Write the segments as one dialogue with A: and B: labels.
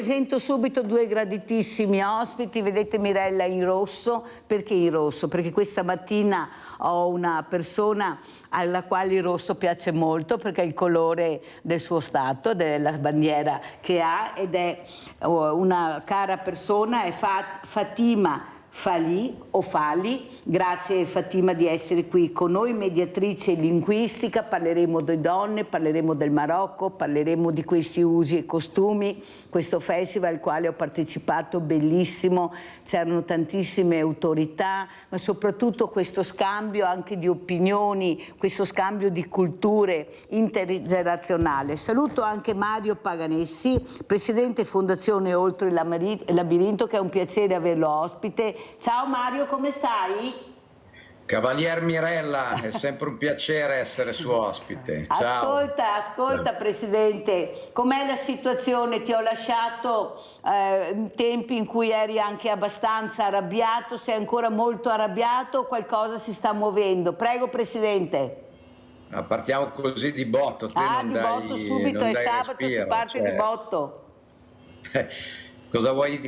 A: presento subito due graditissimi ospiti. Vedete Mirella in rosso. Perché in rosso? Perché questa mattina ho una persona alla quale il rosso piace molto, perché è il colore del suo stato, della bandiera che ha, ed è una cara persona, è Fatima Fali o Fali. Grazie Fatima di essere qui con noi, mediatrice linguistica. Parleremo di donne, parleremo del Marocco, parleremo di questi usi e costumi. Questo festival al quale ho partecipato, bellissimo, c'erano tantissime autorità, ma soprattutto questo scambio anche di opinioni, questo scambio di culture intergenerazionale. Saluto anche Mario Paganessi, presidente Fondazione Oltre il Labirinto, che è un piacere averlo ospite. Ciao Mario, come stai?
B: Cavalier Mirella, è sempre un piacere essere suo ospite. Ciao.
A: Ascolta Presidente, com'è la situazione? Ti ho lasciato in tempi in cui eri anche abbastanza arrabbiato, sei ancora molto arrabbiato o qualcosa si sta muovendo? Prego Presidente.
B: Partiamo così di botto, te non
A: di
B: dai,
A: botto subito,
B: non
A: è
B: dai
A: sabato,
B: respiro,
A: si parte
B: cioè.
A: di botto.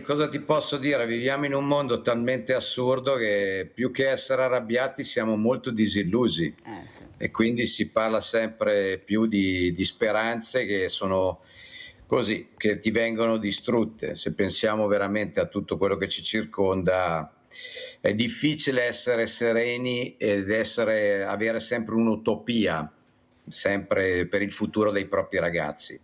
B: Cosa ti posso dire? Viviamo in un mondo talmente assurdo che più che essere arrabbiati siamo molto disillusi
A: Sì.
B: e quindi si parla sempre più di speranze che sono così, che ti vengono distrutte. Se pensiamo veramente a tutto quello che ci circonda, è difficile essere sereni ed avere sempre un'utopia, sempre per il futuro dei propri ragazzi.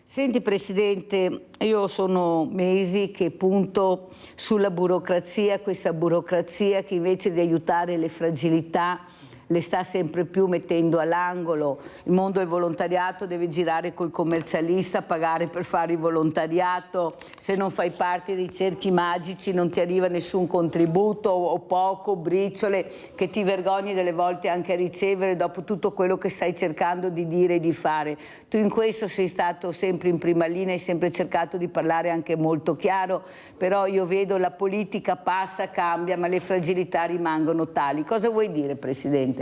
A: Senti Presidente, io sono mesi che punto sulla burocrazia, questa burocrazia che invece di aiutare le fragilità le sta sempre più mettendo all'angolo. Il mondo del volontariato deve girare col commercialista, pagare per fare il volontariato, se non fai parte dei cerchi magici non ti arriva nessun contributo o poco, briciole che ti vergogni delle volte anche a ricevere dopo tutto quello che stai cercando di dire e di fare. Tu in questo sei stato sempre in prima linea, hai sempre cercato di parlare anche molto chiaro, però io vedo la politica passa, cambia, ma le fragilità rimangono tali. Cosa vuoi dire Presidente?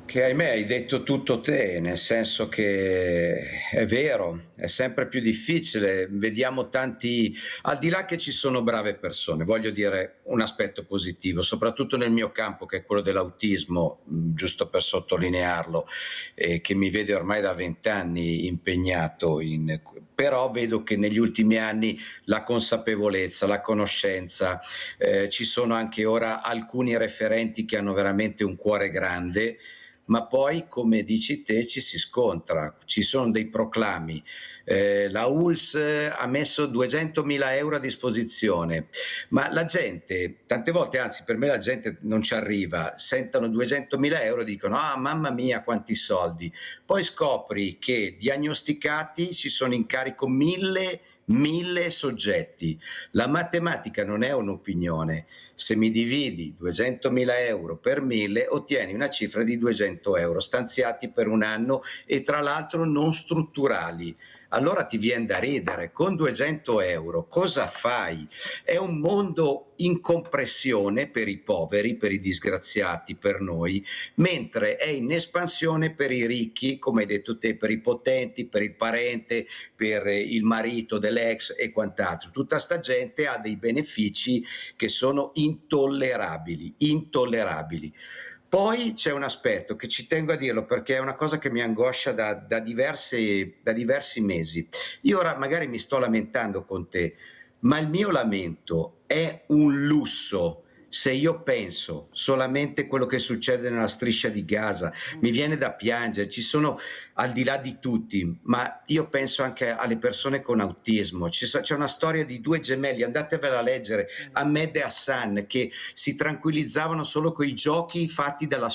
B: Che ahimè hai detto tutto te, nel senso che è vero, è sempre più difficile, vediamo tanti, al di là che ci sono brave persone, voglio dire un aspetto positivo, soprattutto nel mio campo che è quello dell'autismo, giusto per sottolinearlo, che mi vede ormai da 20 anni impegnato però vedo che negli ultimi anni la consapevolezza, la conoscenza, ci sono anche ora alcuni referenti che hanno veramente un cuore grande, ma poi, come dici te, ci si scontra, ci sono dei proclami. La ULSS ha messo 200.000 euro a disposizione, ma la gente, tante volte, anzi per me la gente non ci arriva, sentono 200.000 euro e dicono ah mamma mia quanti soldi, poi scopri che diagnosticati ci sono in carico mille soggetti. La matematica non è un'opinione. Se mi dividi 200.000 euro per 1000 ottieni una cifra di 200 euro stanziati per un anno e tra l'altro non strutturali. Allora ti viene da ridere, con 200 euro cosa fai? È un mondo in compressione per i poveri, per i disgraziati, per noi, mentre è in espansione per i ricchi, come hai detto te, per i potenti, per il parente, per il marito dell'ex e quant'altro. Tutta sta gente ha dei benefici che sono intollerabili. Poi c'è un aspetto che ci tengo a dirlo perché è una cosa che mi angoscia da diversi mesi. Io ora magari mi sto lamentando con te, ma il mio lamento è un lusso. Se io penso solamente a quello che succede nella striscia di Gaza, mi viene da piangere, ci sono al di là di tutti, ma io penso anche alle persone con autismo, c'è una storia di due gemelli, andatevela a leggere, Ahmed e Hassan, che si tranquillizzavano solo con i giochi fatti dalla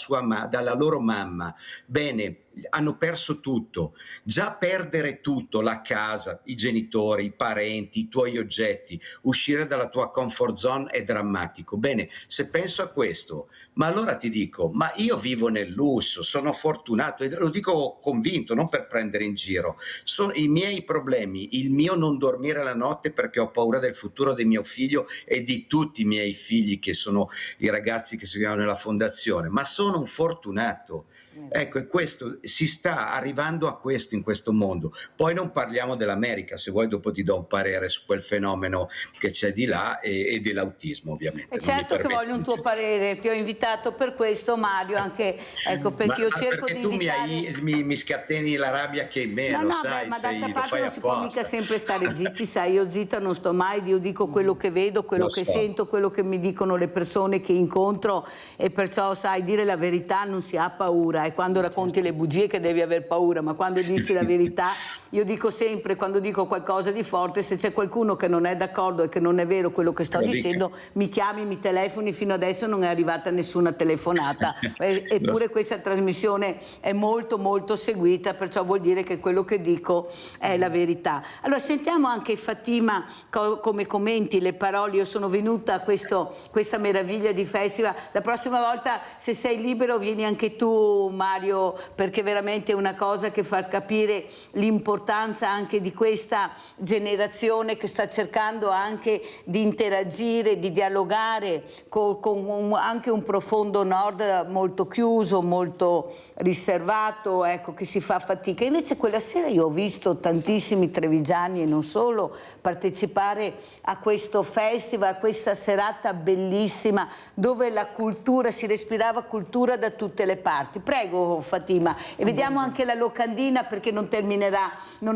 B: loro mamma. Bene, hanno perso tutto. Già perdere tutto, la casa, i genitori, i parenti, i tuoi oggetti, uscire dalla tua comfort zone è drammatico. Bene, se penso a questo, ma allora ti dico, ma io vivo nel lusso, sono fortunato e lo dico convinto, non per prendere in giro. Sono i miei problemi, il mio non dormire la notte perché ho paura del futuro di mio figlio e di tutti i miei figli che sono i ragazzi che seguiamo nella fondazione, ma sono un fortunato. Ecco, e questo si sta arrivando a questo in questo mondo. Poi non parliamo dell'America, se vuoi dopo ti do un parere su quel fenomeno che c'è di là e dell'autismo, ovviamente.
A: E certo che voglio un tuo parere, ti ho invitato per questo, Mario, anche ecco, perché io cerco
B: perché
A: di
B: tu
A: invitare...
B: mi scateni la rabbia che in me,
A: No,
B: lo
A: no,
B: sai,
A: beh, ma d'altra
B: lo
A: parte
B: fai
A: non si può mica
B: apposta.
A: sempre stare zitti, sai, io zitta non sto mai, io dico quello che vedo, quello
B: Lo
A: che
B: so.
A: sento, quello che mi dicono le persone che incontro, e perciò, sai, dire la verità non si ha paura, e quando racconti le bugie che devi aver paura, ma quando dici la verità, io dico sempre, quando dico qualcosa di forte, se c'è qualcuno che non è d'accordo e che non è vero quello che sto
B: Lo dica.
A: dicendo, mi chiami, mi telefoni, fino adesso non è arrivata nessuna telefonata, eppure questa trasmissione è molto molto seguita, perciò vuol dire che quello che dico è la verità. Allora sentiamo anche Fatima come commenti le parole. Io sono venuta a questa meraviglia di festival, la prossima volta se sei libero vieni anche tu, Mario, perché veramente è una cosa che fa capire l'importanza anche di questa generazione che sta cercando anche di interagire, di dialogare con anche un profondo nord molto chiuso, molto riservato, ecco, che si fa fatica. Invece quella sera io ho visto tantissimi trevigiani e non solo partecipare a questo festival, a questa serata bellissima dove la cultura, si respirava cultura da tutte le parti. Prego Fatima, e vediamo anche la locandina, perché non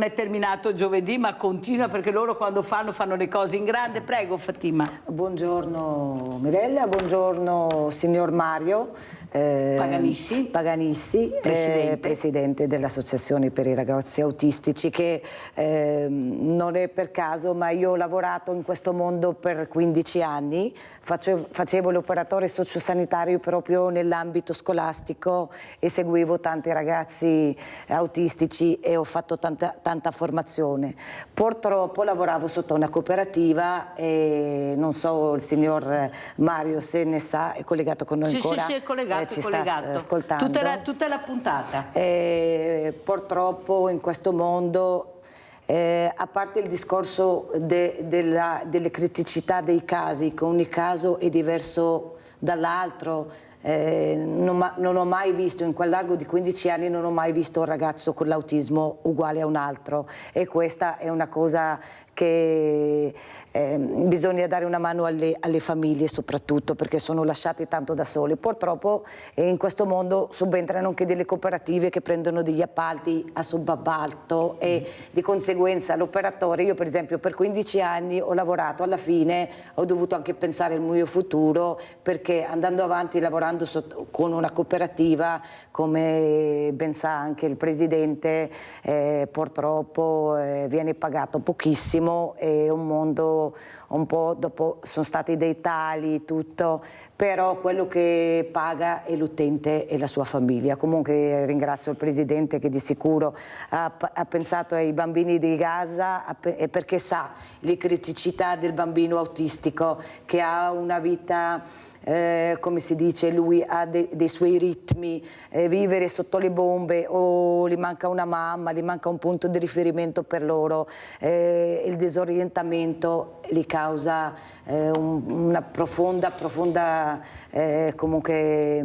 A: è terminato giovedì, ma continua, perché loro quando fanno le cose in grande. Prego Fatima.
C: Buongiorno Mirella, buongiorno signor Mario
A: Paganissi,
C: presidente dell'Associazione per i ragazzi autistici, che non è per caso, ma io ho lavorato in questo mondo per 15 anni, facevo l'operatore sociosanitario proprio nell'ambito scolastico e seguivo tanti ragazzi autistici e ho fatto tanta formazione. Purtroppo lavoravo sotto una cooperativa e non so il signor Mario se ne sa, è collegato con noi ancora?
A: Sì, è collegato,
C: ci
A: collegato.
C: sta ascoltando.
A: Tutta la puntata.
C: Purtroppo in questo mondo, a parte il discorso delle criticità dei casi, che ogni caso è diverso dall'altro, non ho mai visto, in quell'arco di 15 anni, non ho mai visto un ragazzo con l'autismo uguale a un altro, e questa è una cosa che bisogna dare una mano alle famiglie, soprattutto perché sono lasciate tanto da sole. Purtroppo in questo mondo subentrano anche delle cooperative che prendono degli appalti a subappalto e di conseguenza l'operatore, io per esempio per 15 anni ho lavorato, alla fine ho dovuto anche pensare al mio futuro, perché andando avanti lavorando con una cooperativa, come ben sa anche il presidente, purtroppo viene pagato pochissimo, è un mondo un po', dopo sono stati dei tagli, tutto, però quello che paga è l'utente e la sua famiglia. Comunque ringrazio il presidente che di sicuro ha pensato ai bambini di Gaza, perché sa le criticità del bambino autistico che ha una vita, come si dice, lui ha dei suoi ritmi, vivere sotto le bombe, o gli manca una mamma, gli manca un punto di riferimento per loro, il disorientamento gli causa una profonda comunque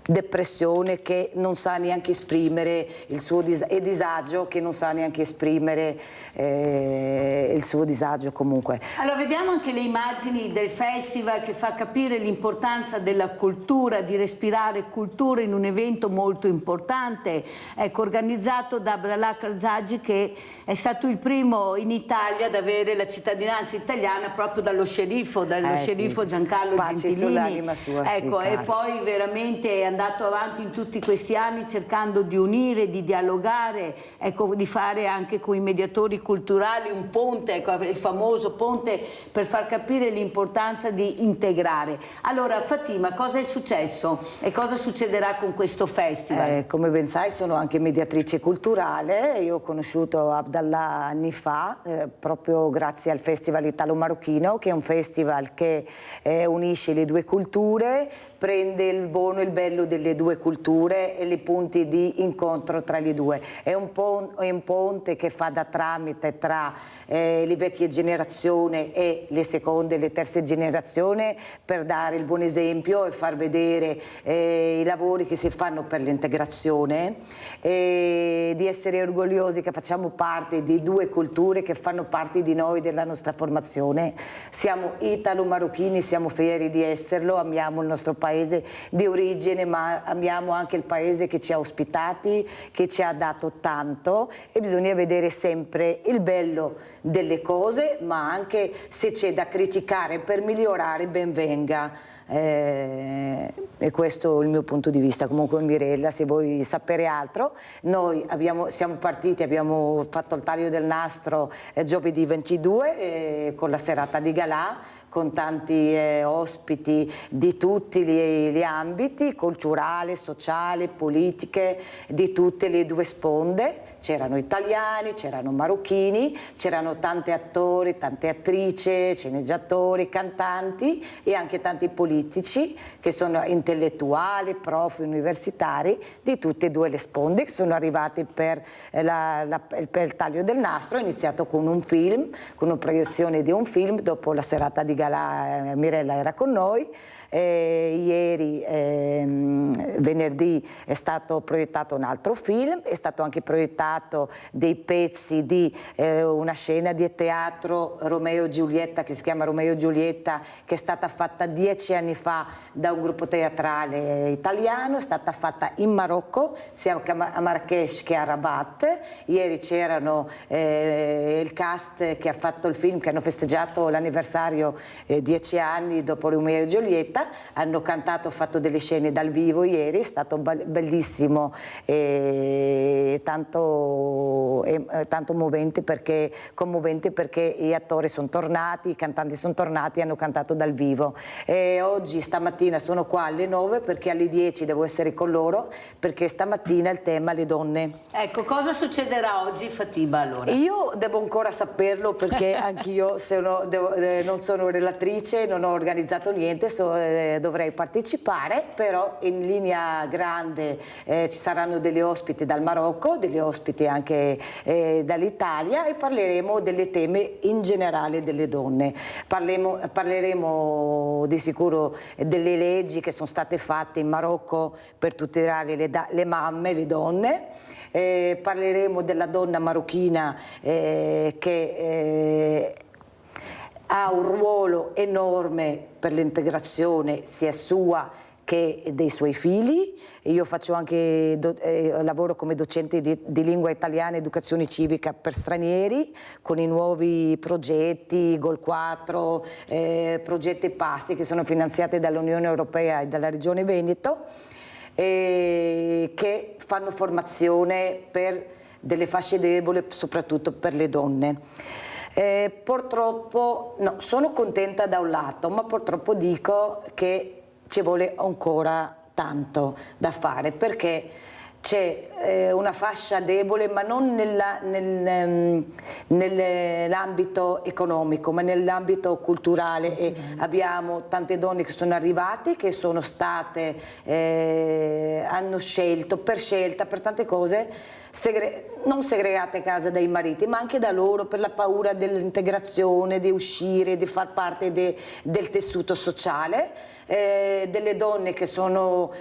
C: depressione, che non sa neanche esprimere il suo disagio, che non sa neanche esprimere il suo disagio comunque.
A: Allora vediamo anche le immagini del festival, che fa capire l'importanza della cultura, di respirare cultura in un evento molto importante, ecco, organizzato da Abdallah Karzagi, che è stato il primo in Italia ad avere la cittadinanza italiana proprio dallo sceriffo
C: sì.
A: Giancarlo
C: Pace
A: Gentilini.
C: sull'anima sua,
A: Ecco,
C: sì,
A: e poi veramente è andato avanti in tutti questi anni cercando di unire, di dialogare, ecco, di fare anche con i mediatori culturali un ponte, ecco, il famoso ponte, per far capire l'importanza di integrare. Allora Fatima, cosa è successo e cosa succederà con questo festival?
C: Come ben sai sono anche mediatrice culturale, io ho conosciuto Abdallah anni fa, proprio grazie grazie al Festival Italo-Marocchino, che è un festival che unisce le due culture, prende il buono e il bello delle due culture e i punti di incontro tra le due. È un ponte che fa da tramite tra le vecchie generazioni e le seconde e le terze generazioni, per dare il buon esempio e far vedere i lavori che si fanno per l'integrazione, e di essere orgogliosi che facciamo parte di due culture che fanno parte di noi, della nostra formazione. Siamo italo-marocchini, siamo fieri di esserlo, amiamo il nostro paese di origine, ma amiamo anche il paese che ci ha ospitati, che ci ha dato tanto, e bisogna vedere sempre il bello delle cose, ma anche se c'è da criticare per migliorare, ben venga. E questo è il mio punto di vista. Comunque, Mirella, se vuoi sapere altro, noi siamo partiti, abbiamo fatto il taglio del nastro giovedì 22 con la serata di galà, con tanti ospiti di tutti gli ambiti, culturale, sociale, politiche, di tutte le due sponde. C'erano italiani, c'erano marocchini, c'erano tanti attori, tante attrici, sceneggiatori, cantanti e anche tanti politici che sono intellettuali, prof universitari di tutte e due le sponde, che sono arrivati per il taglio del nastro. È iniziato con un film, con una proiezione di un film. Dopo la serata di galà Mirella era con noi. Ieri, venerdì, è stato proiettato un altro film, è stato anche proiettato dei pezzi di una scena di teatro Romeo e Giulietta, che si chiama Romeo e Giulietta, che è stata fatta 10 anni fa da un gruppo teatrale italiano, è stata fatta in Marocco, sia a Marrakech che a Rabat. Ieri c'erano il cast che ha fatto il film, che hanno festeggiato l'anniversario 10 anni dopo Romeo e Giulietta. Hanno cantato, fatto delle scene dal vivo ieri, è stato bellissimo e tanto commovente, perché gli attori sono tornati, i cantanti sono tornati e hanno cantato dal vivo. E oggi, stamattina, sono qua alle 9 perché alle 10 devo essere con loro, perché stamattina il tema le donne.
A: Ecco, cosa succederà oggi, Fatima, allora?
C: Io devo ancora saperlo, perché anch'io non sono relatrice, non ho organizzato niente, dovrei partecipare, però in linea grande ci saranno degli ospiti dal Marocco, degli ospiti anche dall'Italia, e parleremo delle teme in generale delle donne. Parleremo di sicuro delle leggi che sono state fatte in Marocco per tutelare le mamme, le donne. Parleremo della donna marocchina che ha un ruolo enorme per l'integrazione sia sua che dei suoi figli. Io faccio anche lavoro come docente di lingua italiana e educazione civica per stranieri, con i nuovi progetti Gol 4, progetti Passi, che sono finanziati dall'Unione Europea e dalla Regione Veneto, che fanno formazione per delle fasce deboli, soprattutto per le donne. Purtroppo, no, sono contenta da un lato, ma purtroppo dico che ci vuole ancora tanto da fare, perché c'è una fascia debole, ma non nell'ambito economico, ma nell'ambito culturale. E abbiamo tante donne che sono arrivate, che sono state, hanno scelto, per scelta, per tante cose, non segregate a casa dai mariti, ma anche da loro, per la paura dell'integrazione, di uscire, di far parte del tessuto sociale. Delle donne che sono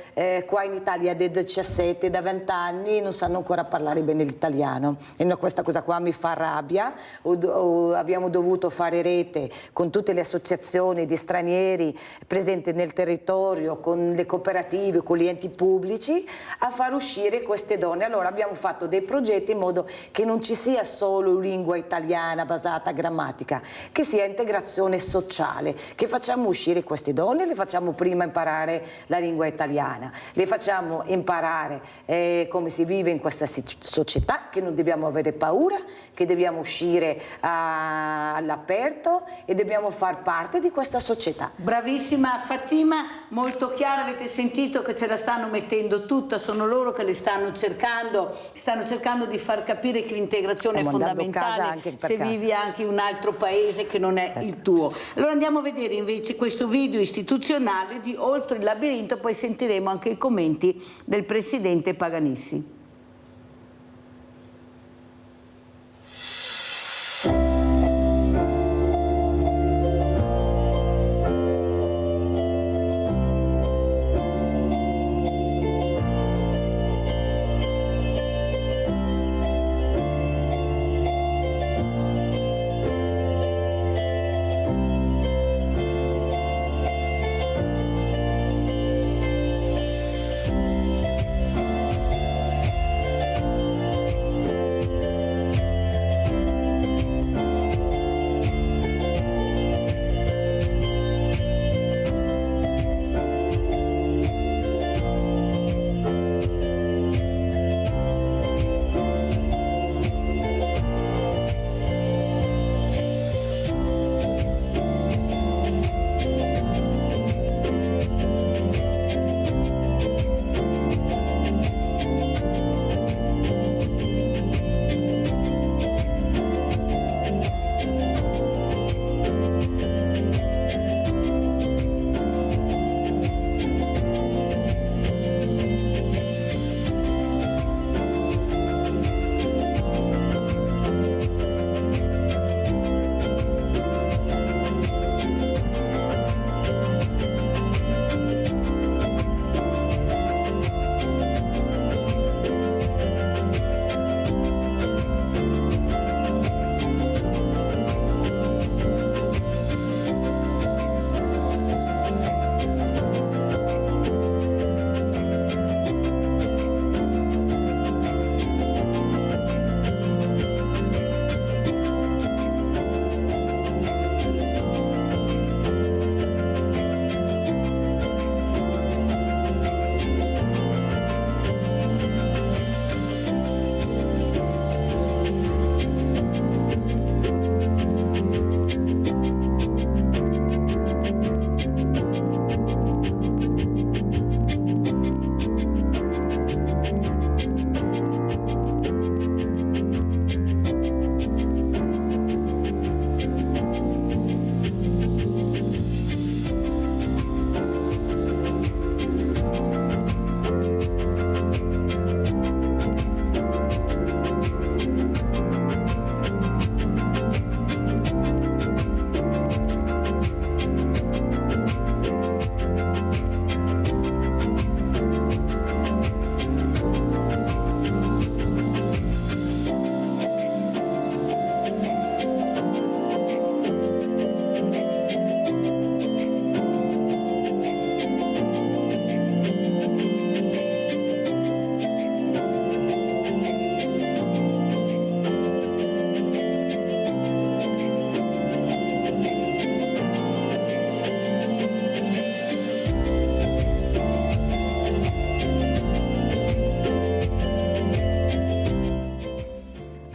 C: qua in Italia dai 17, da 20 anni, non sanno ancora parlare bene l'italiano, e questa cosa qua mi fa rabbia. Abbiamo dovuto fare rete con tutte le associazioni di stranieri presenti nel territorio, con le cooperative, con gli enti pubblici, a far uscire queste donne. Allora abbiamo fatto dei progetti in modo che non ci sia solo lingua italiana basata a grammatica, che sia integrazione sociale, che facciamo uscire queste donne, le facciamo prima imparare la lingua italiana, le facciamo imparare come si vive in questa società, che non dobbiamo avere paura, che dobbiamo uscire all'aperto e dobbiamo far parte di questa società.
A: Bravissima Fatima, molto chiara, avete sentito che ce la stanno mettendo tutta, sono loro che le stanno cercando di di far capire che l'integrazione è
C: Stiamo andando a casa
A: fondamentale
C: anche per
A: se
C: casa.
A: vivi anche in un altro paese che non è il tuo. Allora andiamo a vedere invece questo video istituzionale di Oltre il labirinto, poi sentiremo anche i commenti del presidente Paganissi.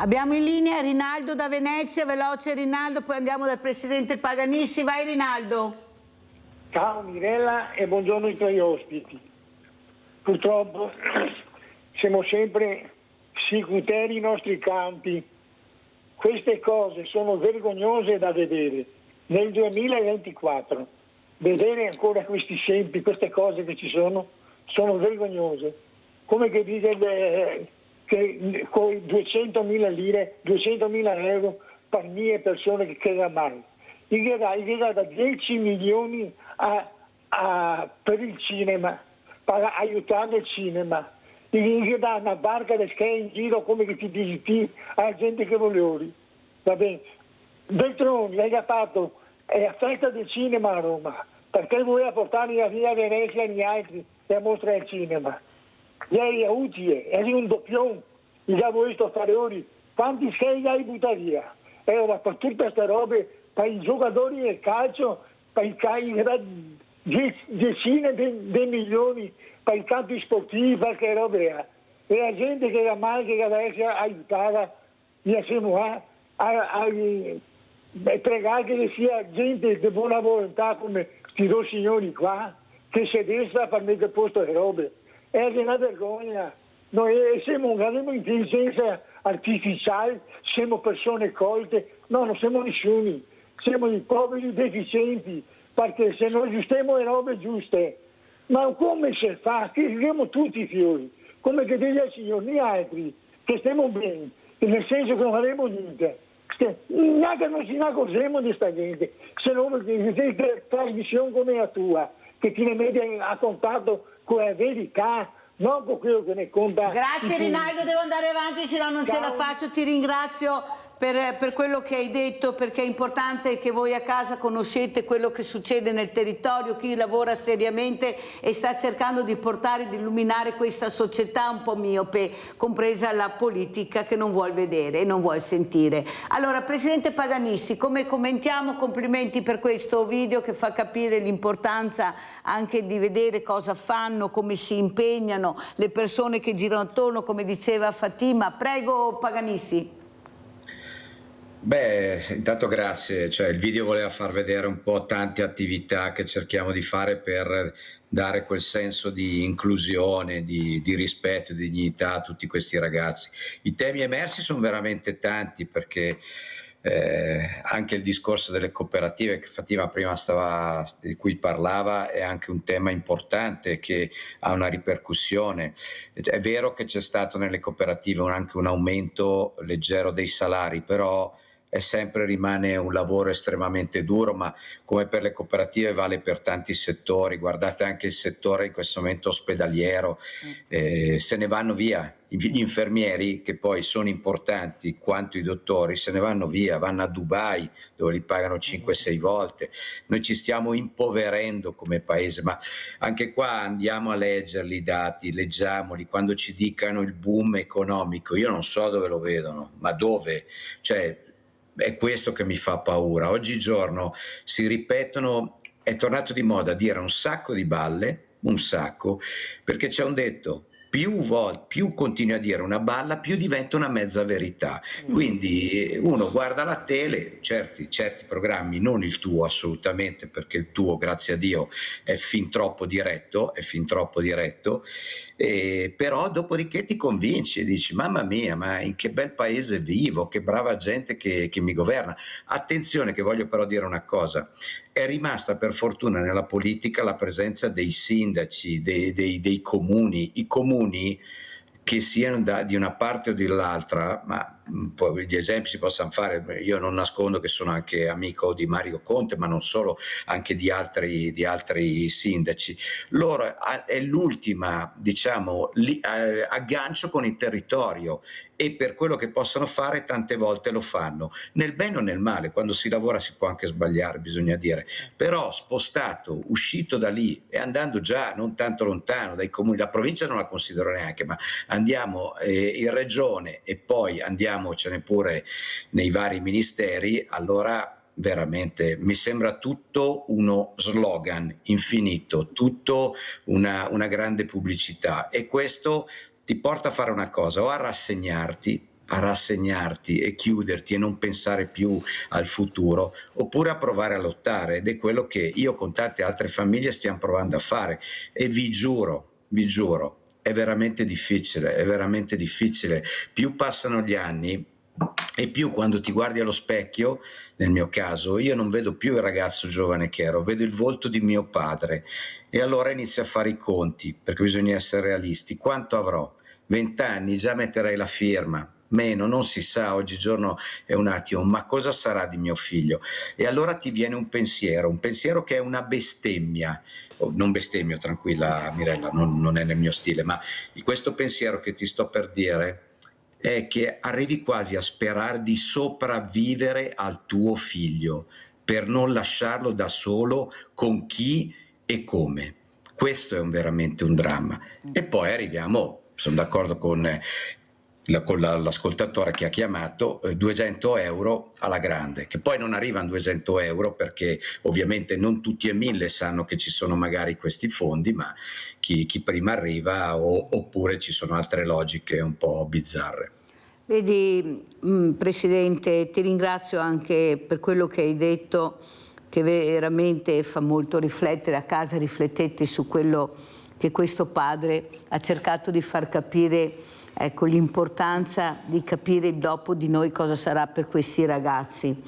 A: Abbiamo in linea Rinaldo da Venezia, veloce Rinaldo, poi andiamo dal presidente Paganissi. Vai Rinaldo.
D: Ciao Mirella e buongiorno ai tuoi ospiti. Purtroppo siamo sempre sicuteri i nostri campi. Queste cose sono vergognose da vedere. Nel 2024 vedere ancora questi esempi, queste cose che ci sono vergognose. Come che dice che con 200.000 lire, 200.000 euro per mille persone che credono mai. Gli dà da 10 milioni per il cinema, per aiutare il cinema. Gli dà una barca da schi in giro come che ti dici alla gente che vuole. Va bene. Beltroni lei ha fatto la festa del cinema a Roma, perché voleva portare via Venezia e gli altri e a mostrare il cinema. Lei è utile, è un doppione, gli avevo visto fare ore, quanti schegli hai buttato via? Ma per tutte queste robe, per i giocatori del calcio, per i decine di milioni, per i campi sportivi, per che robe. E la gente che era male, che deve essere aiutata, insieme a pregare che ci sia gente di buona volontà come questi due signori qua, che si destra per mettere a posto le robe. È una vergogna. noi non abbiamo intelligenza artificiale, siamo persone colte, no, non siamo nessuno, siamo dei poveri deficienti, perché se non aggiustiamo le robe giuste, ma come si fa? Che viviamo tutti i fiori, come che degli signori altri, che stiamo bene, nel senso che non avremo niente. Neanche non ci accorgeremo di questa gente, se non perché trasmissione come la tua, che ti ne mette a contatto con la verità, non con quello che ne conta.
A: Grazie Rinaldo, devo andare avanti, se no non ce la faccio. Ti ringrazio per quello che hai detto, perché è importante che voi a casa conoscete quello che succede nel territorio, chi lavora seriamente e sta cercando di portare, di illuminare questa società un po' miope, compresa la politica, che non vuol vedere e non vuol sentire. Allora, Presidente Paganissi, come commentiamo? Complimenti per questo video che fa capire l'importanza anche di vedere cosa fanno, come si impegnano le persone che girano attorno, come diceva Fatima. Prego Paganissi.
B: Beh, intanto grazie, cioè, il video voleva far vedere un po' tante attività che cerchiamo di fare per dare quel senso di inclusione, di rispetto, di dignità a tutti questi ragazzi. I temi emersi sono veramente tanti, perché anche il discorso delle cooperative che Fatima prima di cui parlava è anche un tema importante che ha una ripercussione. È vero che c'è stato nelle cooperative anche un aumento leggero dei salari, però rimane un lavoro estremamente duro, ma come per le cooperative vale per tanti settori. Guardate anche il settore in questo momento ospedaliero, se ne vanno via. Gli infermieri, che poi sono importanti quanto i dottori, se ne vanno via, vanno a Dubai dove li pagano 5-6 volte. Noi ci stiamo impoverendo come paese, ma anche qua andiamo a leggerli i dati, leggiamoli. Quando ci dicano il boom economico, io non so dove lo vedono, ma dove? Cioè, è questo che mi fa paura. Oggigiorno si ripetono, è tornato di moda dire un sacco di balle, un sacco, perché c'è un detto: più continui a dire una balla, più diventa una mezza verità. Quindi uno guarda la tele, certi programmi, non il tuo assolutamente, perché il tuo, grazie a Dio, è fin troppo diretto, però dopodiché ti convinci e dici: mamma mia, ma in che bel paese vivo, che brava gente che mi governa. Attenzione, che voglio però dire una cosa: è rimasta per fortuna nella politica la presenza dei sindaci, dei comuni. I comuni, che siano di una parte o dell'altra, ma poi gli esempi si possono fare. Io non nascondo che sono anche amico di Mario Conte, ma non solo, anche di altri sindaci. Loro è l'ultima, diciamo, aggancio con il territorio, e per quello che possono fare tante volte lo fanno, nel bene o nel male. Quando si lavora si può anche sbagliare, bisogna dire, però spostato, uscito da lì e andando già non tanto lontano dai comuni, la provincia non la considero neanche, ma andiamo in regione e poi andiamocene pure nei vari ministeri, allora veramente mi sembra tutto uno slogan infinito, tutto una grande pubblicità, e questo ti porta a fare una cosa: o a rassegnarti e chiuderti e non pensare più al futuro, oppure a provare a lottare, ed è quello che io con tante altre famiglie stiamo provando a fare. E vi giuro, è veramente difficile. Più passano gli anni e più, quando ti guardi allo specchio, nel mio caso, io non vedo più il ragazzo giovane che ero, vedo il volto di mio padre, e allora inizio a fare i conti, perché bisogna essere realisti. Quanto avrò? 20 anni, già metterei la firma, meno, non si sa, oggigiorno è un attimo, ma cosa sarà di mio figlio? E allora ti viene un pensiero che è una bestemmia. Non bestemmio, tranquilla Mirella, non è nel mio stile, ma questo pensiero che ti sto per dire è che arrivi quasi a sperare di sopravvivere al tuo figlio, per non lasciarlo da solo con chi e come. Questo è veramente un dramma. E poi arriviamo, sono d'accordo con l'ascoltatore che ha chiamato, 200 euro alla grande, che poi non arrivano 200 euro, perché ovviamente non tutti e 1000 sanno che ci sono magari questi fondi, ma chi prima arriva, oppure ci sono altre logiche un po' bizzarre.
A: Vedi, Presidente, ti ringrazio anche per quello che hai detto, che veramente fa molto riflettere. A casa riflettete su quello che questo padre ha cercato di far capire, ecco, l'importanza di capire dopo di noi cosa sarà per questi ragazzi.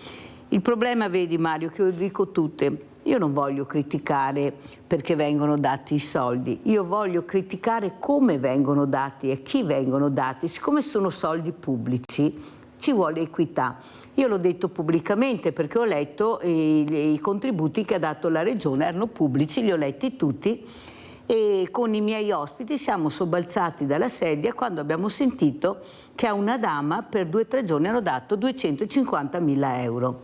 A: Il problema, vedi Mario, che io dico tutte, io non voglio criticare perché vengono dati i soldi, io voglio criticare come vengono dati e a chi vengono dati. Siccome sono soldi pubblici, ci vuole equità. Io l'ho detto pubblicamente perché ho letto i contributi che ha dato la Regione, erano pubblici, li ho letti tutti, e con i miei ospiti siamo sobbalzati dalla sedia quando abbiamo sentito che a una dama per 2 o 3 giorni hanno dato 250.000 euro.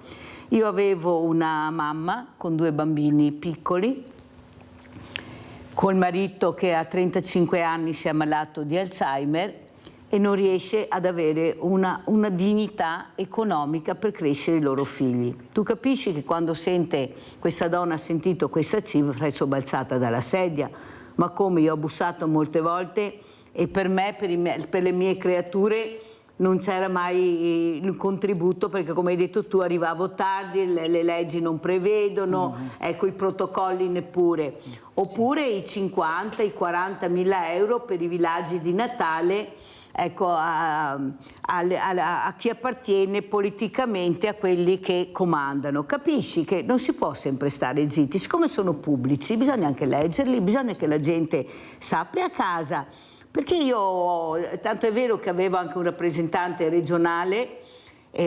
A: Io avevo una mamma con 2 bambini piccoli, col marito che a 35 anni si è ammalato di Alzheimer e non riesce ad avere una dignità economica per crescere i loro figli. Tu capisci che quando questa donna ha sentito questa cifra è sobbalzata dalla sedia, ma come io ho bussato molte volte e per me, per le mie creature, non c'era mai il contributo perché, come hai detto tu, arrivavo tardi, le leggi non prevedono, ecco, i protocolli neppure. Oppure i 50, i 40.000 euro per i villaggi di Natale, ecco, a chi appartiene politicamente a quelli che comandano. Capisci che non si può sempre stare zitti, siccome sono pubblici bisogna anche leggerli, bisogna che la gente sappia a casa. Perché io, tanto è vero che avevo anche un rappresentante regionale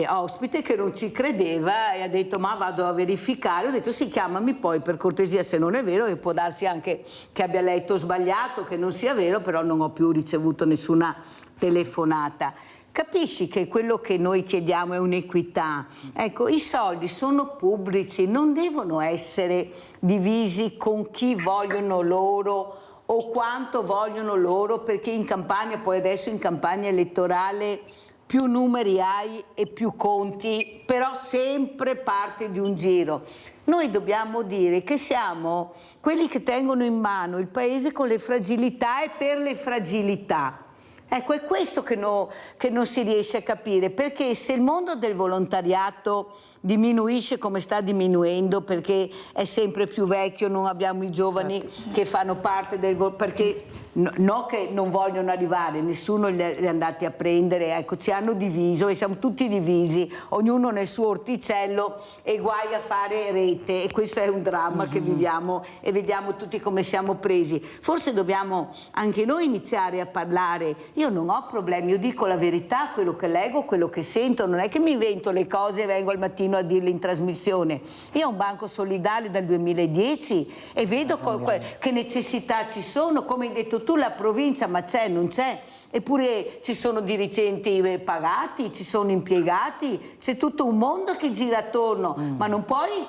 A: ospite che non ci credeva e ha detto ma vado a verificare, ho detto sì, chiamami poi per cortesia se non è vero, e può darsi anche che abbia letto sbagliato, che non sia vero, però non ho più ricevuto nessuna telefonata. Capisci che quello che noi chiediamo è un'equità. Ecco, i soldi sono pubblici, non devono essere divisi con chi vogliono loro o quanto vogliono loro, perché in campagna, poi adesso in campagna elettorale, più numeri hai e più conti, però sempre parte di un giro. Noi dobbiamo dire che siamo quelli che tengono in mano il paese con le fragilità e per le fragilità. Ecco, è questo che non si riesce a capire, perché se il mondo del volontariato diminuisce come sta diminuendo, perché è sempre più vecchio, non abbiamo i giovani che fanno parte perché no che non vogliono arrivare, nessuno li è andati a prendere, ecco, ci hanno diviso e siamo tutti divisi, ognuno nel suo orticello e guai a fare rete, e questo è un dramma che viviamo e vediamo tutti come siamo presi. Forse dobbiamo anche noi iniziare a parlare. Io non ho problemi, io dico la verità, quello che leggo, quello che sento, non è che mi invento le cose e vengo al mattino a dirle in trasmissione. Io ho un banco solidale dal 2010 e vedo che necessità ci sono, come hai detto tu, la provincia, ma c'è, non c'è, eppure ci sono dirigenti pagati, ci sono impiegati, c'è tutto un mondo che gira attorno, ma non puoi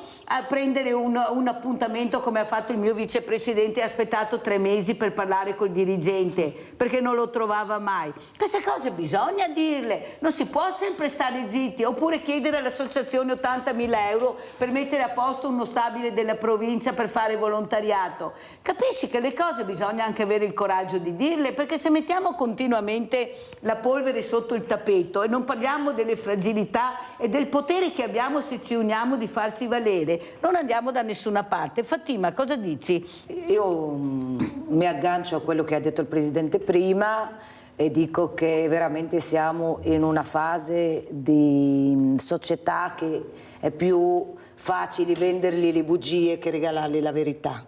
A: prendere un appuntamento come ha fatto il mio vicepresidente e ha aspettato 3 mesi per parlare col dirigente perché non lo trovava mai. Queste cose bisogna dirle, non si può sempre stare zitti, oppure chiedere all'associazione 80.000 euro per mettere a posto uno stabile della provincia per fare volontariato. Capisci che le cose bisogna anche avere il coraggio di dirle, perché se mettiamo continuamente la polvere sotto il tappeto e non parliamo delle fragilità e del potere che abbiamo se ci uniamo di farci valere, non andiamo da nessuna parte. Fatima, cosa dici?
C: Io mi aggancio a quello che ha detto il Presidente prima e dico che veramente siamo in una fase di società che è più facile vendergli le bugie che regalargli la verità.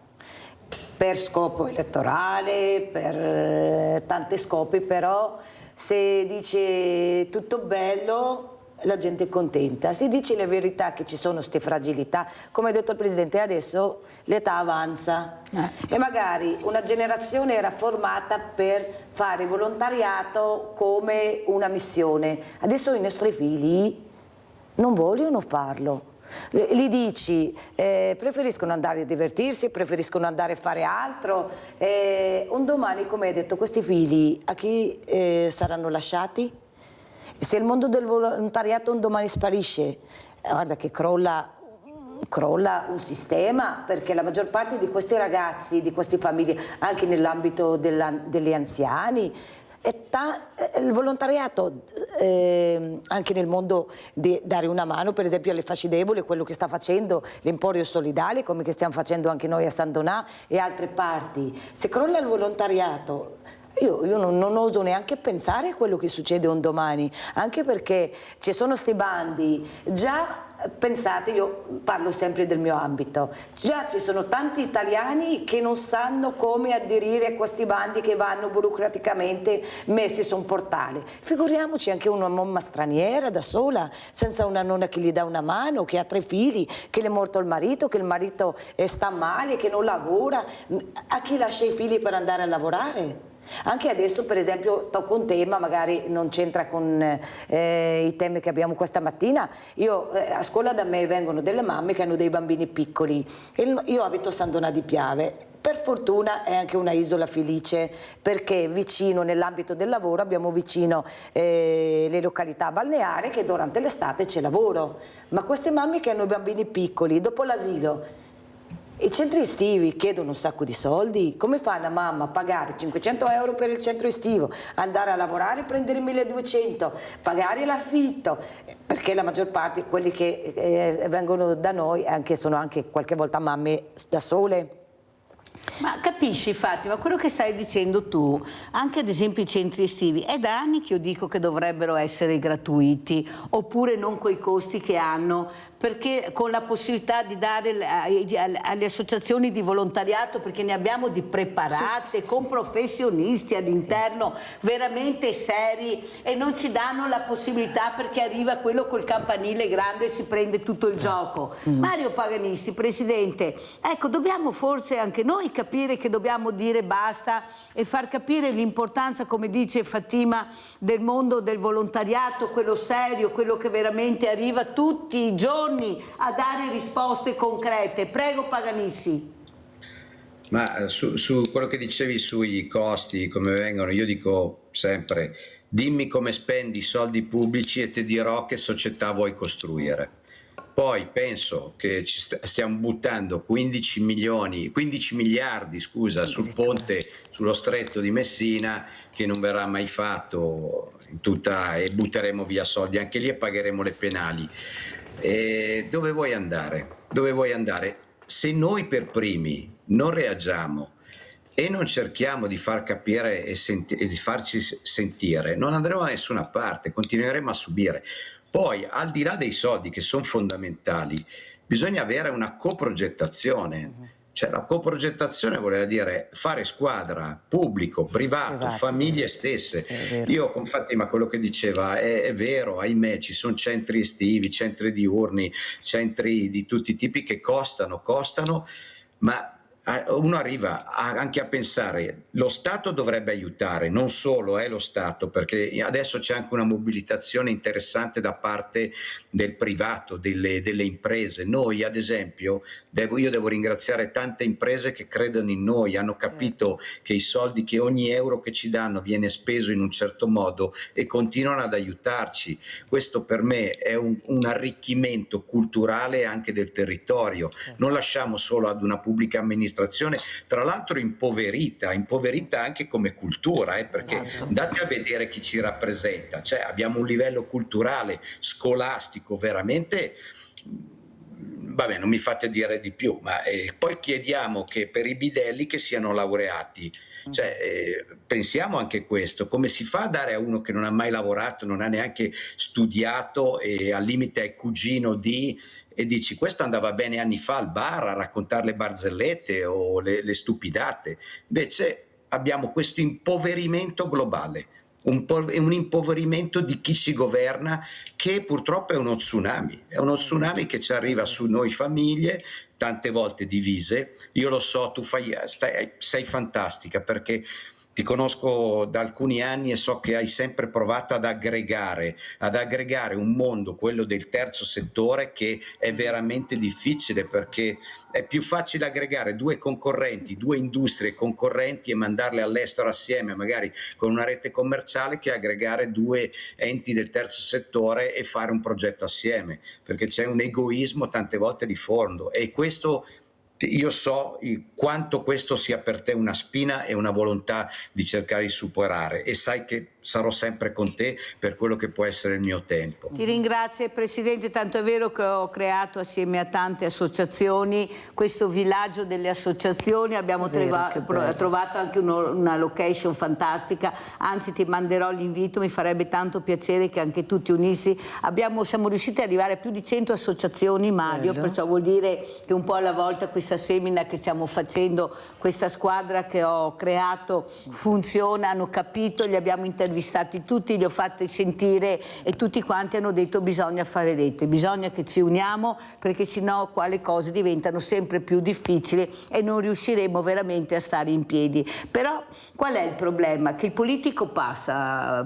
C: Per scopo elettorale, per tanti scopi, però se dice tutto bello la gente è contenta, si dice la verità che ci sono queste fragilità, come ha detto il Presidente, adesso l'età avanza e magari una generazione era formata per fare volontariato come una missione, adesso i nostri figli non vogliono farlo. Gli dici preferiscono andare a divertirsi, preferiscono andare a fare altro, un domani, come hai detto, questi figli a chi saranno lasciati? Se il mondo del volontariato un domani sparisce, guarda che crolla un sistema, perché la maggior parte di questi ragazzi, di queste famiglie, anche nell'ambito degli anziani, il volontariato anche nel mondo di dare una mano per esempio alle fasce deboli, quello che sta facendo l'Emporio Solidale, come che stiamo facendo anche noi a San Donà e altre parti. Se crolla il volontariato, io non oso neanche pensare a quello che succede un domani, anche perché ci sono sti bandi, già pensate, io parlo sempre del mio ambito, già ci sono tanti italiani che non sanno come aderire a questi bandi che vanno burocraticamente messi su un portale, figuriamoci anche una mamma straniera da sola, senza una nonna che gli dà una mano, che ha 3 figli, che le è morto il marito, che il marito sta male, che non lavora, a chi lascia i figli per andare a lavorare? Anche adesso per esempio tocco un tema, magari non c'entra con i temi che abbiamo questa mattina. Io a scuola da me vengono delle mamme che hanno dei bambini piccoli, io abito a San Donà di Piave. Per fortuna è anche una isola felice, perché vicino, nell'ambito del lavoro, abbiamo vicino le località balneari che durante l'estate c'è lavoro, ma queste mamme che hanno i bambini piccoli dopo l'asilo, i centri estivi chiedono un sacco di soldi. Come fa una mamma a pagare 500 euro per il centro estivo, andare a lavorare e prendere 1200, pagare l'affitto? Perché la maggior parte di quelli che vengono da noi sono anche qualche volta mamme da sole.
A: Ma capisci Fatima, quello che stai dicendo tu, anche ad esempio i centri estivi, è da anni che io dico che dovrebbero essere gratuiti oppure non coi costi che hanno, perché con la possibilità di dare alle associazioni di volontariato, perché ne abbiamo di preparate, con professionisti all'interno veramente seri, e non ci danno la possibilità perché arriva quello col campanile grande e si prende tutto il gioco. Mario Paganisti, Presidente, ecco, dobbiamo forse anche noi capire che dobbiamo dire basta e far capire l'importanza, come dice Fatima, del mondo del volontariato, quello serio, quello che veramente arriva tutti i giorni a dare risposte concrete. Prego Paganissi.
B: Ma su quello che dicevi sui costi, come vengono, io dico sempre, dimmi come spendi i soldi pubblici e ti dirò che società vuoi costruire. Poi penso che stiamo buttando 15 miliardi, scusa, sul ponte, sullo stretto di Messina, che non verrà mai fatto e butteremo via soldi anche lì e pagheremo le penali. Dove vuoi andare? Dove vuoi andare? Se noi per primi non reagiamo e non cerchiamo di far capire e di farci sentire, non andremo da nessuna parte, continueremo a subire. Poi, al di là dei soldi che sono fondamentali, bisogna avere una coprogettazione. Cioè la coprogettazione voleva dire fare squadra, pubblico, privato, famiglie stesse. Io con Fatima quello che diceva è vero, ahimè, ci sono centri estivi, centri diurni, centri di tutti i tipi che costano, ma uno arriva anche a pensare lo Stato dovrebbe aiutare, non solo lo Stato, perché adesso c'è anche una mobilitazione interessante da parte del privato, delle imprese. Noi ad esempio, io devo ringraziare tante imprese che credono in noi, hanno capito che i soldi, che ogni euro che ci danno viene speso in un certo modo e continuano ad aiutarci. Questo per me è un arricchimento culturale anche del territorio. Non lasciamo solo ad una pubblica amministrazione, tra l'altro impoverita anche come cultura, perché andate a vedere chi ci rappresenta, cioè abbiamo un livello culturale, scolastico veramente, vabbè, non mi fate dire di più, ma poi chiediamo che per i bidelli che siano laureati. Cioè, pensiamo anche questo, come si fa a dare a uno che non ha mai lavorato, non ha neanche studiato e al limite è cugino di, e dici questo andava bene anni fa al bar a raccontare le barzellette o le stupidate. Invece abbiamo questo impoverimento globale, un impoverimento di chi ci governa, che purtroppo è uno tsunami che ci arriva su noi famiglie, tante volte divise. Io lo so, tu sei fantastica perché ti conosco da alcuni anni e so che hai sempre provato ad aggregare un mondo, quello del terzo settore, che è veramente difficile, perché è più facile aggregare due industrie concorrenti e mandarle all'estero assieme, magari con una rete commerciale, che aggregare due enti del terzo settore e fare un progetto assieme, perché c'è un egoismo tante volte di fondo, e questo io so quanto questo sia per te una spina e una volontà di cercare di superare, e sai che sarò sempre con te per quello che può essere il mio tempo.
A: Ti ringrazio Presidente, tanto è vero che ho creato assieme a tante associazioni questo villaggio delle associazioni, abbiamo trovato anche una location fantastica, anzi ti manderò l'invito, mi farebbe tanto piacere che anche tu ti unissi. Siamo riusciti ad arrivare a più di 100 associazioni, Mario, perciò vuol dire che un po' alla volta questa semina che stiamo facendo, questa squadra che ho creato funziona, hanno capito, li abbiamo intervistati tutti, li ho fatti sentire e tutti quanti hanno detto bisogna fare rete, bisogna che ci uniamo perché sennò qua le cose diventano sempre più difficili e non riusciremo veramente a stare in piedi. Però qual è il problema? Che il politico passa,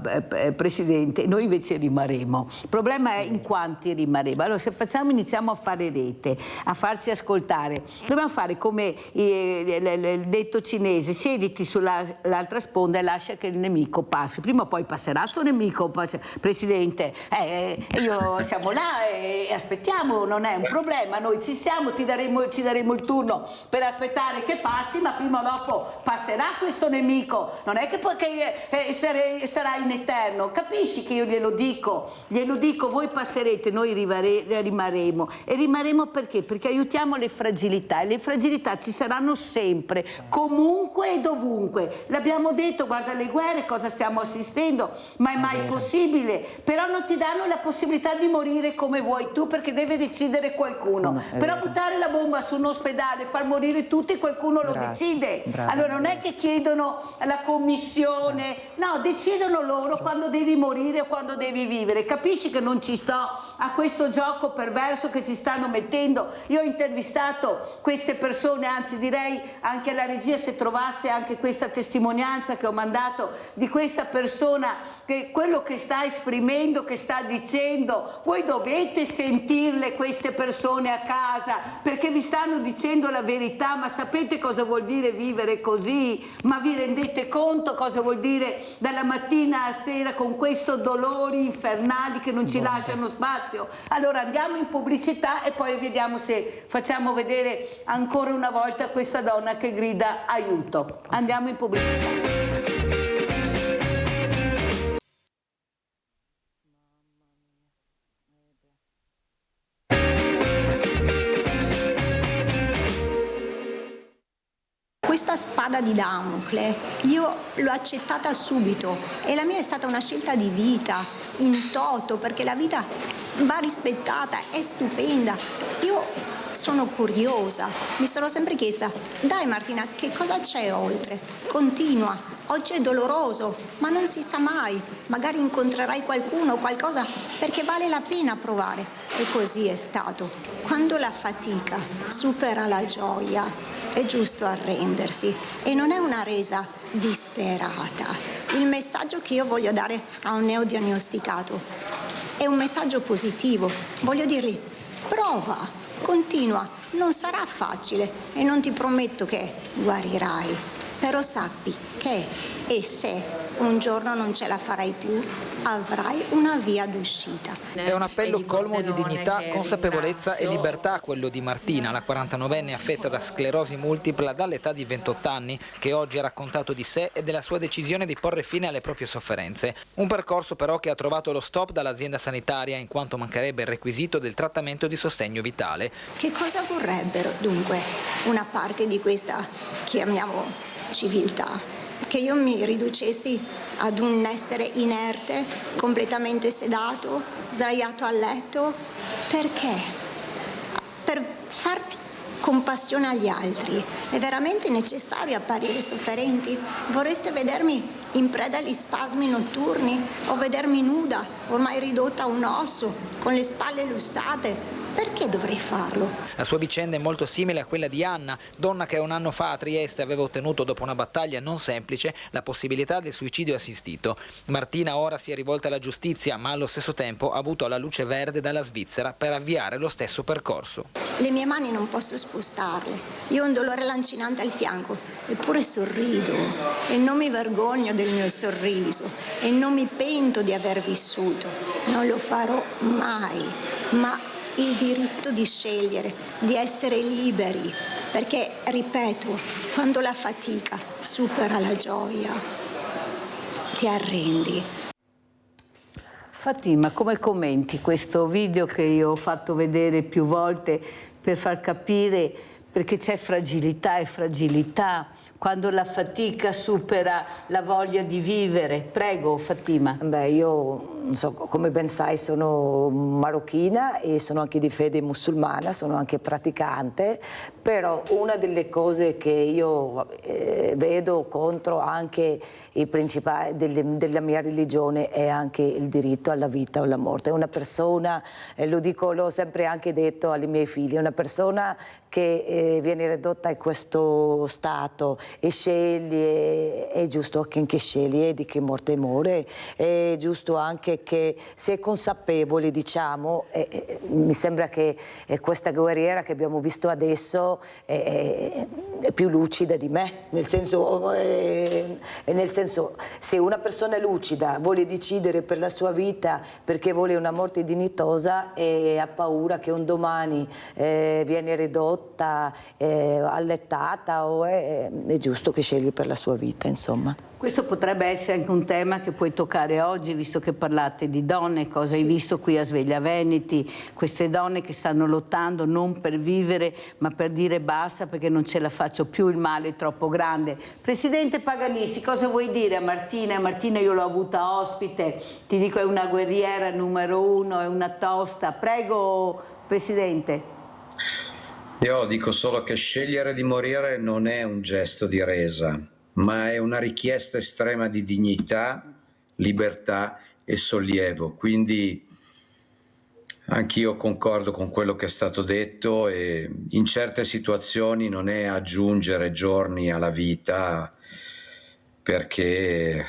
A: Presidente, noi invece rimarremo. Il problema è in quanti rimarremo. Allora se iniziamo a fare rete, a farci ascoltare, dobbiamo fare come il detto cinese, siediti sull'altra sponda e lascia che il nemico passi. Prima o poi passerà sto nemico, Presidente. Siamo là e aspettiamo, non è un problema, noi ci siamo, ci daremo il turno per aspettare che passi, ma prima o dopo passerà questo nemico, non è che poi sarà in eterno, capisci che io glielo dico, voi passerete, noi rimarremo. E rimarremo perché? Perché aiutiamo le fragilità, e le fragilità ci saranno sempre, comunque e dovunque. L'abbiamo detto, guarda le guerre, cosa stiamo assistendo, ma è mai possibile? Però non ti danno la possibilità di morire come vuoi tu, perché deve decidere qualcuno. Però buttare la bomba su un ospedale, far morire tutti, qualcuno lo decide. Allora non è che chiedono alla commissione, no, decidono loro quando devi morire o quando devi vivere. Capisci che non ci sto a questo gioco perverso che ci stanno mettendo? Io ho intervistato queste persone, anzi direi anche alla regia se trovasse anche questa testimonianza che ho mandato di questa persona, che quello che sta esprimendo, che sta dicendo, voi dovete sentirle queste persone a casa, perché vi stanno dicendo la verità. Ma sapete cosa vuol dire vivere così? Ma vi rendete conto cosa vuol dire dalla mattina a sera con questi dolori infernali che non ci lasciano spazio? Allora andiamo in pubblicità e poi vediamo se facciamo vedere ancora una volta questa donna che grida aiuto. Andiamo in pubblicità.
E: Questa spada di Damocle io l'ho accettata subito e la mia è stata una scelta di vita in toto, perché la vita va rispettata, è stupenda. Io sono curiosa, mi sono sempre chiesta, dai Martina, che cosa c'è oltre? Continua, oggi è doloroso, ma non si sa mai, magari incontrerai qualcuno o qualcosa, perché vale la pena provare. E così è stato. Quando la fatica supera la gioia, è giusto arrendersi e non è una resa disperata. Il messaggio che io voglio dare a un neodiagnosticato è un messaggio positivo. Voglio dirgli, prova, continua, non sarà facile e non ti prometto che guarirai, però sappi che e se un giorno non ce la farai più, avrai una via d'uscita.
F: È un appello colmo di dignità, consapevolezza e libertà quello di Martina, la 49enne affetta da sclerosi multipla dall'età di 28 anni, che oggi ha raccontato di sé e della sua decisione di porre fine alle proprie sofferenze. Un percorso però che ha trovato lo stop dall'azienda sanitaria in quanto mancherebbe il requisito del trattamento di sostegno vitale.
E: Che cosa vorrebbero dunque una parte di questa, chiamiamo, civiltà? Che io mi riducessi ad un essere inerte, completamente sedato, sdraiato a letto? Perché? Per far compassione agli altri. È veramente necessario apparire sofferenti? Vorreste vedermi in preda agli spasmi notturni o vedermi nuda, ormai ridotta a un osso, con le spalle lussate? Perché dovrei farlo?
F: La sua vicenda è molto simile a quella di Anna, donna che un anno fa a Trieste aveva ottenuto, dopo una battaglia non semplice, la possibilità del suicidio assistito. Martina ora si è rivolta alla giustizia, ma allo stesso tempo ha avuto la luce verde dalla Svizzera per avviare lo stesso percorso.
E: Le mie mani non posso spostarle, io ho un dolore lancinante al fianco, eppure sorrido e non mi vergogno del mio sorriso e non mi pento di aver vissuto. Non lo farò mai, ma il diritto di scegliere, di essere liberi, perché, ripeto, quando la fatica supera la gioia, ti arrendi.
A: Fatima, come commenti questo video che io ho fatto vedere più volte per far capire perché c'è fragilità e fragilità, quando la fatica supera la voglia di vivere? Prego, Fatima.
C: Beh, io non so, come ben sai sono marocchina e sono anche di fede musulmana, sono anche praticante, però una delle cose che io vedo contro anche i principali della mia religione è anche il diritto alla vita o alla morte. Una persona, lo dico, l'ho sempre anche detto ai miei figli, una persona che viene ridotta in questo stato e sceglie, è giusto che sceglie di che morte muore, è giusto anche che si è consapevoli, diciamo, mi sembra che questa guerriera che abbiamo visto adesso è più lucida di me, nel senso, se una persona è lucida vuole decidere per la sua vita perché vuole una morte dignitosa e ha paura che un domani viene ridotta, allettata, è giusto che scegli per la sua vita, insomma.
A: Questo potrebbe essere anche un tema che puoi toccare oggi, visto che parlate di donne, cosa hai visto qui a Sveglia Veneti, queste donne che stanno lottando non per vivere, ma per dire basta perché non ce la faccio più, il male è troppo grande. Presidente Paganissi, cosa vuoi dire a Martina? Martina io l'ho avuta ospite, ti dico è una guerriera numero uno, è una tosta. Prego, Presidente.
B: Io dico solo che scegliere di morire non è un gesto di resa, ma è una richiesta estrema di dignità, libertà e sollievo. Quindi anch'io concordo con quello che è stato detto e in certe situazioni non è aggiungere giorni alla vita perché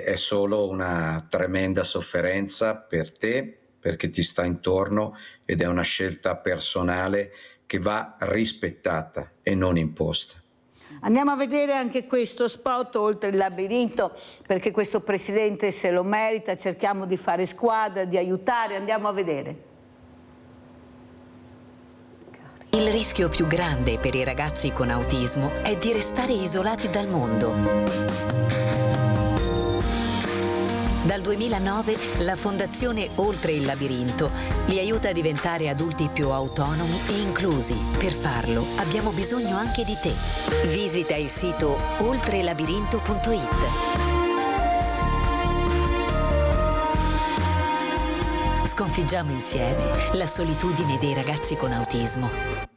B: è solo una tremenda sofferenza per te, perché ti sta intorno ed è una scelta personale che va rispettata e non imposta.
A: Andiamo a vedere anche questo spot, Oltre il labirinto, perché questo Presidente se lo merita, cerchiamo di fare squadra, di aiutare, andiamo a vedere.
G: Il rischio più grande per i ragazzi con autismo è di restare isolati dal mondo. Dal 2009 la Fondazione Oltre il labirinto li aiuta a diventare adulti più autonomi e inclusi. Per farlo abbiamo bisogno anche di te. Visita il sito oltrelabirinto.it. Sconfiggiamo insieme la solitudine dei ragazzi con autismo.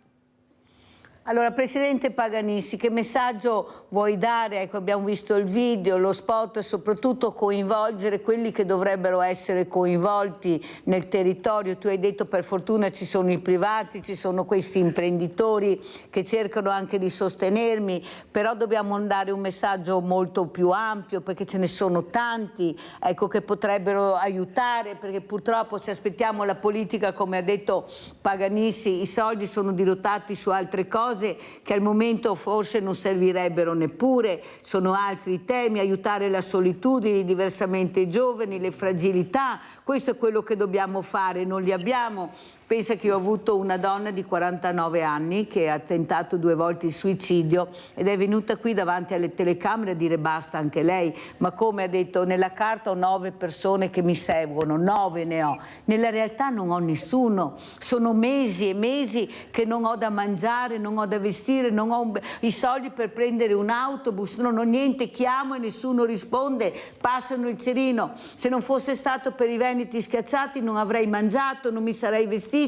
A: Allora, Presidente Paganissi, che messaggio vuoi dare? Ecco, abbiamo visto il video, lo spot e soprattutto coinvolgere quelli che dovrebbero essere coinvolti nel territorio. Tu hai detto per fortuna ci sono i privati, ci sono questi imprenditori che cercano anche di sostenermi, però dobbiamo dare un messaggio molto più ampio perché ce ne sono tanti, ecco, che potrebbero aiutare, perché purtroppo se aspettiamo la politica, come ha detto Paganissi, i soldi sono dirottati su altre cose che al momento forse non servirebbero neppure, sono altri temi, aiutare la solitudine, i diversamente giovani, le fragilità, questo è quello che dobbiamo fare, non li abbiamo. Pensa che io ho avuto una donna di 49 anni che ha tentato 2 volte il suicidio ed è venuta qui davanti alle telecamere a dire basta anche lei, ma come ha detto nella carta ho 9 persone che mi seguono, 9 ne ho, nella realtà non ho nessuno, sono mesi e mesi che non ho da mangiare, non ho da vestire, non ho i soldi per prendere un autobus, non ho niente, chiamo e nessuno risponde, passano il cerino, se non fosse stato per i veneti schiacciati non avrei mangiato, non mi sarei vestita,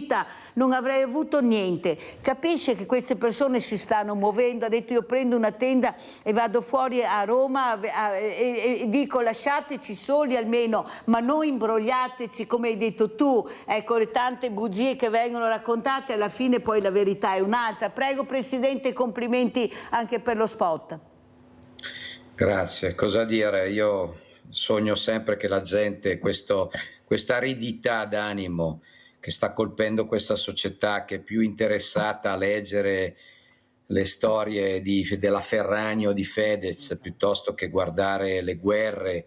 A: non avrei avuto niente. Capisce che queste persone si stanno muovendo, ha detto io prendo una tenda e vado fuori a Roma e dico lasciateci soli almeno, ma non imbrogliateci come hai detto tu, ecco le tante bugie che vengono raccontate, alla fine poi la verità è un'altra. Prego Presidente, complimenti anche per lo spot.
B: Grazie, cosa dire, io sogno sempre che la gente, questa aridità d'animo che sta colpendo questa società, che è più interessata a leggere le storie della Ferragni o di Fedez piuttosto che guardare le guerre,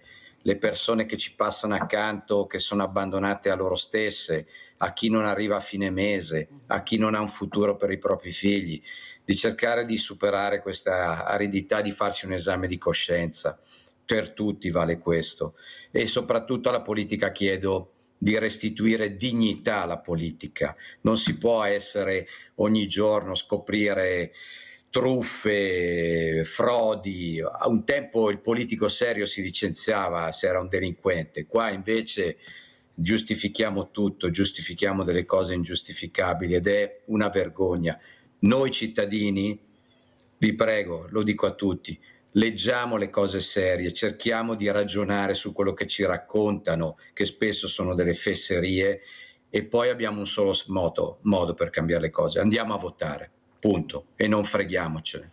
B: le persone che ci passano accanto, che sono abbandonate a loro stesse, a chi non arriva a fine mese, a chi non ha un futuro per i propri figli, di cercare di superare questa aridità, di farsi un esame di coscienza. Per tutti vale questo, e soprattutto alla politica chiedo di restituire dignità alla politica. Non si può essere ogni giorno scoprire truffe, frodi. A un tempo il politico serio si licenziava se era un delinquente, qua invece giustifichiamo tutto, giustifichiamo delle cose ingiustificabili ed è una vergogna. Noi cittadini, vi prego, lo dico a tutti, leggiamo le cose serie, cerchiamo di ragionare su quello che ci raccontano, che spesso sono delle fesserie, e poi abbiamo un solo modo per cambiare le cose: andiamo a votare, punto, e non freghiamocene.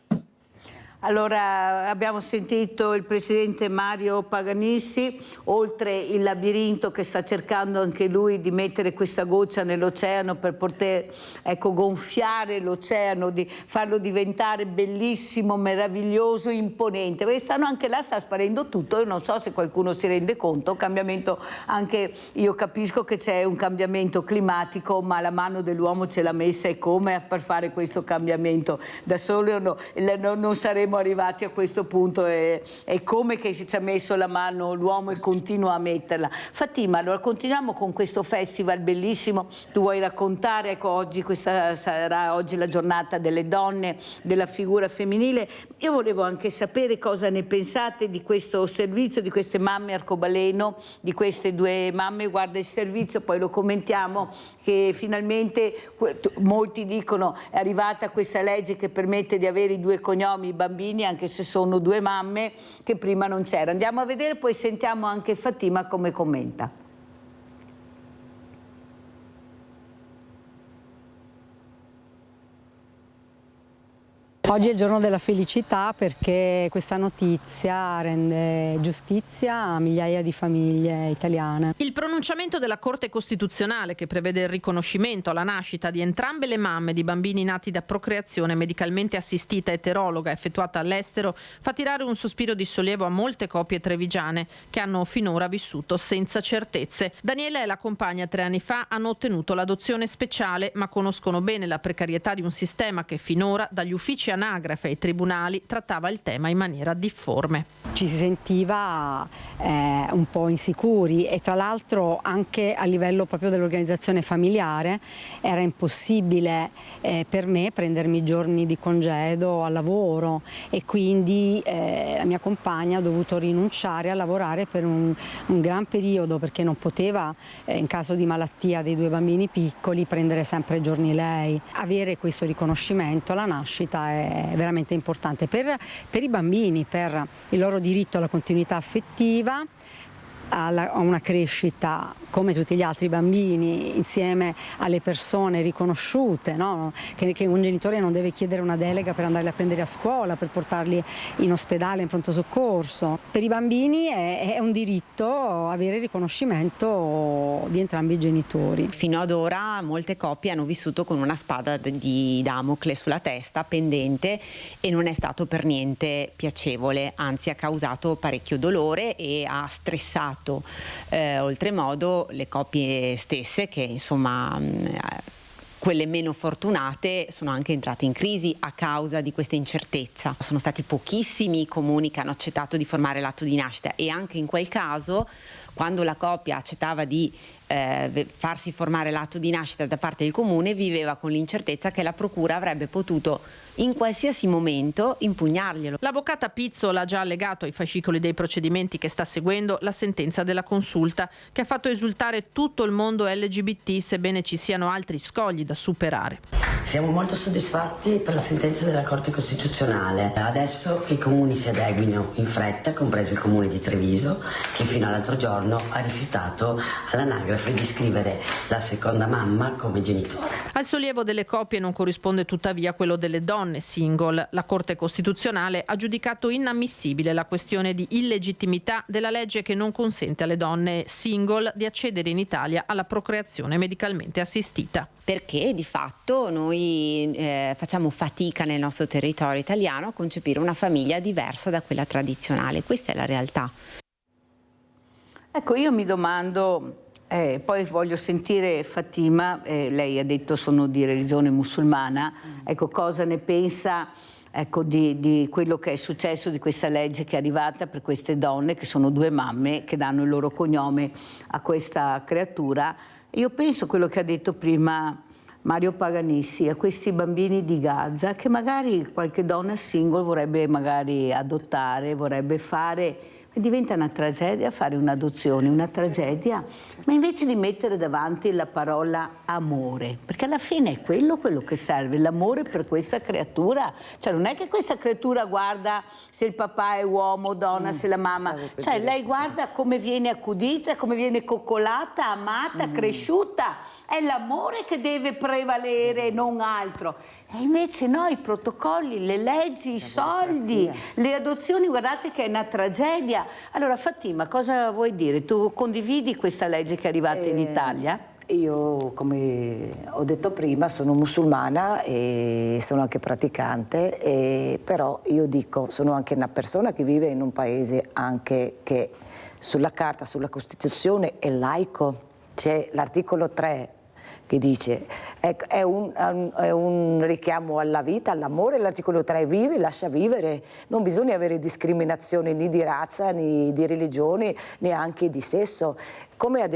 A: Allora, abbiamo sentito il presidente Mario Paganissi, oltre il labirinto che sta cercando anche lui di mettere questa goccia nell'oceano per poter, ecco, gonfiare l'oceano, di farlo diventare bellissimo, meraviglioso, imponente. Perché stanno anche là, sta sparendo tutto, io non so se qualcuno si rende conto, cambiamento, anche io capisco che c'è un cambiamento climatico, ma la mano dell'uomo ce l'ha messa, e come per fare questo cambiamento? Da solo non saremo arrivati a questo punto, è come che ci ha messo la mano l'uomo e continua a metterla. Fatima, allora continuiamo con questo festival bellissimo. Tu vuoi raccontare, ecco, oggi questa sarà oggi la giornata delle donne, della figura femminile. Io volevo anche sapere cosa ne pensate di questo servizio, di queste mamme arcobaleno, di queste due mamme. Guarda il servizio, poi lo commentiamo, che finalmente molti dicono è arrivata questa legge che permette di avere i due cognomi, i bambini, anche se sono due mamme, che prima non c'era. Andiamo a vedere, poi sentiamo anche Fatima come commenta.
H: Oggi è il giorno della felicità perché questa notizia rende giustizia a migliaia di famiglie italiane.
I: Il pronunciamento della Corte Costituzionale, che prevede il riconoscimento alla nascita di entrambe le mamme di bambini nati da procreazione medicalmente assistita eterologa effettuata all'estero, fa tirare un sospiro di sollievo a molte coppie trevigiane che hanno finora vissuto senza certezze. Daniela e la compagna 3 anni fa hanno ottenuto l'adozione speciale, ma conoscono bene la precarietà di un sistema che finora, dagli uffici anagrafe ai tribunali, trattava il tema in maniera difforme.
H: Ci si sentiva un po' insicuri, e tra l'altro anche a livello proprio dell'organizzazione familiare era impossibile per me prendermi giorni di congedo al lavoro, e quindi la mia compagna ha dovuto rinunciare a lavorare per un gran periodo, perché non poteva, in caso di malattia dei due bambini piccoli, prendere sempre giorni lei. Avere questo riconoscimento alla nascita è veramente importante per i bambini, per il loro diritto alla continuità affettiva, a una crescita come tutti gli altri bambini, insieme alle persone riconosciute, no? Che un genitore non deve chiedere una delega per andarli a prendere a scuola, per portarli in ospedale, in pronto soccorso. Per i bambini è un diritto avere il riconoscimento di entrambi i genitori.
J: Fino ad ora molte coppie hanno vissuto con una spada di Damocle sulla testa, pendente, e non è stato per niente piacevole, anzi ha causato parecchio dolore e ha stressato oltremodo le coppie stesse, che insomma quelle meno fortunate sono anche entrate in crisi a causa di questa incertezza. Sono stati pochissimi i comuni che hanno accettato di formare l'atto di nascita, e anche in quel caso, quando la coppia accettava di farsi formare l'atto di nascita da parte del comune, viveva con l'incertezza che la procura avrebbe potuto in qualsiasi momento impugnarglielo.
I: L'avvocata Pizzola ha già allegato ai fascicoli dei procedimenti che sta seguendo la sentenza della consulta, che ha fatto esultare tutto il mondo LGBT, sebbene ci siano altri scogli da superare.
K: Siamo molto soddisfatti per la sentenza della Corte Costituzionale. Adesso che i comuni si adeguino in fretta, compreso il comune di Treviso, che fino all'altro giorno ha rifiutato all'anagrafe di iscrivere la seconda mamma come genitore.
I: Al sollievo delle coppie non corrisponde tuttavia quello delle donne single. La Corte Costituzionale ha giudicato inammissibile la questione di illegittimità della legge che non consente alle donne single di accedere in Italia alla procreazione medicalmente assistita.
J: Perché di fatto noi facciamo fatica nel nostro territorio italiano a concepire una famiglia diversa da quella tradizionale. Questa è la realtà.
A: Ecco, io mi domando, poi voglio sentire Fatima, lei ha detto sono di religione musulmana, ecco, cosa ne pensa, ecco, di quello che è successo, di questa legge che è arrivata per queste donne, che sono 2 mamme, che danno il loro cognome a questa creatura. Io penso quello che ha detto prima Mario Paganissi, a questi bambini di Gaza, che magari qualche donna single vorrebbe magari adottare, vorrebbe fare... Diventa una tragedia fare un'adozione, una tragedia, ma invece di mettere davanti la parola amore, perché alla fine è quello che serve, l'amore per questa creatura. Cioè non è che questa creatura guarda se il papà è uomo o donna, se la mamma... Cioè lei guarda come viene accudita, come viene coccolata, amata, cresciuta. È l'amore che deve prevalere, non altro. E invece no, i protocolli, le leggi, i soldi, le adozioni, guardate che è una tragedia. Allora Fatima, cosa vuoi dire? Tu condividi questa legge che è arrivata in Italia?
C: Io, come ho detto prima, sono musulmana e sono anche praticante, però io dico, sono anche una persona che vive in un paese anche che sulla carta, sulla Costituzione è laico. C'è l'articolo 3 che dice è un richiamo alla vita, all'amore. L'articolo 3 vive, lascia vivere, non bisogna avere discriminazione né di razza, né di religione, neanche di sesso. Come hai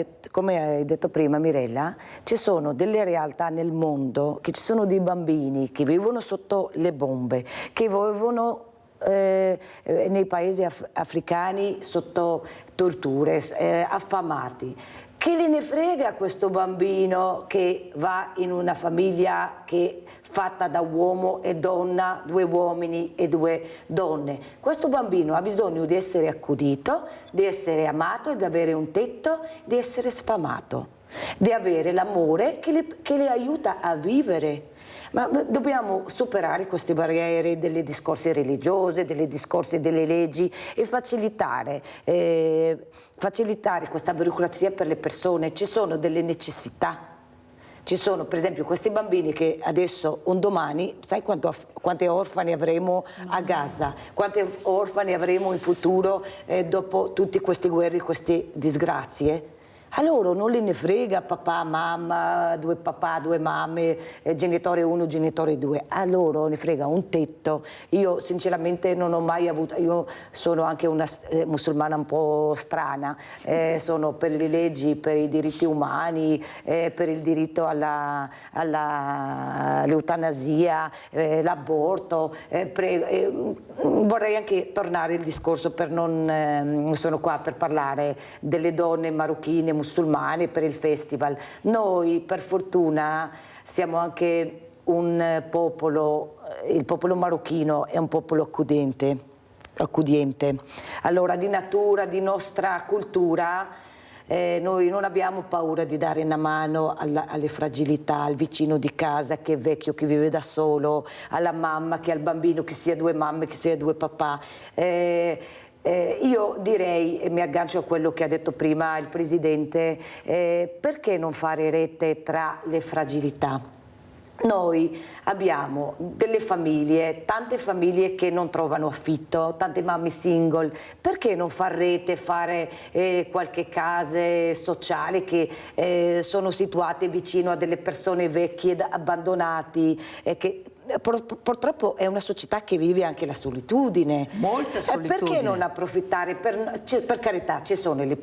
C: detto prima Mirella, ci sono delle realtà nel mondo, che ci sono dei bambini che vivono sotto le bombe, che vivono nei paesi africani sotto torture, affamati. Che gliene frega questo bambino che va in una famiglia che fatta da uomo e donna, 2 uomini e 2 donne? Questo bambino ha bisogno di essere accudito, di essere amato, di avere un tetto, di essere sfamato, di avere l'amore che le aiuta a vivere. Ma dobbiamo superare queste barriere delle discorsi religiose, delle discorsi delle leggi e facilitare questa burocrazia per le persone. Ci sono delle necessità. Ci sono per esempio questi bambini che adesso, un domani, sai quante orfani avremo a Gaza? Quante orfani avremo in futuro dopo tutte queste guerre, queste disgrazie? A loro non ne frega papà, mamma, 2 papà, 2 mamme, genitore 1, genitore 2. A loro ne frega un tetto. Io sinceramente non ho mai avuto, io sono anche una musulmana un po' strana, sono per le leggi, per i diritti umani, per il diritto all'eutanasia, l'aborto. Vorrei anche tornare al discorso, non sono qua per parlare delle donne marocchine musulmane per il festival. Noi per fortuna siamo anche un popolo, il popolo marocchino è un popolo accogliente. Allora di natura, di nostra cultura, noi non abbiamo paura di dare una mano alle fragilità, al vicino di casa che è vecchio, che vive da solo, alla mamma che ha il bambino, che sia 2 mamme, che sia 2 papà. Io direi, e mi aggancio a quello che ha detto prima il Presidente, perché non fare rete tra le fragilità? Noi abbiamo delle famiglie, tante famiglie che non trovano affitto, tante mamme single. Perché non far rete, fare qualche case sociali che sono situate vicino a delle persone vecchie, abbandonati, che purtroppo è una società che vive anche la solitudine.
A: Molta solitudine.
C: Perché non approfittare? Per carità, ci sono le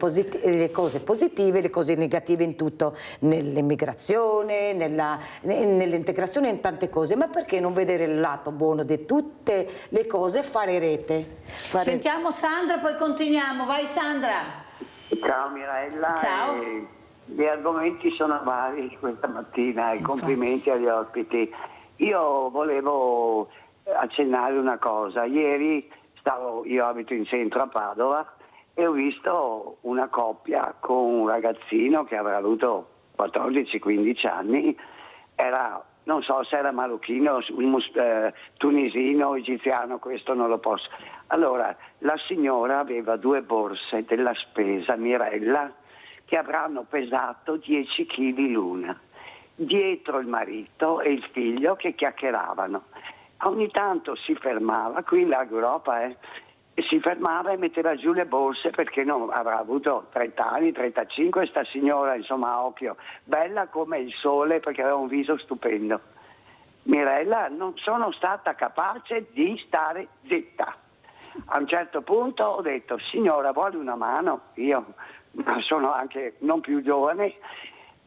C: cose positive, le cose negative in tutto, nell'immigrazione, nell'integrazione, in tante cose, ma perché non vedere il lato buono di tutte le cose e fare rete?
A: Sentiamo Sandra, poi continuiamo. Vai Sandra.
L: Ciao Mirella.
A: Ciao.
L: Gli argomenti sono vari questa mattina e complimenti agli ospiti. Io volevo accennare una cosa. Ieri io abito in centro a Padova e ho visto una coppia con un ragazzino che avrà avuto 14-15 anni, non so se era marocchino, tunisino, egiziano, questo non lo posso. Allora, la signora aveva 2 borse della spesa, Mirella, che avranno pesato 10 kg l'una. Dietro il marito e il figlio che chiacchieravano. Ogni tanto si fermava, qui in Larga Europa, si fermava e metteva giù le borse perché non avrà avuto 30 anni, 35, sta signora, insomma, a occhio, bella come il sole perché aveva un viso stupendo. Mirella, non sono stata capace di stare zitta. A un certo punto ho detto: signora, vuole una mano? Io sono anche non più giovane.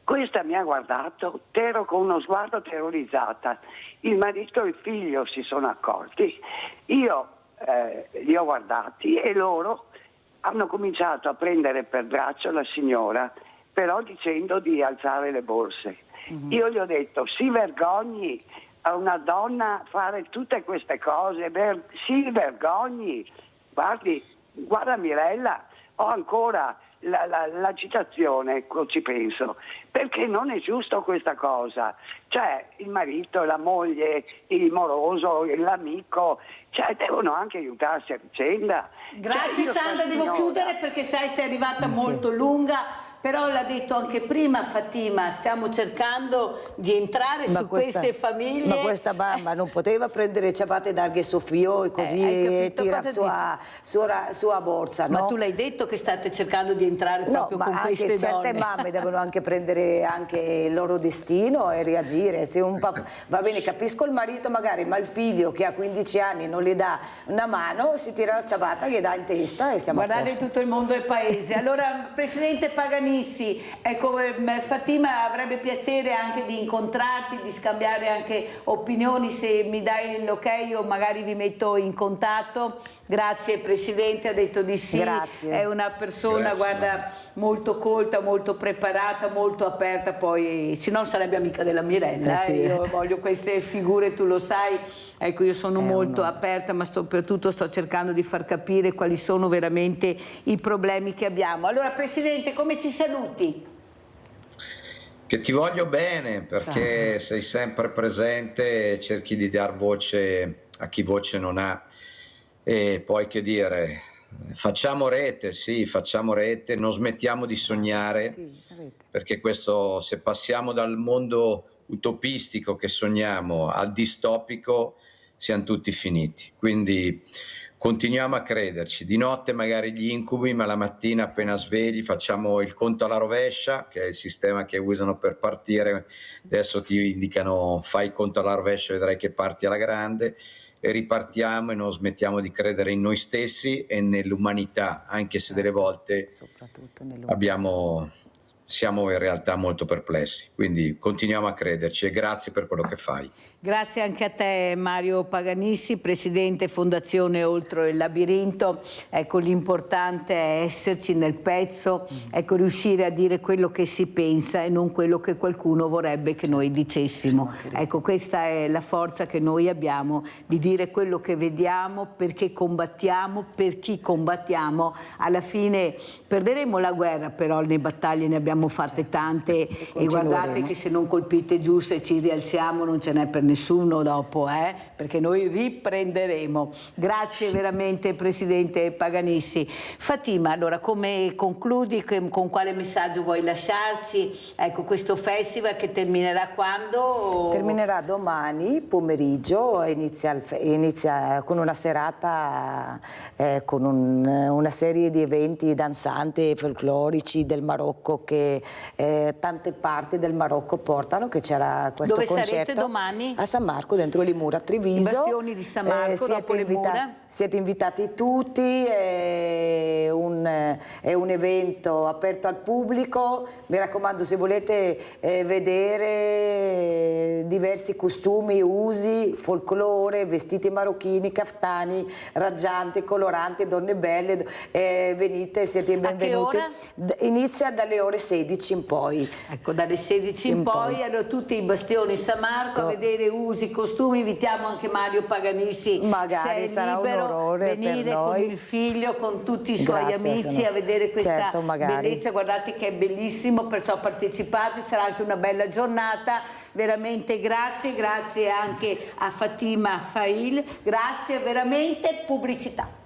L: Questa mi ha guardato, ero con uno sguardo terrorizzata. Il marito e il figlio si sono accorti, io li ho guardati e loro hanno cominciato a prendere per braccio la signora, però dicendo di alzare le borse. Io gli ho detto: si vergogni a una donna fare tutte queste cose, si vergogni. Guarda Mirella, ho ancora la citazione, ci penso, perché non è giusto questa cosa, cioè il marito, la moglie, il moroso, l'amico, cioè devono anche aiutarsi a vicenda.
A: Grazie Sandra, devo chiudere perché sai sei arrivata
C: Sì.
A: molto lunga. Però l'ha detto anche prima Fatima, stiamo cercando di entrare su queste famiglie.
C: Ma questa mamma non poteva prendere ciabatte d'Arghe Sofio e così tirare sua borsa, no?
A: Ma tu l'hai detto che state cercando di entrare proprio con queste donne.
C: Certe mamme devono anche prendere anche il loro destino e reagire. Se un va bene, capisco il marito magari, ma il figlio che ha 15 anni non gli dà una mano, si tira la ciabatta, gli dà in testa e siamo a
A: Guardate,
C: posto.
A: tutto il mondo è paese. Allora, Presidente Paganini, ecco, Fatima avrebbe piacere anche di incontrarti, di scambiare anche opinioni, se mi dai l'ok io magari vi metto in contatto. Grazie Presidente, ha detto di sì.
C: Grazie.
A: È una persona, guarda, molto colta, molto preparata, molto aperta, poi se no sarebbe amica della Mirella.
C: Sì.
A: Io voglio queste figure, tu lo sai, ecco, io sono molto aperta, ma soprattutto sto cercando di far capire quali sono veramente i problemi che abbiamo. Allora Presidente, come ci saluti?
B: Che ti voglio bene, perché sei sempre presente e cerchi di dar voce a chi voce non ha. E poi che dire, facciamo rete, sì, facciamo rete, non smettiamo di sognare, perché questo, se passiamo dal mondo utopistico che sogniamo al distopico, siamo tutti finiti. Quindi continuiamo a crederci, di notte magari gli incubi, ma la mattina appena svegli facciamo il conto alla rovescia, che è il sistema che usano per partire. Adesso ti indicano fai il conto alla rovescia, vedrai che parti alla grande, e ripartiamo e non smettiamo di credere in noi stessi e nell'umanità, anche se delle volte siamo in realtà molto perplessi. Quindi continuiamo a crederci e grazie per quello che fai.
A: Grazie anche a te Mario Paganissi, Presidente Fondazione Oltre il Labirinto. Ecco, l'importante è esserci nel pezzo, ecco, riuscire a dire quello che si pensa e non quello che qualcuno vorrebbe che noi dicessimo. Ecco, questa è la forza che noi abbiamo, di dire quello che vediamo, perché combattiamo, per chi combattiamo. Alla fine perderemo la guerra, però le battaglie ne abbiamo fatte tante e guardate che se non colpite giusto e ci rialziamo non ce n'è per nessuno dopo, perché noi riprenderemo. Grazie veramente Presidente Paganissi. Fatima, allora come concludi, con quale messaggio vuoi lasciarci? Ecco, questo festival che terminerà quando?
C: Terminerà domani pomeriggio, inizia con una serata con una serie di eventi danzanti e folclorici del Marocco che tante parti del Marocco portano, che c'era questo
A: Dove
C: concerto.
A: sarete domani?
C: A San Marco, dentro le mura a Treviso.
A: I bastioni di San Marco, dopo le mura.
C: Siete invitati tutti, è un evento aperto al pubblico. Mi raccomando, se volete vedere diversi costumi, usi, folklore, vestiti marocchini, caftani, raggianti, coloranti, donne belle, venite, siete benvenuti.
A: A che ora?
C: Inizia dalle ore 16 in poi.
A: Ecco, dalle 16 in poi, allora tutti i bastioni San Marco a vedere usi, costumi. Invitiamo anche Mario Paganissi,
C: magari
A: se è
C: sarà
A: libero,
C: un onore
A: venire
C: per noi,
A: con il figlio, con tutti i suoi
C: Grazie,
A: amici a vedere questa
C: magari.
A: bellezza. Guardate che è bellissimo, perciò partecipate, sarà anche una bella giornata. Veramente grazie, grazie anche a Fatima Fail, grazie veramente. Pubblicità.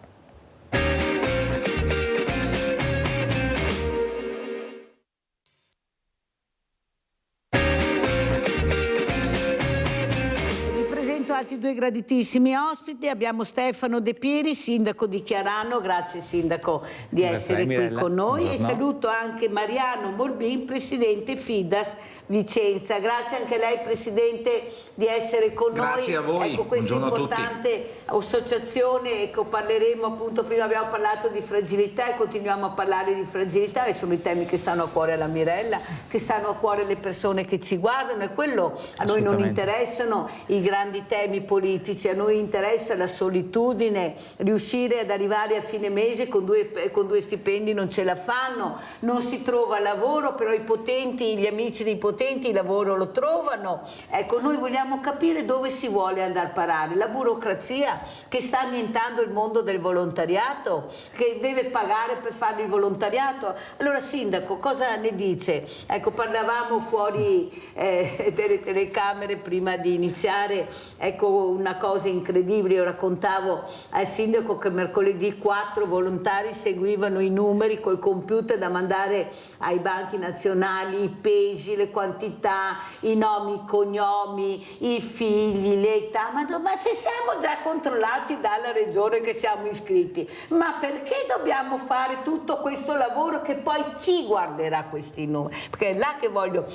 A: altri due graditissimi ospiti. Abbiamo Stefano De Pieri, sindaco di Chiarano. Grazie sindaco di essere qui con noi. Buongiorno. E saluto anche Mariano Morbin, presidente Fidas Vicenza. Grazie anche a lei presidente di essere con noi.
M: Grazie a voi.
A: Ecco, questa importante associazione, ecco, parleremo appunto, prima abbiamo parlato di fragilità e continuiamo a parlare di fragilità, e sono i temi che stanno a cuore alla Mirella, che stanno a cuore alle persone che ci guardano, e quello a noi non interessano i grandi temi politici, a noi interessa la solitudine, riuscire ad arrivare a fine mese con due stipendi non ce la fanno, non si trova lavoro, però i potenti, gli amici dei potenti il lavoro lo trovano. Ecco, noi vogliamo capire dove si vuole andare a parare. La burocrazia che sta annientando il mondo del volontariato, che deve pagare per fare il volontariato. Allora sindaco, cosa ne dice? Ecco, parlavamo fuori delle telecamere prima di iniziare, ecco una cosa incredibile. Io raccontavo al sindaco che mercoledì 4 volontari seguivano i numeri col computer da mandare ai banchi nazionali, i pesi, le quantità, i nomi, i cognomi, i figli, l'età. Ma se siamo già controllati dalla regione che siamo iscritti, ma perché dobbiamo fare tutto questo lavoro, che poi chi guarderà questi numeri? Perché è là che voglio,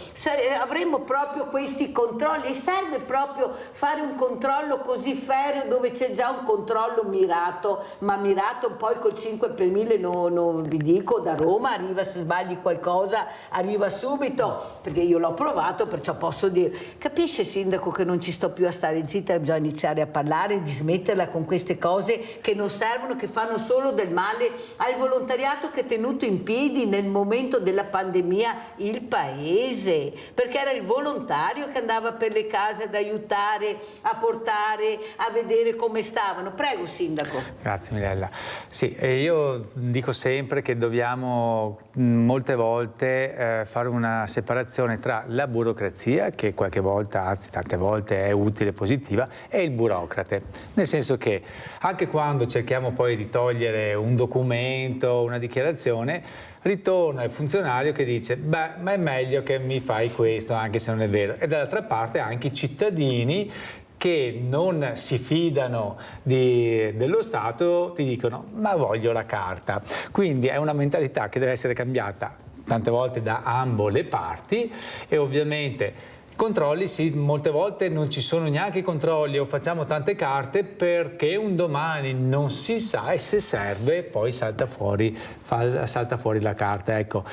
A: avremo proprio questi controlli, e serve proprio fare un controllo così ferreo, dove c'è già un controllo mirato, ma mirato poi col 5 per 1000 non vi dico, da Roma arriva, se sbagli qualcosa arriva subito, perché io l'ho provato, perciò posso dire. Capisce sindaco che non ci sto più a stare zitta, bisogna iniziare a parlare, di smetterla con queste cose che non servono, che fanno solo del male al volontariato che è tenuto in piedi nel momento della pandemia il paese, perché era il volontario che andava per le case ad aiutare, a portare, a vedere come stavano. Prego sindaco.
N: Grazie Mirella. Sì, io dico sempre che dobbiamo molte volte fare una separazione tra la burocrazia, che qualche volta, anzi tante volte è utile e positiva, e il burocrate. Nel senso che anche quando cerchiamo poi di togliere un documento, una dichiarazione, ritorna il funzionario che dice beh, ma è meglio che mi fai questo, anche se non è vero. E dall'altra parte anche i cittadini che non si fidano dello Stato ti dicono ma voglio la carta. Quindi è una mentalità che deve essere cambiata tante volte da ambo le parti, e ovviamente controlli, sì, molte volte non ci sono neanche i controlli, o facciamo tante carte perché un domani non si sa, e se serve poi salta fuori la carta. Ecco,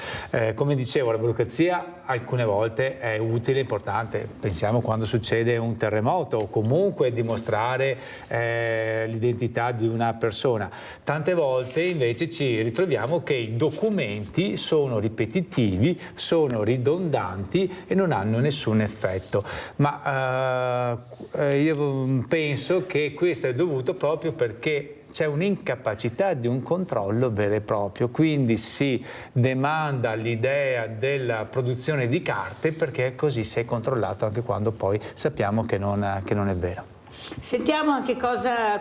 N: come dicevo, la burocrazia alcune volte è utile e importante. Pensiamo quando succede un terremoto, o comunque dimostrare l'identità di una persona. Tante volte invece ci ritroviamo che i documenti sono ripetitivi, sono ridondanti e non hanno nessun effetto. Ma io penso che questo è dovuto proprio perché c'è un'incapacità di un controllo vero e proprio, quindi si demanda l'idea della produzione di carte perché così si è controllato, anche quando poi sappiamo che non è vero.
A: Sentiamo anche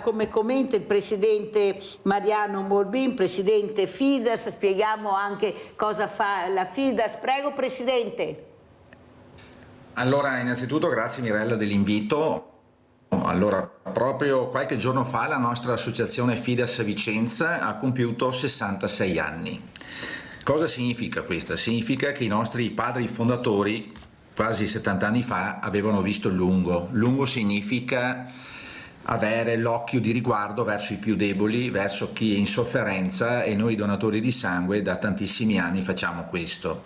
A: come commenta il presidente Mariano Morbin, presidente Fidas, spieghiamo anche cosa fa la Fidas. Prego presidente.
M: Allora, innanzitutto grazie Mirella dell'invito. Allora, proprio qualche giorno fa la nostra associazione Fidas Vicenza ha compiuto 66 anni. Cosa significa questo? Significa che i nostri padri fondatori, quasi 70 anni fa, avevano visto il lungo. Lungo significa avere l'occhio di riguardo verso i più deboli, verso chi è in sofferenza, e noi donatori di sangue da tantissimi anni facciamo questo.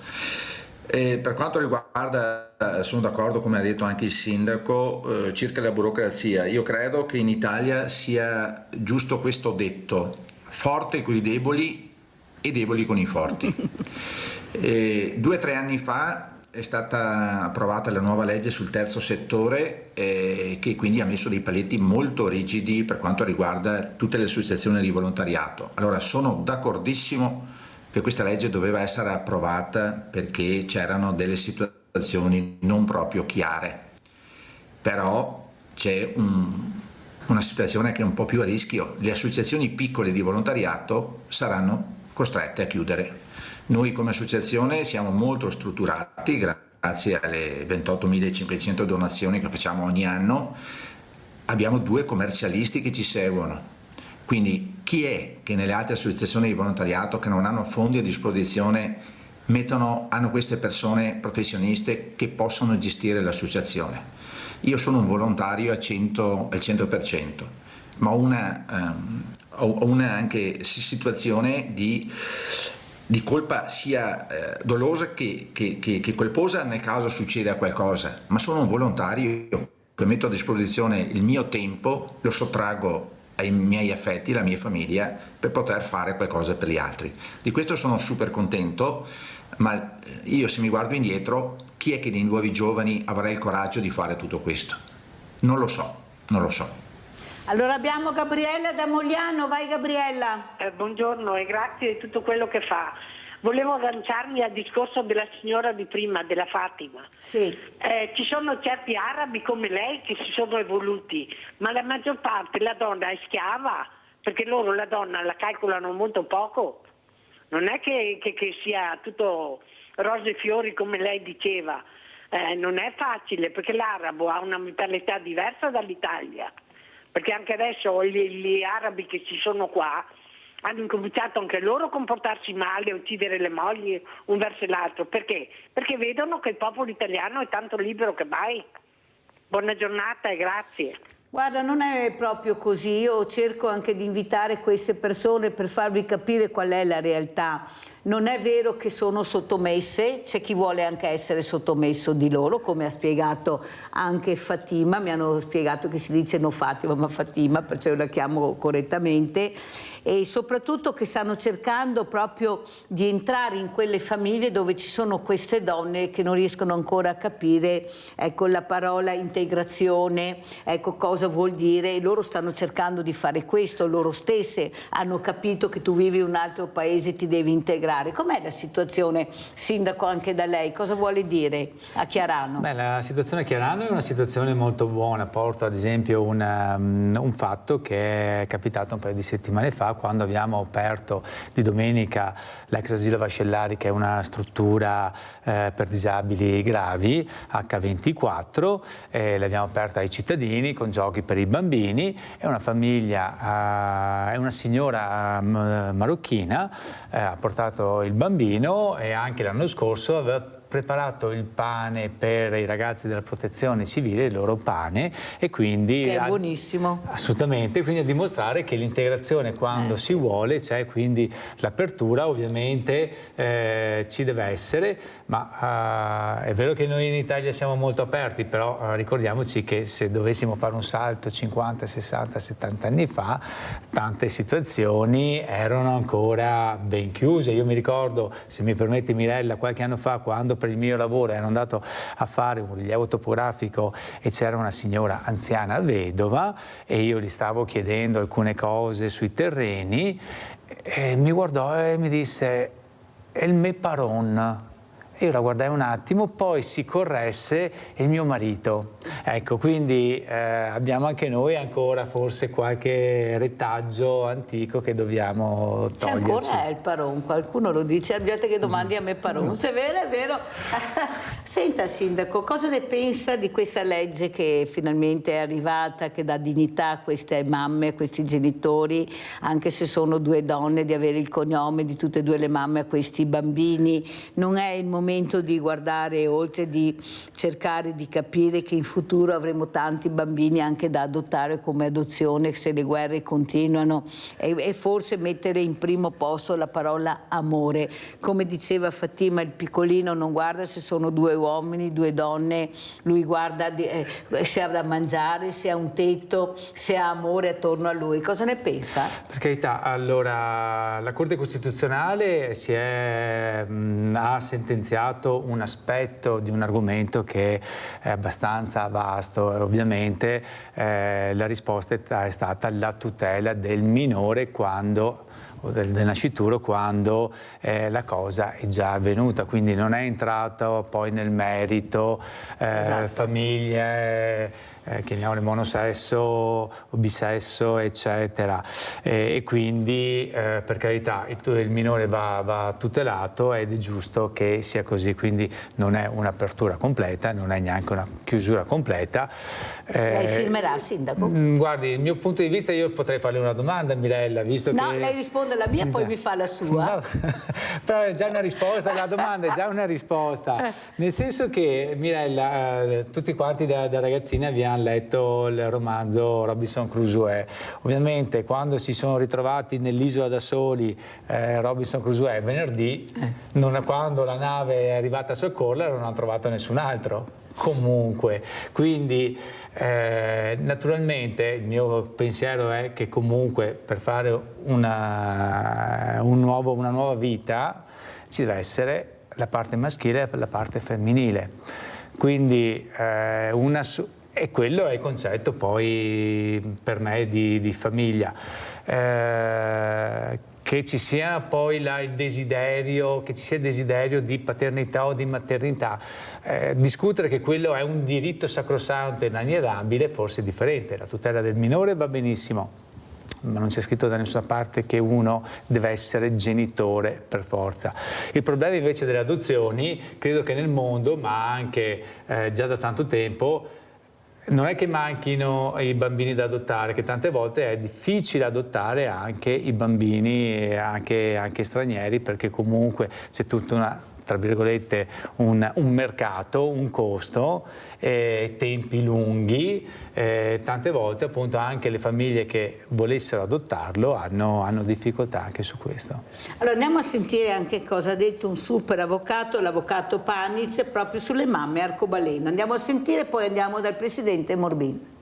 M: Per quanto riguarda, sono d'accordo, come ha detto anche il sindaco, circa la burocrazia. Io credo che in Italia sia giusto questo detto: forte con i deboli e deboli con i forti. 2 o 3 anni fa è stata approvata la nuova legge sul terzo settore, che quindi ha messo dei paletti molto rigidi per quanto riguarda tutte le associazioni di volontariato. Allora, sono d'accordissimo che questa legge doveva essere approvata perché c'erano delle situazioni non proprio chiare, però c'è una situazione che è un po' più a rischio. Le associazioni piccole di volontariato saranno costrette a chiudere. Noi come associazione siamo molto strutturati grazie alle 28.500 donazioni che facciamo ogni anno, abbiamo 2 commercialisti che ci seguono. Quindi chi è che nelle altre associazioni di volontariato che non hanno fondi a disposizione hanno queste persone professioniste che possono gestire l'associazione? Io sono un volontario al 100%, ma ho una anche situazione di colpa sia dolosa che colposa nel caso succeda qualcosa, ma sono un volontario che metto a disposizione il mio tempo, lo sottraggo ai miei affetti, alla mia famiglia, per poter fare qualcosa per gli altri. Di questo sono super contento, ma io se mi guardo indietro, chi è che dei nuovi giovani avrà il coraggio di fare tutto questo? Non lo so.
A: Allora abbiamo Gabriella da Mogliano, vai Gabriella.
O: Buongiorno e grazie di tutto quello che fa. Volevo agganciarmi al discorso della signora di prima, della Fatima.
A: Sì.
O: Ci sono certi arabi come lei che si sono evoluti, ma la maggior parte la donna è schiava, perché loro la donna la calcolano molto poco. Non è che sia tutto rose e fiori come lei diceva. Non è facile, perché l'arabo ha una mentalità diversa dall'Italia. Perché anche adesso gli arabi che ci sono qua hanno incominciato anche loro a comportarsi male, a uccidere le mogli un verso l'altro. Perché? Perché vedono che il popolo italiano è tanto libero che mai. Buona giornata e grazie.
A: Guarda, non è proprio così, io cerco anche di invitare queste persone per farvi capire qual è la realtà. Non è vero che sono sottomesse, c'è chi vuole anche essere sottomesso di loro, come ha spiegato anche Fatima, mi hanno spiegato che si dice no Fatima ma Fatima, perciò la chiamo correttamente, e soprattutto che stanno cercando proprio di entrare in quelle famiglie dove ci sono queste donne che non riescono ancora a capire, ecco, la parola integrazione, ecco cosa vuol dire, e loro stanno cercando di fare questo, loro stesse hanno capito che tu vivi in un altro paese e ti devi integrare. Com'è la situazione, sindaco, anche da lei? Cosa vuole dire a Chiarano?
N: Beh, la situazione a Chiarano è una situazione molto buona. Porto ad esempio un fatto che è capitato un paio di settimane fa, quando abbiamo aperto di domenica l'ex asilo Vascellari, che è una struttura per disabili gravi, H24, l'abbiamo aperta ai cittadini con giochi per i bambini. È una famiglia, è una signora marocchina, ha portato il bambino e anche l'anno scorso aveva preparato il pane per i ragazzi della protezione civile, il loro pane, e quindi
A: che è buonissimo.
N: Assolutamente, quindi a dimostrare che l'integrazione quando si vuole c'è, quindi l'apertura ovviamente ci deve essere, ma è vero che noi in Italia siamo molto aperti, però ricordiamoci che se dovessimo fare un salto 50, 60, 70 anni fa, tante situazioni erano ancora ben chiuse. Io mi ricordo, se mi permette Mirella, qualche anno fa, quando per il mio lavoro ero andato a fare un rilievo topografico e c'era una signora anziana vedova e io gli stavo chiedendo alcune cose sui terreni e mi guardò e mi disse "è il me paron". Io la guardai un attimo, poi si corresse "è il mio marito". Ecco, quindi abbiamo anche noi ancora forse qualche retaggio antico che dobbiamo toglierci.
A: C'è ancora il paron, qualcuno lo dice, abbiate che domandi a me paron, se è vero è vero. Senta sindaco, cosa ne pensa di questa legge che finalmente è arrivata, che dà dignità a queste mamme, a questi genitori, anche se sono 2 donne, di avere il cognome di tutte e 2 le mamme a questi bambini? Non è il momento di guardare oltre, di cercare di capire che in futuro avremo tanti bambini anche da adottare come adozione se le guerre continuano, e forse mettere in primo posto la parola amore. Come diceva Fatima, il piccolino non guarda se sono 2 uomini, 2 donne, lui guarda se ha da mangiare, se ha un tetto, se ha amore attorno a lui. Cosa ne pensa?
N: Per carità, allora la Corte Costituzionale ha sentenziato un aspetto di un argomento che è abbastanza vasto e ovviamente la risposta è stata la tutela del minore quando o del nascituro quando la cosa è già avvenuta, quindi non è entrato poi nel merito famiglie chiamiamole monosesso o bisesso, eccetera, e quindi per carità il minore va tutelato ed è giusto che sia così, quindi non è un'apertura completa, non è neanche una chiusura completa.
A: Lei firmerà, Sindaco?
N: Guardi, il mio punto di vista, io potrei farle una domanda, Mirella, visto
A: no,
N: che...
A: lei risponde alla mia, poi mi fa la sua.
N: No, però è già una risposta, la domanda è già una risposta, nel senso che, Mirella, tutti quanti da ragazzini abbiamo letto il romanzo Robinson Crusoe. Ovviamente quando si sono ritrovati nell'isola da soli, Robinson Crusoe venerdì, quando la nave è arrivata a soccorrere non ha trovato nessun altro. Comunque, quindi naturalmente il mio pensiero è che comunque per fare una nuova vita ci deve essere la parte maschile e la parte femminile, quindi e quello è il concetto poi per me di famiglia. Che ci sia poi il desiderio di paternità o di maternità, discutere che quello è un diritto sacrosanto e inalienabile forse è differente. La tutela del minore va benissimo, ma non c'è scritto da nessuna parte che uno deve essere genitore per forza. Il problema invece delle adozioni, credo che nel mondo, ma anche già da tanto tempo, non è che manchino i bambini da adottare, che tante volte è difficile adottare anche i bambini, anche stranieri, perché comunque c'è tutta tra virgolette un mercato, un costo, tempi lunghi, tante volte appunto anche le famiglie che volessero adottarlo hanno difficoltà anche su questo.
A: Allora andiamo a sentire anche cosa ha detto un super avvocato, l'avvocato Paniz, proprio sulle mamme arcobaleno. Andiamo a sentire, poi andiamo dal presidente Morbin.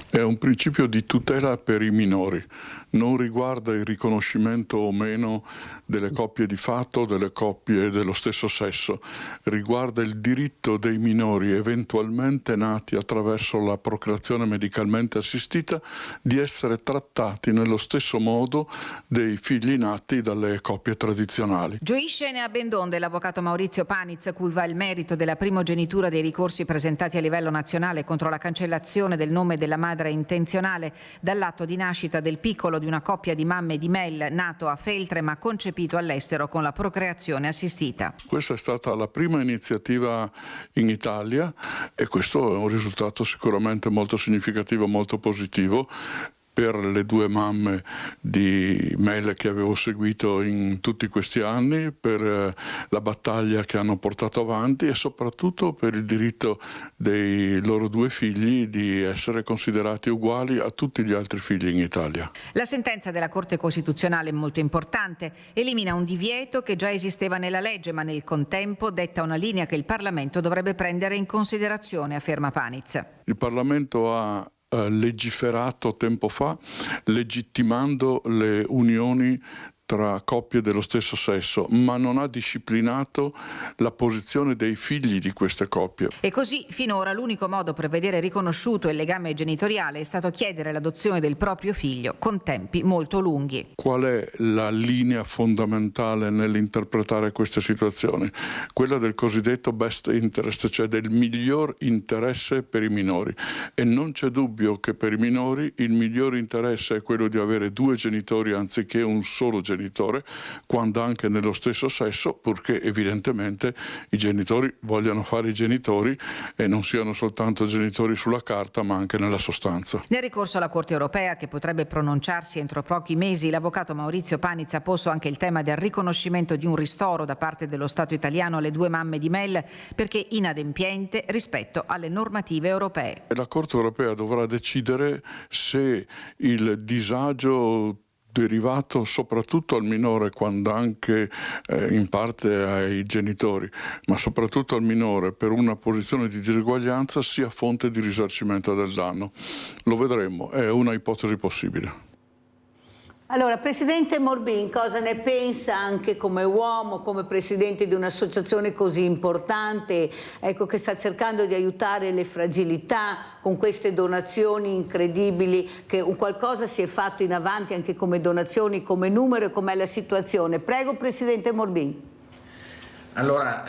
P: È un principio di tutela per i minori, non riguarda il riconoscimento o meno delle coppie di fatto, delle coppie dello stesso sesso, riguarda il diritto dei minori eventualmente nati attraverso la procreazione medicalmente assistita di essere trattati nello stesso modo dei figli nati dalle coppie tradizionali.
Q: Gioisce e ne ha ben donde l'avvocato Maurizio Paniz, a cui va il merito della primogenitura dei ricorsi presentati a livello nazionale contro la cancellazione del nome della madre intenzionale dall'atto di nascita del piccolo di una coppia di mamme di Mel nato a Feltre ma concepito all'estero con la procreazione assistita.
P: Questa è stata la prima iniziativa in Italia e questo è un risultato sicuramente molto significativo, molto positivo per le due mamme di Mel che avevo seguito in tutti questi anni, per la battaglia che hanno portato avanti e soprattutto per il diritto dei loro due figli di essere considerati uguali a tutti gli altri figli in Italia.
Q: La sentenza della Corte Costituzionale è molto importante, elimina un divieto che già esisteva nella legge, ma nel contempo detta una linea che il Parlamento dovrebbe prendere in considerazione, afferma Paniz.
P: Il Parlamento ha legiferato tempo fa legittimando le unioni tra coppie dello stesso sesso, ma non ha disciplinato la posizione dei figli di queste coppie.
Q: E così finora l'unico modo per vedere riconosciuto il legame genitoriale è stato chiedere l'adozione del proprio figlio con tempi molto lunghi.
P: Qual è la linea fondamentale nell'interpretare queste situazioni? Quella del cosiddetto best interest, cioè del miglior interesse per i minori. E non c'è dubbio che per i minori il miglior interesse è quello di avere due genitori anziché un solo genitore, quando anche nello stesso sesso, purché evidentemente i genitori vogliano fare i genitori e non siano soltanto genitori sulla carta ma anche nella sostanza.
Q: Nel ricorso alla Corte Europea, che potrebbe pronunciarsi entro pochi mesi, l'avvocato Maurizio Paniz ha posto anche il tema del riconoscimento di un ristoro da parte dello Stato italiano alle due mamme di Mel perché inadempiente rispetto alle normative europee.
P: La Corte Europea dovrà decidere se il disagio derivato soprattutto al minore, quando anche in parte ai genitori, ma soprattutto al minore per una posizione di diseguaglianza sia fonte di risarcimento del danno. Lo vedremo, è una ipotesi possibile.
A: Allora, Presidente Morbin, cosa ne pensa anche come uomo, come Presidente di un'associazione così importante, ecco, che sta cercando di aiutare le fragilità con queste donazioni incredibili, che qualcosa si è fatto in avanti anche come donazioni, come numero e com'è la situazione? Prego, Presidente Morbin.
M: Allora,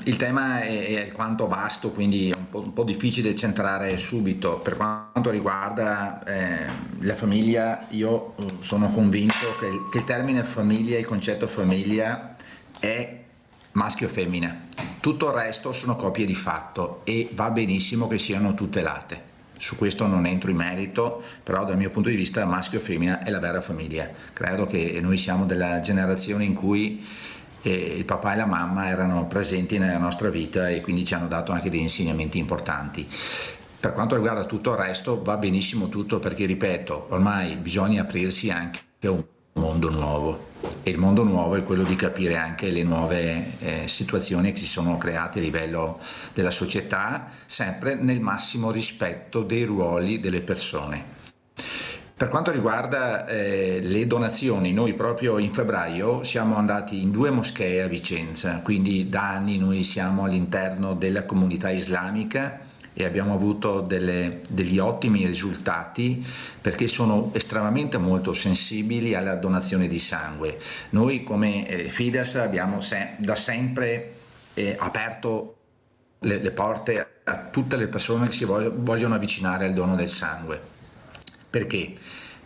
M: il tema è alquanto vasto, quindi è un po' difficile centrare subito. Per quanto riguarda la famiglia, io sono convinto che il termine famiglia, il concetto famiglia è maschio e femmina. Tutto il resto sono coppie di fatto e va benissimo che siano tutelate. Su questo non entro in merito, però dal mio punto di vista maschio e femmina è la vera famiglia. Credo che noi siamo della generazione in cui il papà e la mamma erano presenti nella nostra vita e quindi ci hanno dato anche degli insegnamenti importanti. Per quanto riguarda tutto il resto va benissimo tutto, perché ripeto, ormai bisogna aprirsi anche a un mondo nuovo, e il mondo nuovo è quello di capire anche le nuove situazioni che si sono create a livello della società, sempre nel massimo rispetto dei ruoli delle persone. Per quanto riguarda le donazioni, noi proprio in febbraio siamo andati in 2 moschee a Vicenza, quindi da anni noi siamo all'interno della comunità islamica e abbiamo avuto degli ottimi risultati, perché sono estremamente molto sensibili alla donazione di sangue. Noi come Fides abbiamo da sempre aperto le porte a tutte le persone che si vogliono avvicinare al dono del sangue. Perché?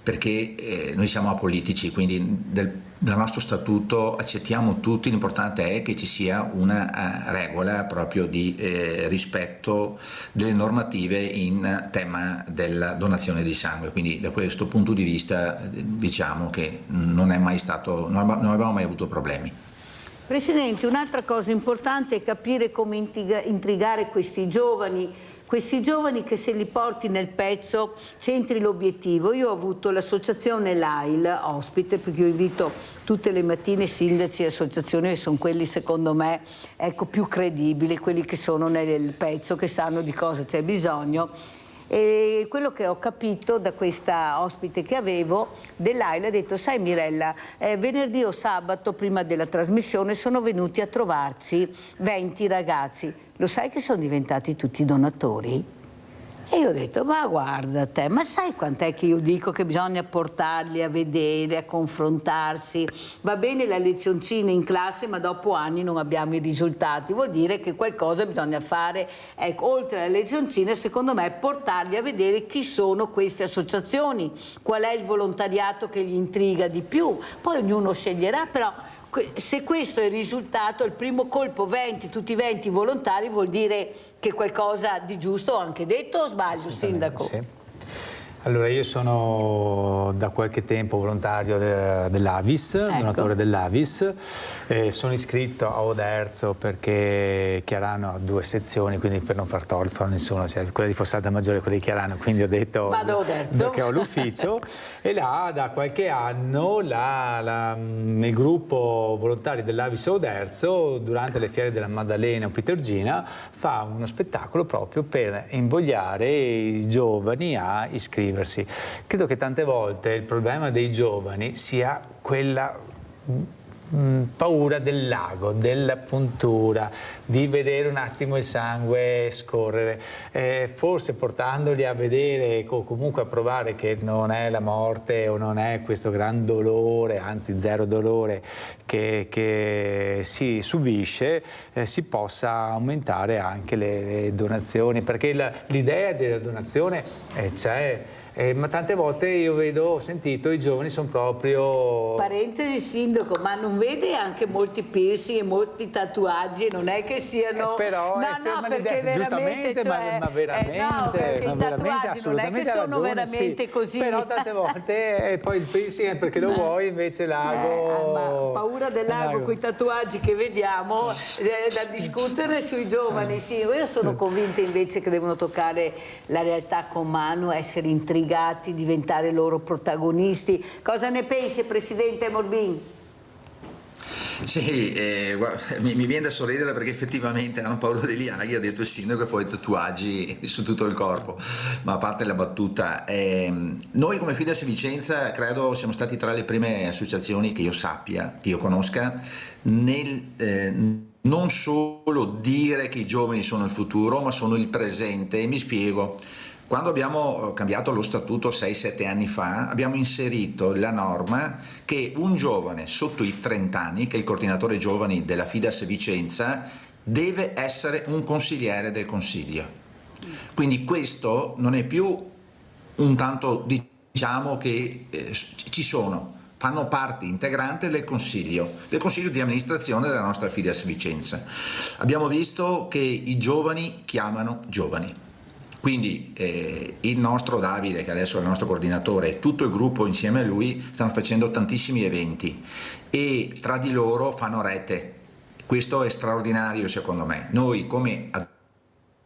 M: Perché noi siamo apolitici, quindi dal nostro statuto accettiamo tutti, l'importante è che ci sia una regola proprio di rispetto delle normative in tema della donazione di sangue, quindi da questo punto di vista diciamo che non abbiamo mai avuto problemi.
A: Presidente, un'altra cosa importante è capire come intrigare questi giovani che se li porti nel pezzo centri l'obiettivo. Io ho avuto l'associazione LAIL ospite, perché io invito tutte le mattine sindaci e associazioni che sono quelli secondo me più credibili, quelli che sono nel pezzo, che sanno di cosa c'è bisogno. E quello che ho capito da questa ospite che avevo dell'AIL ha detto: sai Mirella, venerdì o sabato prima della trasmissione sono venuti a trovarci 20 ragazzi, lo sai che sono diventati tutti donatori? E io ho detto: ma guarda te, ma sai quant'è che io dico che bisogna portarli a vedere, a confrontarsi? Va bene la lezioncina in classe, ma dopo anni non abbiamo i risultati, vuol dire che qualcosa bisogna fare. Ecco, oltre alla lezioncina, secondo me, portarli a vedere chi sono queste associazioni, qual è il volontariato che li intriga di più, poi ognuno sceglierà, però se questo è il risultato, il primo colpo 20, tutti 20 volontari, vuol dire che qualcosa di giusto ho anche detto, o sbaglio, Sindaco?
N: Sì. Allora, io sono da qualche tempo volontario dell'Avis, donatore dell'Avis, sono iscritto a Oderzo perché Chiarano ha 2 sezioni, quindi per non far torto a nessuno, quella di Fossata Maggiore e quella di Chiarano, quindi ho detto che ho l'ufficio e là da qualche anno nel gruppo volontari dell'Avis Oderzo, durante le fiere della Maddalena o Pitergina, fa uno spettacolo proprio per invogliare i giovani a iscriversi. Credo che tante volte il problema dei giovani sia quella paura del lago, della puntura, di vedere un attimo il sangue scorrere, forse portandoli a vedere o comunque a provare che non è la morte o non è questo gran dolore, anzi zero dolore che si subisce, si possa aumentare anche le donazioni, perché l'idea della donazione c'è. Ma tante volte io ho sentito, i giovani sono proprio...
A: Parentesi Sindaco, ma non vede anche molti piercing e molti tatuaggi, non è che siano...
N: però perché giustamente, cioè, ma veramente, assolutamente ha ragione,
A: veramente così.
N: Però tante volte poi il piercing è perché lo vuoi, invece l'ago...
A: ma paura del lago con i tatuaggi che vediamo, da discutere sui giovani. Sì, io sono convinta invece che devono toccare la realtà con mano, essere intrigati, diventare loro protagonisti. Cosa ne pensi, Presidente Morbin?
M: Sì, mi viene da sorridere perché effettivamente hanno paura degli aghi, ha detto il sindaco, e poi tatuaggi su tutto il corpo, ma a parte la battuta, noi come Fides Vicenza credo siamo stati tra le prime associazioni che io sappia, che io conosca, nel non solo dire che i giovani sono il futuro, ma sono il presente, e mi spiego. Quando abbiamo cambiato lo statuto 6-7 anni fa, abbiamo inserito la norma che un giovane sotto i 30 anni, che è il coordinatore giovani della Fides Vicenza, deve essere un consigliere del consiglio. Quindi questo non è più un tanto, diciamo che ci sono, fanno parte integrante del consiglio di amministrazione della nostra Fides Vicenza. Abbiamo visto che i giovani chiamano giovani. Quindi il nostro Davide, che adesso è il nostro coordinatore, e tutto il gruppo insieme a lui stanno facendo tantissimi eventi e tra di loro fanno rete. Questo è straordinario secondo me. Noi come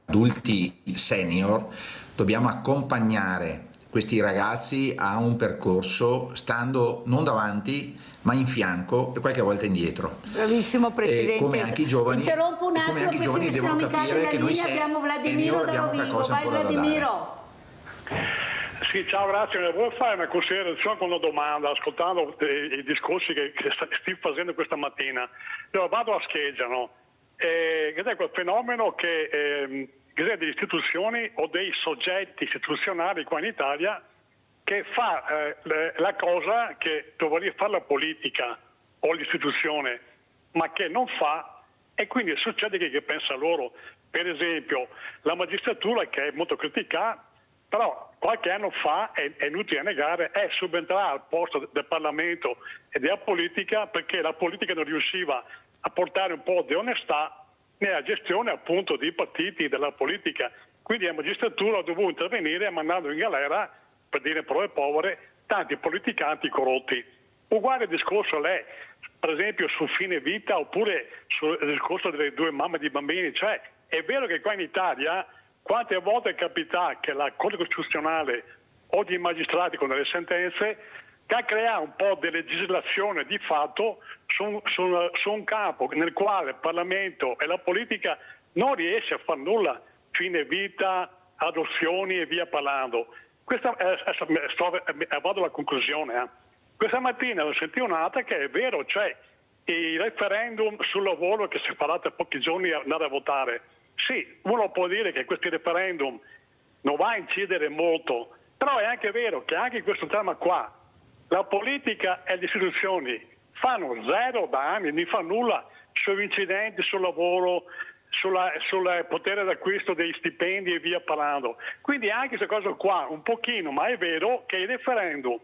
M: adulti senior dobbiamo accompagnare questi ragazzi a un percorso stando non davanti ma in fianco e qualche volta indietro.
A: Bravissimo Presidente.
M: Come anche i giovani,
A: interrompo un attimo,
M: come anche i giovani devono capire che noi
A: abbiamo Vladimiro da Rovigo. Vai Vladimiro.
R: Sì, ciao, grazie. Volevo fare una considerazione con una domanda, ascoltando i discorsi che stai facendo questa mattina. Io vado a scheggia, no? Ed è quel fenomeno che delle istituzioni o dei soggetti istituzionali qua in Italia che fa la cosa che dovrebbe fare la politica o l'istituzione, ma che non fa, e quindi succede che pensa loro. Per esempio, la magistratura, che è molto criticata, però qualche anno fa, è inutile negare, è subentrata al posto del Parlamento e della politica perché la politica non riusciva a portare un po' di onestà nella gestione appunto dei partiti della politica. Quindi la magistratura ha dovuto intervenire mandando in galera, per dire parole povere, tanti politicanti corrotti. Uguale discorso è, per esempio, su fine vita oppure sul discorso delle 2 mamme di bambini. Cioè, è vero che qua in Italia quante volte capita che la Corte Costituzionale o dei magistrati con delle sentenze che crea un po' di legislazione di fatto su un campo nel quale il Parlamento e la politica non riesce a fare nulla, fine vita, adozioni e via parlando. Vado alla conclusione. Questa mattina ho sentito un'altra che è vero, cioè il referendum sul lavoro che si farà tra pochi giorni andare a votare. Sì, uno può dire che questo referendum non va a incidere molto, però è anche vero che anche in questo tema qua la politica e le istituzioni fanno zero da anni, non fanno nulla sugli incidenti sul lavoro, sul potere d'acquisto degli stipendi e via parlando. Quindi anche questa cosa qua, un pochino, ma è vero che il referendum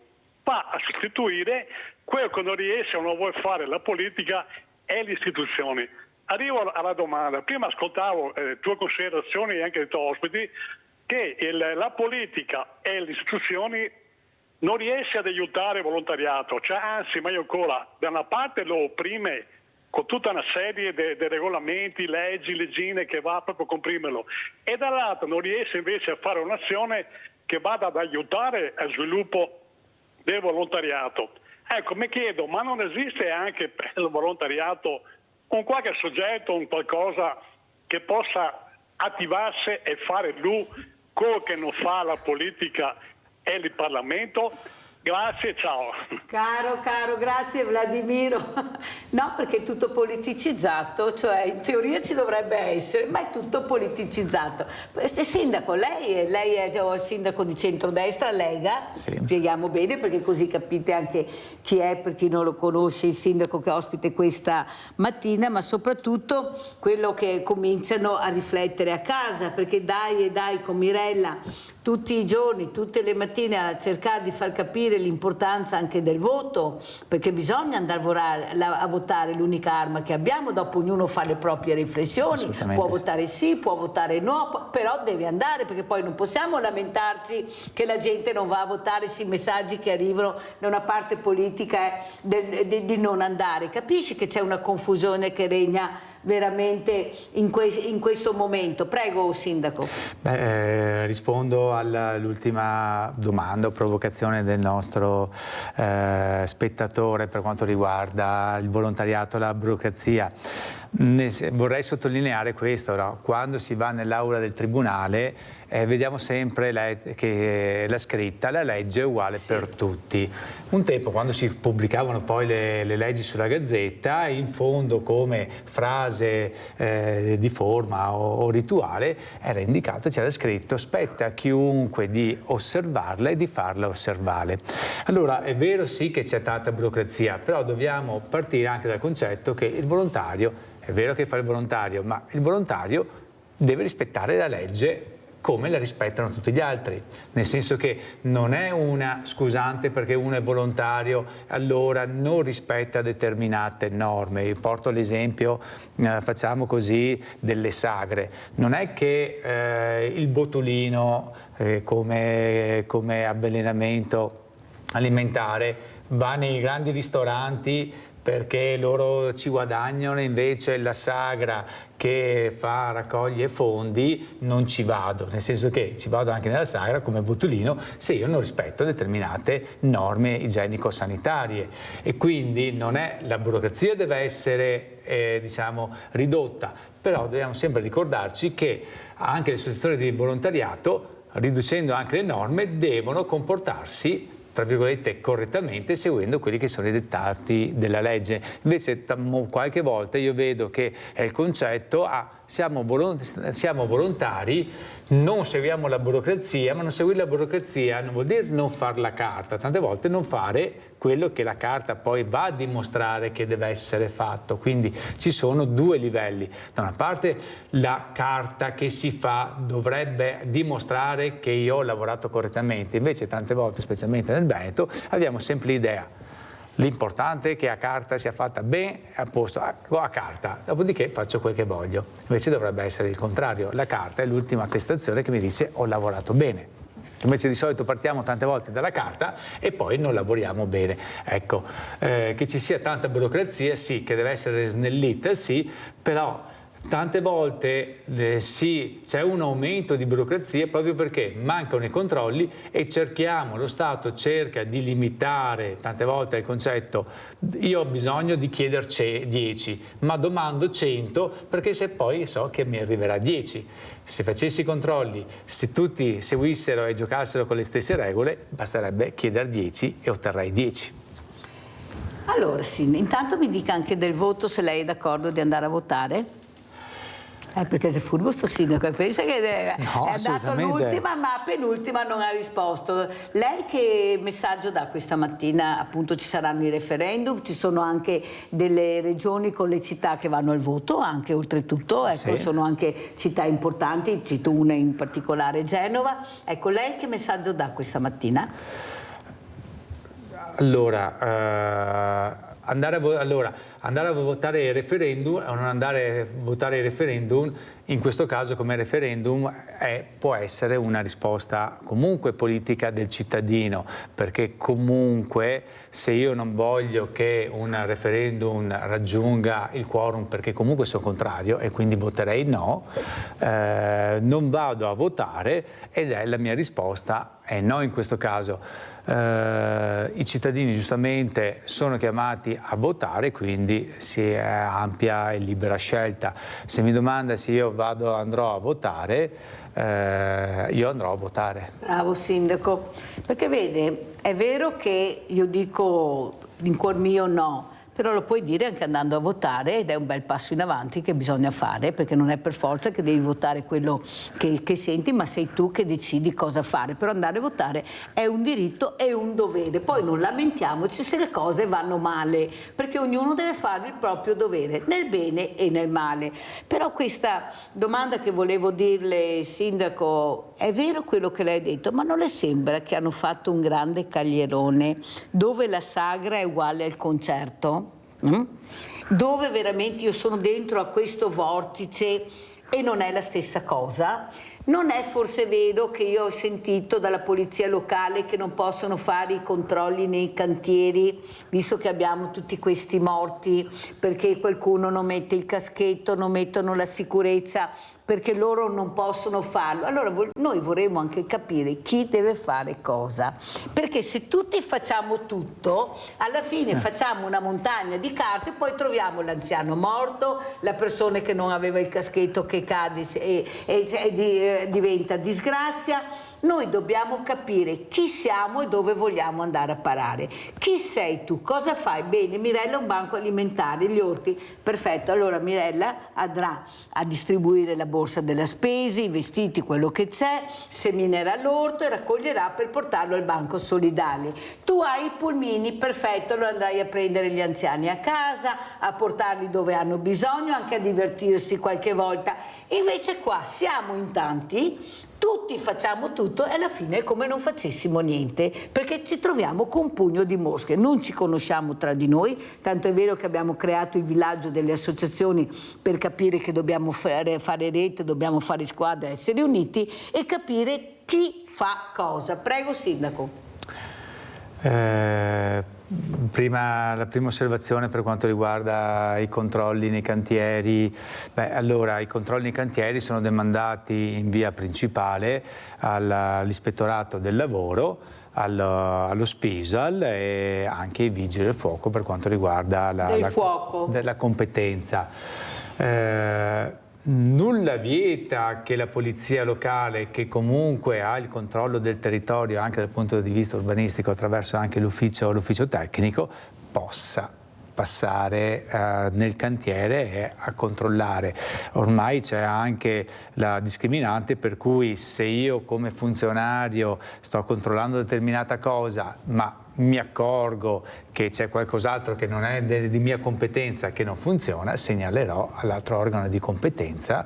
R: va a sostituire quello che non riesce o non vuole fare la politica e le istituzioni. Arrivo alla domanda. Prima ascoltavo tue considerazioni e anche dei tuoi ospiti che la politica e le istituzioni non riesce ad aiutare il volontariato, cioè anzi, meglio ancora, da una parte lo opprime con tutta una serie di regolamenti, leggi, leggine che va proprio a comprimerlo, e dall'altro non riesce invece a fare un'azione che vada ad aiutare lo sviluppo del volontariato. Ecco, mi chiedo, ma non esiste anche per il volontariato un qualche soggetto, un qualcosa che possa attivarsi e fare lui quello che non fa la politica e il Parlamento? Grazie, ciao.
A: Caro, grazie Vladimiro. No, perché è tutto politicizzato, cioè in teoria ci dovrebbe essere, ma è tutto politicizzato. Sindaco, lei è il sindaco di centrodestra, Lega, sì. Spieghiamo bene perché così capite anche chi è, per chi non lo conosce, il sindaco che ospite questa mattina, ma soprattutto quello che cominciano a riflettere a casa, perché dai con Mirella tutti i giorni, tutte le mattine a cercare di far capire l'importanza anche del voto, perché bisogna andare a votare, l'unica arma che abbiamo, dopo ognuno fa le proprie riflessioni, può votare sì, può votare no, però deve andare, perché poi non possiamo lamentarci che la gente non va a votare sui messaggi che arrivano da una parte politica di non andare. Capisci che c'è una confusione che regna veramente in questo momento. Prego, Sindaco.
N: Rispondo all'ultima domanda o provocazione del nostro spettatore per quanto riguarda il volontariato e la burocrazia. Vorrei sottolineare questo, no? Quando si va nell'aula del tribunale vediamo sempre che la scritta, la legge è uguale per tutti. Un tempo, quando si pubblicavano poi le leggi sulla Gazzetta, in fondo come frase di forma o rituale era indicato, c'era scritto: spetta a chiunque di osservarla e di farla osservare. Allora è vero sì che c'è tanta burocrazia, però dobbiamo partire anche dal concetto che il volontario, è vero che fa il volontario, ma il volontario deve rispettare la legge come la rispettano tutti gli altri, nel senso che non è una scusante perché uno è volontario allora non rispetta determinate norme. Io porto l'esempio, facciamo così, delle sagre. Non è che il botulino come avvelenamento alimentare va nei grandi ristoranti perché loro ci guadagnano, invece la sagra che raccoglie fondi non ci vado, nel senso che ci vado anche nella sagra come botulino se io non rispetto determinate norme igienico-sanitarie, e quindi non è, la burocrazia deve essere ridotta, però dobbiamo sempre ricordarci che anche le associazioni di volontariato, riducendo anche le norme, devono comportarsi tra virgolette correttamente, seguendo quelli che sono i dettati della legge. Invece qualche volta io vedo che è il concetto siamo volontari, non seguiamo la burocrazia, ma non seguire la burocrazia non vuol dire non fare la carta, tante volte non fare quello che la carta poi va a dimostrare che deve essere fatto. Quindi ci sono due livelli: da una parte la carta che si fa dovrebbe dimostrare che io ho lavorato correttamente, invece tante volte, specialmente nel Veneto, abbiamo sempre l'idea: l'importante è che a carta sia fatta bene, a posto, a carta, dopodiché faccio quel che voglio. Invece dovrebbe essere il contrario: la carta è l'ultima attestazione che mi dice ho lavorato bene. Invece di solito partiamo tante volte dalla carta e poi non lavoriamo bene. Ecco, che ci sia tanta burocrazia, sì, che deve essere snellita, sì, però tante volte c'è un aumento di burocrazia proprio perché mancano i controlli e lo Stato cerca di limitare tante volte il concetto: io ho bisogno di chiederci 10, ma domando 100 perché se poi so che mi arriverà 10. Se facessi i controlli, se tutti seguissero e giocassero con le stesse regole, basterebbe chiedere 10 e otterrei 10.
A: Allora sì, intanto mi dica anche del voto, se lei è d'accordo di andare a votare. Perché c'è furbo sto sindaco, pensa che è dato l'ultima, ma penultima non ha risposto. Lei che messaggio dà questa mattina? Appunto ci saranno i referendum, ci sono anche delle regioni con le città che vanno al voto, anche oltretutto, ecco, sì. Sono anche città importanti, cito una in particolare, Genova. Ecco, lei che messaggio dà questa mattina?
N: Andare a votare il referendum o non andare a votare il referendum, in questo caso come referendum, può essere una risposta comunque politica del cittadino, perché comunque se io non voglio che un referendum raggiunga il quorum, perché comunque sono contrario e quindi voterei no, non vado a votare, ed la mia risposta è no in questo caso. I cittadini giustamente sono chiamati a votare, quindi si è ampia e libera scelta. Se mi domanda se io andrò a votare, io andrò a votare.
A: Bravo sindaco, perché vede, è vero che io dico in cuor mio no, però lo puoi dire anche andando a votare, ed è un bel passo in avanti che bisogna fare, perché non è per forza che devi votare quello che senti, ma sei tu che decidi cosa fare. Però andare a votare è un diritto e un dovere. Poi non lamentiamoci se le cose vanno male, perché ognuno deve fare il proprio dovere, nel bene e nel male. Però questa domanda che volevo dirle, sindaco, è vero quello che lei ha detto, ma non le sembra che hanno fatto un grande caglierone dove la sagra è uguale al concerto? Dove veramente io sono dentro a questo vortice e non è la stessa cosa? Non è forse vero che io ho sentito dalla polizia locale che non possono fare i controlli nei cantieri, visto che abbiamo tutti questi morti, perché qualcuno non mette il caschetto, non mettono la sicurezza, perché loro non possono farlo. Allora noi vorremmo anche capire chi deve fare cosa, perché se tutti facciamo tutto, alla fine facciamo una montagna di carte e poi troviamo l'anziano morto, la persona che non aveva il caschetto che cade e diventa disgrazia. Noi dobbiamo capire chi siamo e dove vogliamo andare a parare. Chi sei tu? Cosa fai? Bene, Mirella, un banco alimentare, gli orti. Perfetto, allora Mirella andrà a distribuire la borsa della spesa, i vestiti, quello che c'è, seminerà l'orto e raccoglierà per portarlo al banco solidale. Tu hai i pulmini, perfetto, lo andrai a prendere gli anziani a casa, a portarli dove hanno bisogno, anche a divertirsi qualche volta. Invece qua siamo in tanti, tutti facciamo tutto e alla fine è come non facessimo niente, perché ci troviamo con un pugno di mosche, non ci conosciamo tra di noi, tanto è vero che abbiamo creato il villaggio delle associazioni per capire che dobbiamo fare rete, dobbiamo fare squadra, essere uniti e capire chi fa cosa. Prego, Sindaco.
N: La prima osservazione per quanto riguarda i controlli nei cantieri. Allora, i controlli nei cantieri sono demandati in via principale all'ispettorato del lavoro, allo Spisal e anche ai vigili del fuoco per quanto riguarda la competenza. Nulla vieta che la polizia locale, che comunque ha il controllo del territorio anche dal punto di vista urbanistico attraverso anche l'ufficio tecnico, possa passare nel cantiere a controllare. Ormai c'è anche la discriminante per cui se io come funzionario sto controllando determinata cosa ma mi accorgo che c'è qualcos'altro che non è di mia competenza, che non funziona, segnalerò all'altro organo di competenza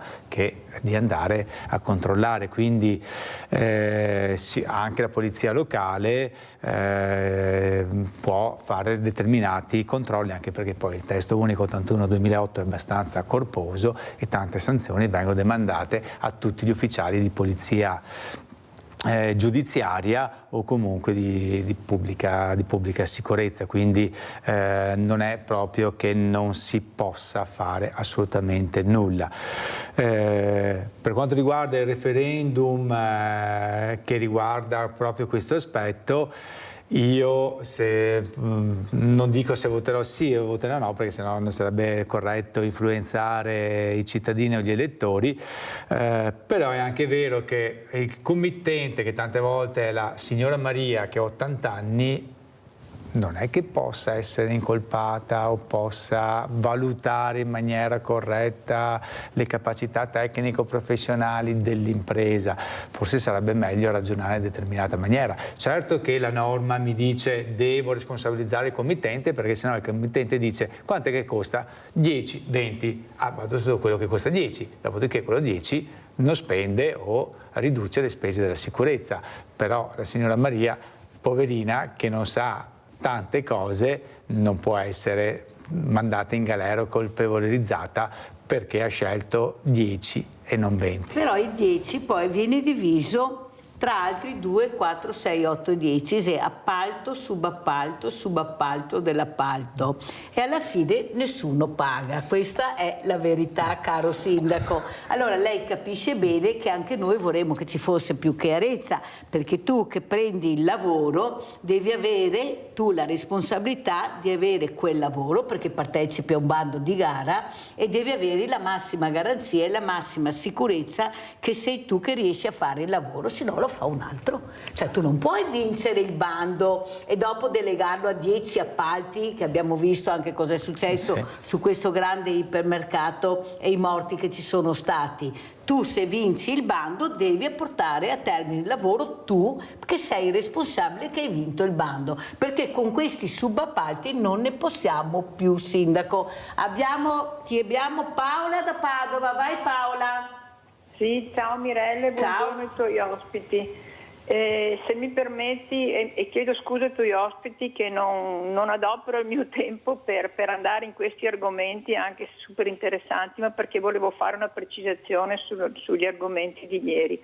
N: di andare a controllare. Quindi anche la polizia locale può fare determinati controlli, anche perché poi il testo unico 81/2008 è abbastanza corposo e tante sanzioni vengono demandate a tutti gli ufficiali di polizia giudiziaria o comunque di pubblica sicurezza, quindi non è proprio che non si possa fare assolutamente nulla. Per quanto riguarda il referendum che riguarda proprio questo aspetto, io non dico se voterò sì o voterò no, perché sennò non sarebbe corretto influenzare i cittadini o gli elettori, però è anche vero che il committente, che tante volte è la signora Maria che ha 80 anni, non è che possa essere incolpata o possa valutare in maniera corretta le capacità tecnico-professionali dell'impresa. Forse sarebbe meglio ragionare in determinata maniera. Certo che la norma mi dice devo responsabilizzare il committente, perché sennò il committente dice quanto è che costa? 10, 20, vado su quello che costa 10, dopodiché quello 10 non spende o riduce le spese della sicurezza. Però la signora Maria, poverina, che non sa tante cose, non può essere mandata in galera o colpevolizzata perché ha scelto 10 e non 20.
A: Però il 10 poi viene diviso tra altri 2, 4, 6, 8, 10, se appalto, subappalto dell'appalto, e alla fine nessuno paga. Questa è la verità, caro Sindaco. Allora lei capisce bene che anche noi vorremmo che ci fosse più chiarezza, perché tu che prendi il lavoro devi avere tu la responsabilità di avere quel lavoro, perché partecipi a un bando di gara e devi avere la massima garanzia e la massima sicurezza che sei tu che riesci a fare il lavoro, se no lo fa un altro. Cioè tu non puoi vincere il bando e dopo delegarlo a 10 appalti, che abbiamo visto anche cosa è successo su questo grande ipermercato e i morti che ci sono stati. Tu se vinci il bando devi portare a termine il lavoro tu, che sei il responsabile che hai vinto il bando, perché con questi subappalti non ne possiamo più, Sindaco. Abbiamo Paola da Padova. Vai Paola.
S: Sì, ciao Mirelle, buongiorno ai tuoi ospiti. Se mi permetti, e chiedo scusa ai tuoi ospiti che non adopero il mio tempo per andare in questi argomenti anche super interessanti, ma perché volevo fare una precisazione sugli argomenti di ieri.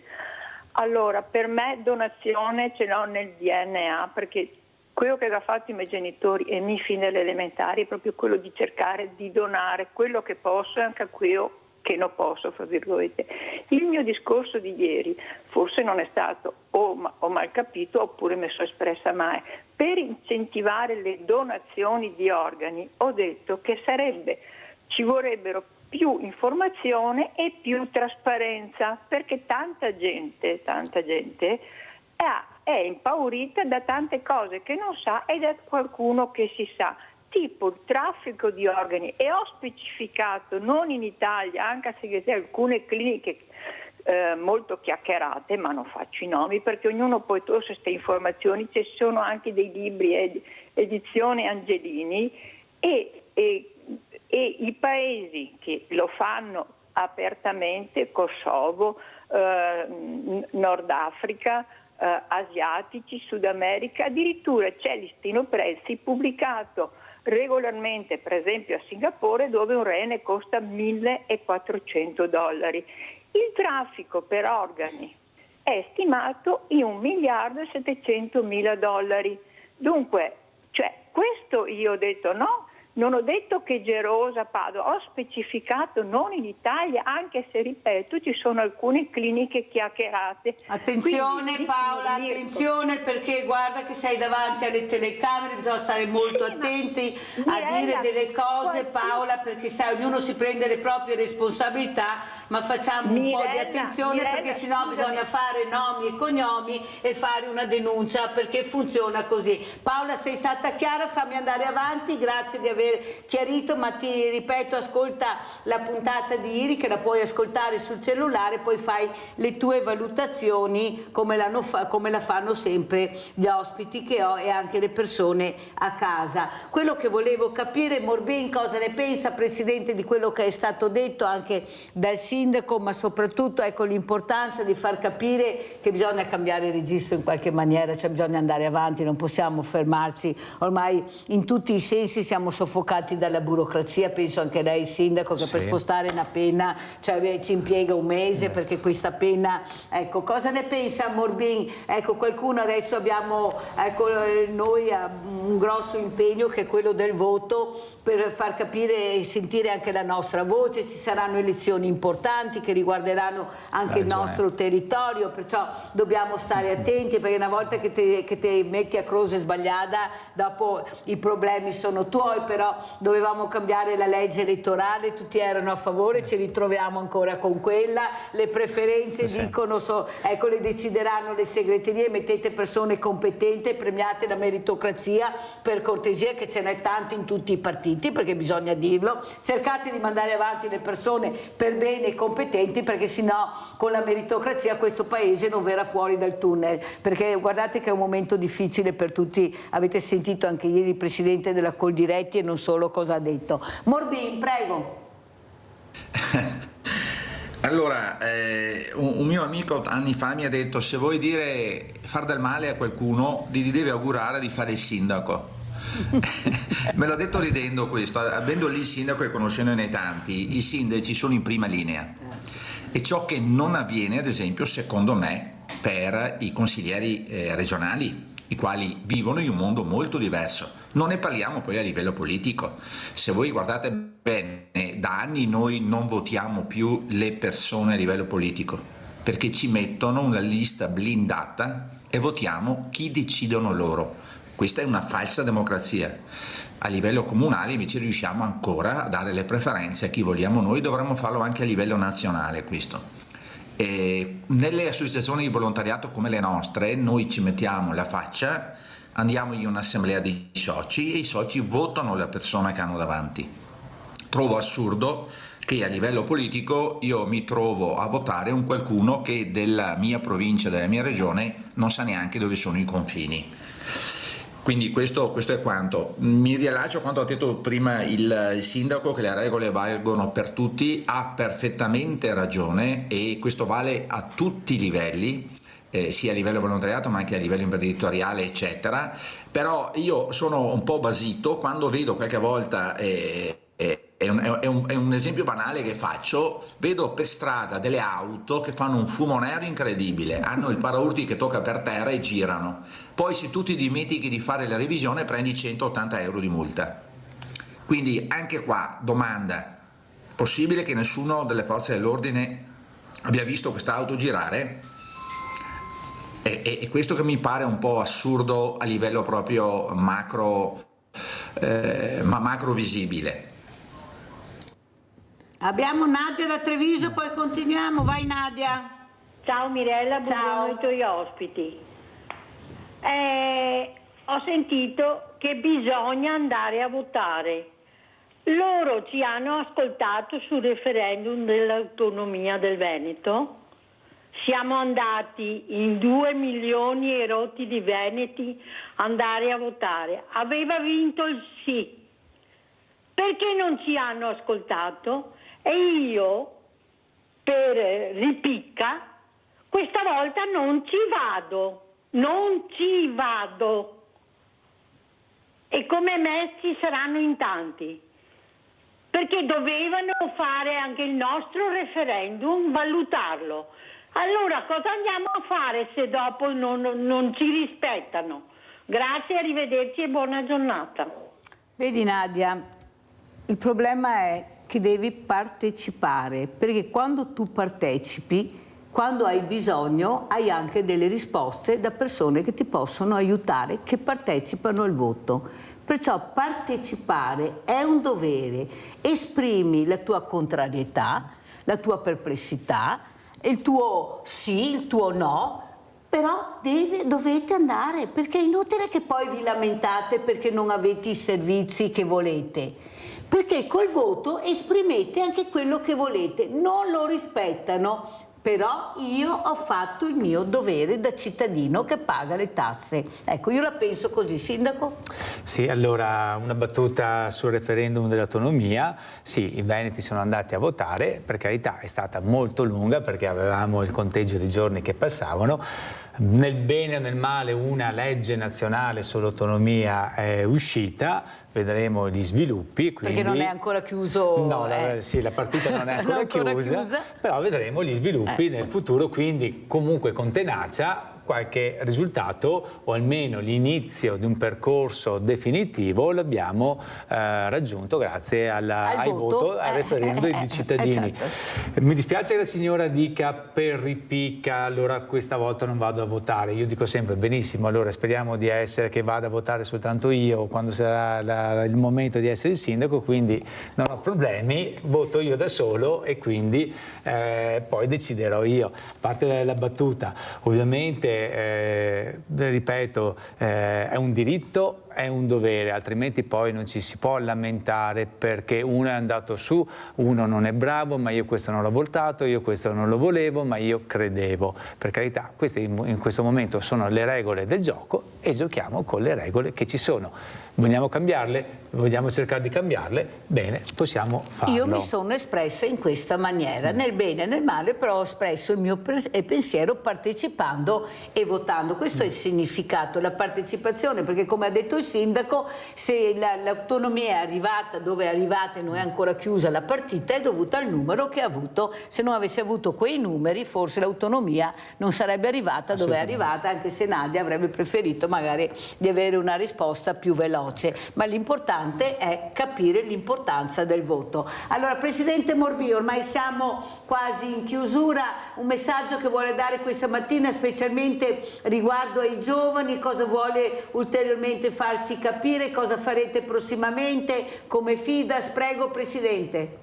S: Allora, per me donazione ce l'ho nel DNA, perché quello che hanno fatto i miei genitori e mi fin dalle elementari è proprio quello di cercare di donare quello che posso e anche a quello che non posso, fra virgolette. Il mio discorso di ieri forse non è stato o mal capito oppure mi sono espressa male. Per incentivare le donazioni di organi ho detto che ci vorrebbero più informazione e più trasparenza, perché tanta gente è impaurita da tante cose che non sa e da qualcuno che si sa, tipo il traffico di organi. E ho specificato, non in Italia, anche se alcune cliniche molto chiacchierate, ma non faccio i nomi perché ognuno poi trova queste informazioni, ci sono anche dei libri, edizione Angelini, e i paesi che lo fanno apertamente, Kosovo, Nord Africa, asiatici, Sud America, addirittura c'è il listino prezzi pubblicato regolarmente, per esempio a Singapore, dove un rene costa $1.400. Il traffico per organi è stimato in $1.700.000. Dunque, questo io ho detto no. Non ho detto che Gerosa, Padova, ho specificato non in Italia, anche se, ripeto, ci sono alcune cliniche chiacchierate.
A: Attenzione Paola, attenzione, perché guarda che sei davanti alle telecamere, bisogna stare molto attenti a dire delle cose, Paola, perché sai, ognuno si prende le proprie responsabilità, ma facciamo un po' di attenzione perché sennò bisogna fare nomi e cognomi e fare una denuncia, perché funziona così. Paola, sei stata chiara, fammi andare avanti, grazie di aver chiarito, ma ti ripeto, ascolta la puntata di ieri che la puoi ascoltare sul cellulare, poi fai le tue valutazioni come la fanno sempre gli ospiti che ho e anche le persone a casa. Quello che volevo capire, Morbin, cosa ne pensa, Presidente, di quello che è stato detto anche dal Sindaco, ma soprattutto ecco l'importanza di far capire che bisogna cambiare il registro in qualche maniera, cioè bisogna andare avanti, non possiamo fermarci, ormai in tutti i sensi siamo soffocati dalla burocrazia, penso anche lei Sindaco che per spostare una penna ci impiega un mese perché questa penna, ecco, cosa ne pensa Morbin? Ecco, qualcuno adesso abbiamo, ecco, noi un grosso impegno che è quello del voto per far capire e sentire anche la nostra voce, ci saranno elezioni importanti che riguarderanno anche il nostro territorio, perciò dobbiamo stare attenti perché una volta che ti metti a croce sbagliata dopo i problemi sono tuoi, però dovevamo cambiare la legge elettorale, tutti erano a favore, ci ritroviamo ancora con quella, le preferenze dicono, ecco, le decideranno le segreterie, mettete persone competenti, premiate la meritocrazia, per cortesia, che ce n'è tanto in tutti i partiti, perché bisogna dirlo, cercate di mandare avanti le persone per bene e competenti, perché sennò con la meritocrazia questo paese non verrà fuori dal tunnel, perché guardate che è un momento difficile per tutti, avete sentito anche ieri il Presidente della Coldiretti e non solo cosa ha detto. Morbin, prego.
M: Allora, un mio amico anni fa mi ha detto: se vuoi far del male a qualcuno, gli devi augurare di fare il sindaco. Me l'ha detto ridendo questo, avendo lì il sindaco e conoscendone tanti, i sindaci sono in prima linea, e ciò che non avviene, ad esempio, secondo me, per i consiglieri regionali, i quali vivono in un mondo molto diverso. Non ne parliamo poi a livello politico. Se voi guardate bene, da anni noi non votiamo più le persone a livello politico, perché ci mettono una lista blindata e votiamo chi decidono loro. Questa è una falsa democrazia. A livello comunale invece riusciamo ancora a dare le preferenze a chi vogliamo noi, dovremmo farlo anche a livello nazionale questo. E nelle associazioni di volontariato come le nostre noi ci mettiamo la faccia, andiamo in un'assemblea di soci e i soci votano la persona che hanno davanti. Trovo assurdo che a livello politico io mi trovo a votare un qualcuno che della mia provincia, della mia regione, non sa neanche dove sono i confini. Quindi questo è quanto. Mi riallaccio a quanto ha detto prima il sindaco, che le regole valgono per tutti, ha perfettamente ragione, e questo vale a tutti i livelli, sia a livello volontariato ma anche a livello imprenditoriale eccetera, però io sono un po' basito quando vedo qualche volta, è un esempio banale che faccio, vedo per strada delle auto che fanno un fumo nero incredibile, hanno il paraurti che tocca per terra e girano, poi se tu ti dimentichi di fare la revisione prendi 180 euro di multa. Quindi anche qua domanda, possibile che nessuno delle forze dell'ordine abbia visto questa auto girare? È questo che mi pare un po' assurdo a livello proprio macro visibile.
A: Abbiamo Nadia da Treviso, poi continuiamo. Vai Nadia.
O: Ciao Mirella, buongiorno
A: Ciao.
O: ai tuoi ospiti. Ho sentito che bisogna andare a votare. Loro ci hanno ascoltato sul referendum dell'autonomia del Veneto. Siamo andati in 2 milioni e rotti di veneti andare a votare. Aveva vinto il sì. Perché non ci hanno ascoltato? E io, per ripicca, questa volta non ci vado. E come me ci saranno in tanti. Perché dovevano fare anche il nostro referendum, valutarlo. Allora cosa andiamo a fare se dopo non ci rispettano? Grazie, arrivederci e buona giornata.
A: Vedi Nadia, il problema è che devi partecipare, perché quando tu partecipi, quando hai bisogno, hai anche delle risposte da persone che ti possono aiutare, che partecipano al voto. Perciò partecipare è un dovere, esprimi la tua contrarietà, la tua perplessità, il tuo sì, il tuo no, però dovete andare, perché è inutile che poi vi lamentate perché non avete i servizi che volete, perché col voto esprimete anche quello che volete, non lo rispettano. Però io ho fatto il mio dovere da cittadino che paga le tasse. Ecco, io la penso così, Sindaco?
N: Sì, allora una battuta sul referendum dell'autonomia. Sì, i veneti sono andati a votare, per carità è stata molto lunga perché avevamo il conteggio dei giorni che passavano. Nel bene o nel male una legge nazionale sull'autonomia è uscita, vedremo gli sviluppi. Quindi...
A: Perché non è ancora chiuso.
N: No, sì, la partita non è ancora, chiusa, però vedremo gli sviluppi nel futuro, quindi comunque con tenacia qualche risultato o almeno l'inizio di un percorso definitivo l'abbiamo raggiunto grazie al voto, al referendum dei cittadini. Certo. Mi dispiace che la signora dica per ripicca, allora questa volta non vado a votare. Io dico sempre benissimo, allora speriamo di essere che vada a votare soltanto io quando sarà il momento di essere il sindaco, quindi non ho problemi, voto io da solo e quindi poi deciderò io. A parte la battuta, ovviamente ripeto, è un diritto, è un dovere, altrimenti poi non ci si può lamentare perché uno è andato su, uno non è bravo, ma io questo non l'ho votato, io questo non lo volevo, ma io credevo. Per carità, queste in questo momento sono le regole del gioco e giochiamo con le regole che ci sono. Vogliamo cambiarle? Vogliamo cercare di cambiarle? Bene, possiamo farlo.
A: Io mi sono espressa in questa maniera, nel bene e nel male, però ho espresso il mio pensiero partecipando e votando. Questo è il significato, la partecipazione, perché come ha detto il sindaco, se l'autonomia è arrivata dove è arrivata e non è ancora chiusa la partita, è dovuta al numero che ha avuto. Se non avesse avuto quei numeri, forse l'autonomia non sarebbe arrivata dove è arrivata, anche se Nadia avrebbe preferito magari di avere una risposta più veloce. Ma l'importante è capire l'importanza del voto. Allora, Presidente Morbì, ormai siamo quasi in chiusura, un messaggio che vuole dare questa mattina specialmente riguardo ai giovani, cosa vuole ulteriormente farci capire, cosa farete prossimamente come Fidas? Prego Presidente.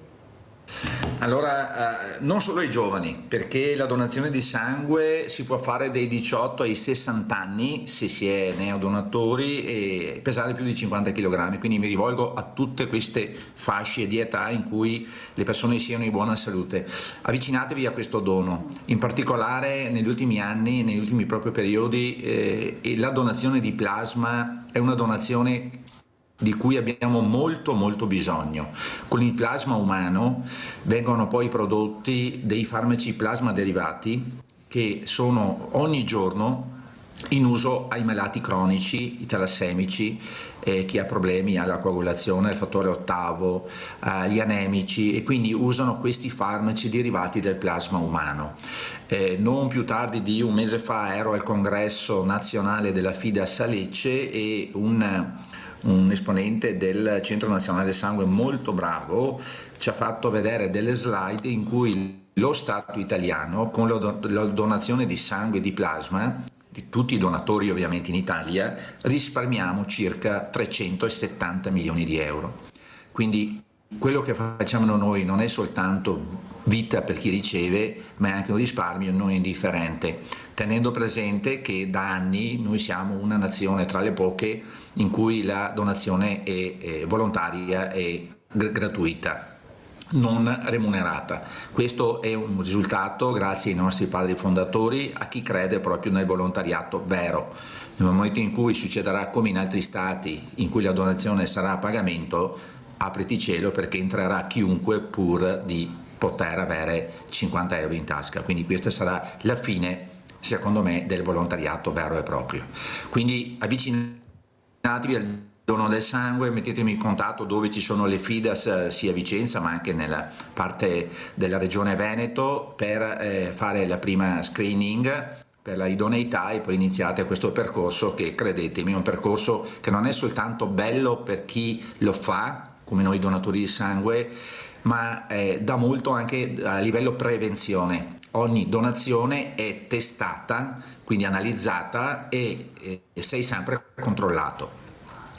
M: Allora, non solo ai giovani, perché la donazione di sangue si può fare dai 18 ai 60 anni se si è neodonatori e pesare più di 50 kg, quindi mi rivolgo a tutte queste fasce di età in cui le persone siano in buona salute. Avvicinatevi a questo dono, in particolare negli ultimi anni, negli ultimi proprio periodi, la donazione di plasma è una donazione di cui abbiamo molto bisogno. Con il plasma umano vengono poi prodotti dei farmaci plasma derivati che sono ogni giorno in uso ai malati cronici, i talassemici, chi ha problemi alla coagulazione, al fattore ottavo, gli anemici, e quindi usano questi farmaci derivati dal plasma umano. Non più tardi di un mese fa ero al congresso nazionale della Fides a Lecce e un esponente del Centro Nazionale del Sangue molto bravo ci ha fatto vedere delle slide in cui lo Stato italiano, con la donazione di sangue e di plasma, di tutti i donatori ovviamente in Italia, risparmiamo circa 370 milioni di euro. Quindi quello che facciamo noi non è soltanto vita per chi riceve, ma è anche un risparmio non indifferente, tenendo presente che da anni noi siamo una nazione tra le poche in cui la donazione è volontaria e gratuita, non remunerata. Questo è un risultato grazie ai nostri padri fondatori, a chi crede proprio nel volontariato vero. Nel momento in cui succederà come in altri stati in cui la donazione sarà a pagamento, apriti cielo, perché entrerà chiunque pur di poter avere 50 euro in tasca. Quindi questa sarà la fine, secondo me, del volontariato vero e proprio. Quindi avvicinatevi al dono del sangue, mettetemi in contatto dove ci sono le Fides sia a Vicenza ma anche nella parte della regione Veneto per fare la prima screening per la idoneità e poi iniziate questo percorso che, credetemi, è un percorso che non è soltanto bello per chi lo fa, come noi donatori di sangue, ma dà molto anche a livello prevenzione. Ogni donazione è testata, quindi analizzata e sei sempre controllato.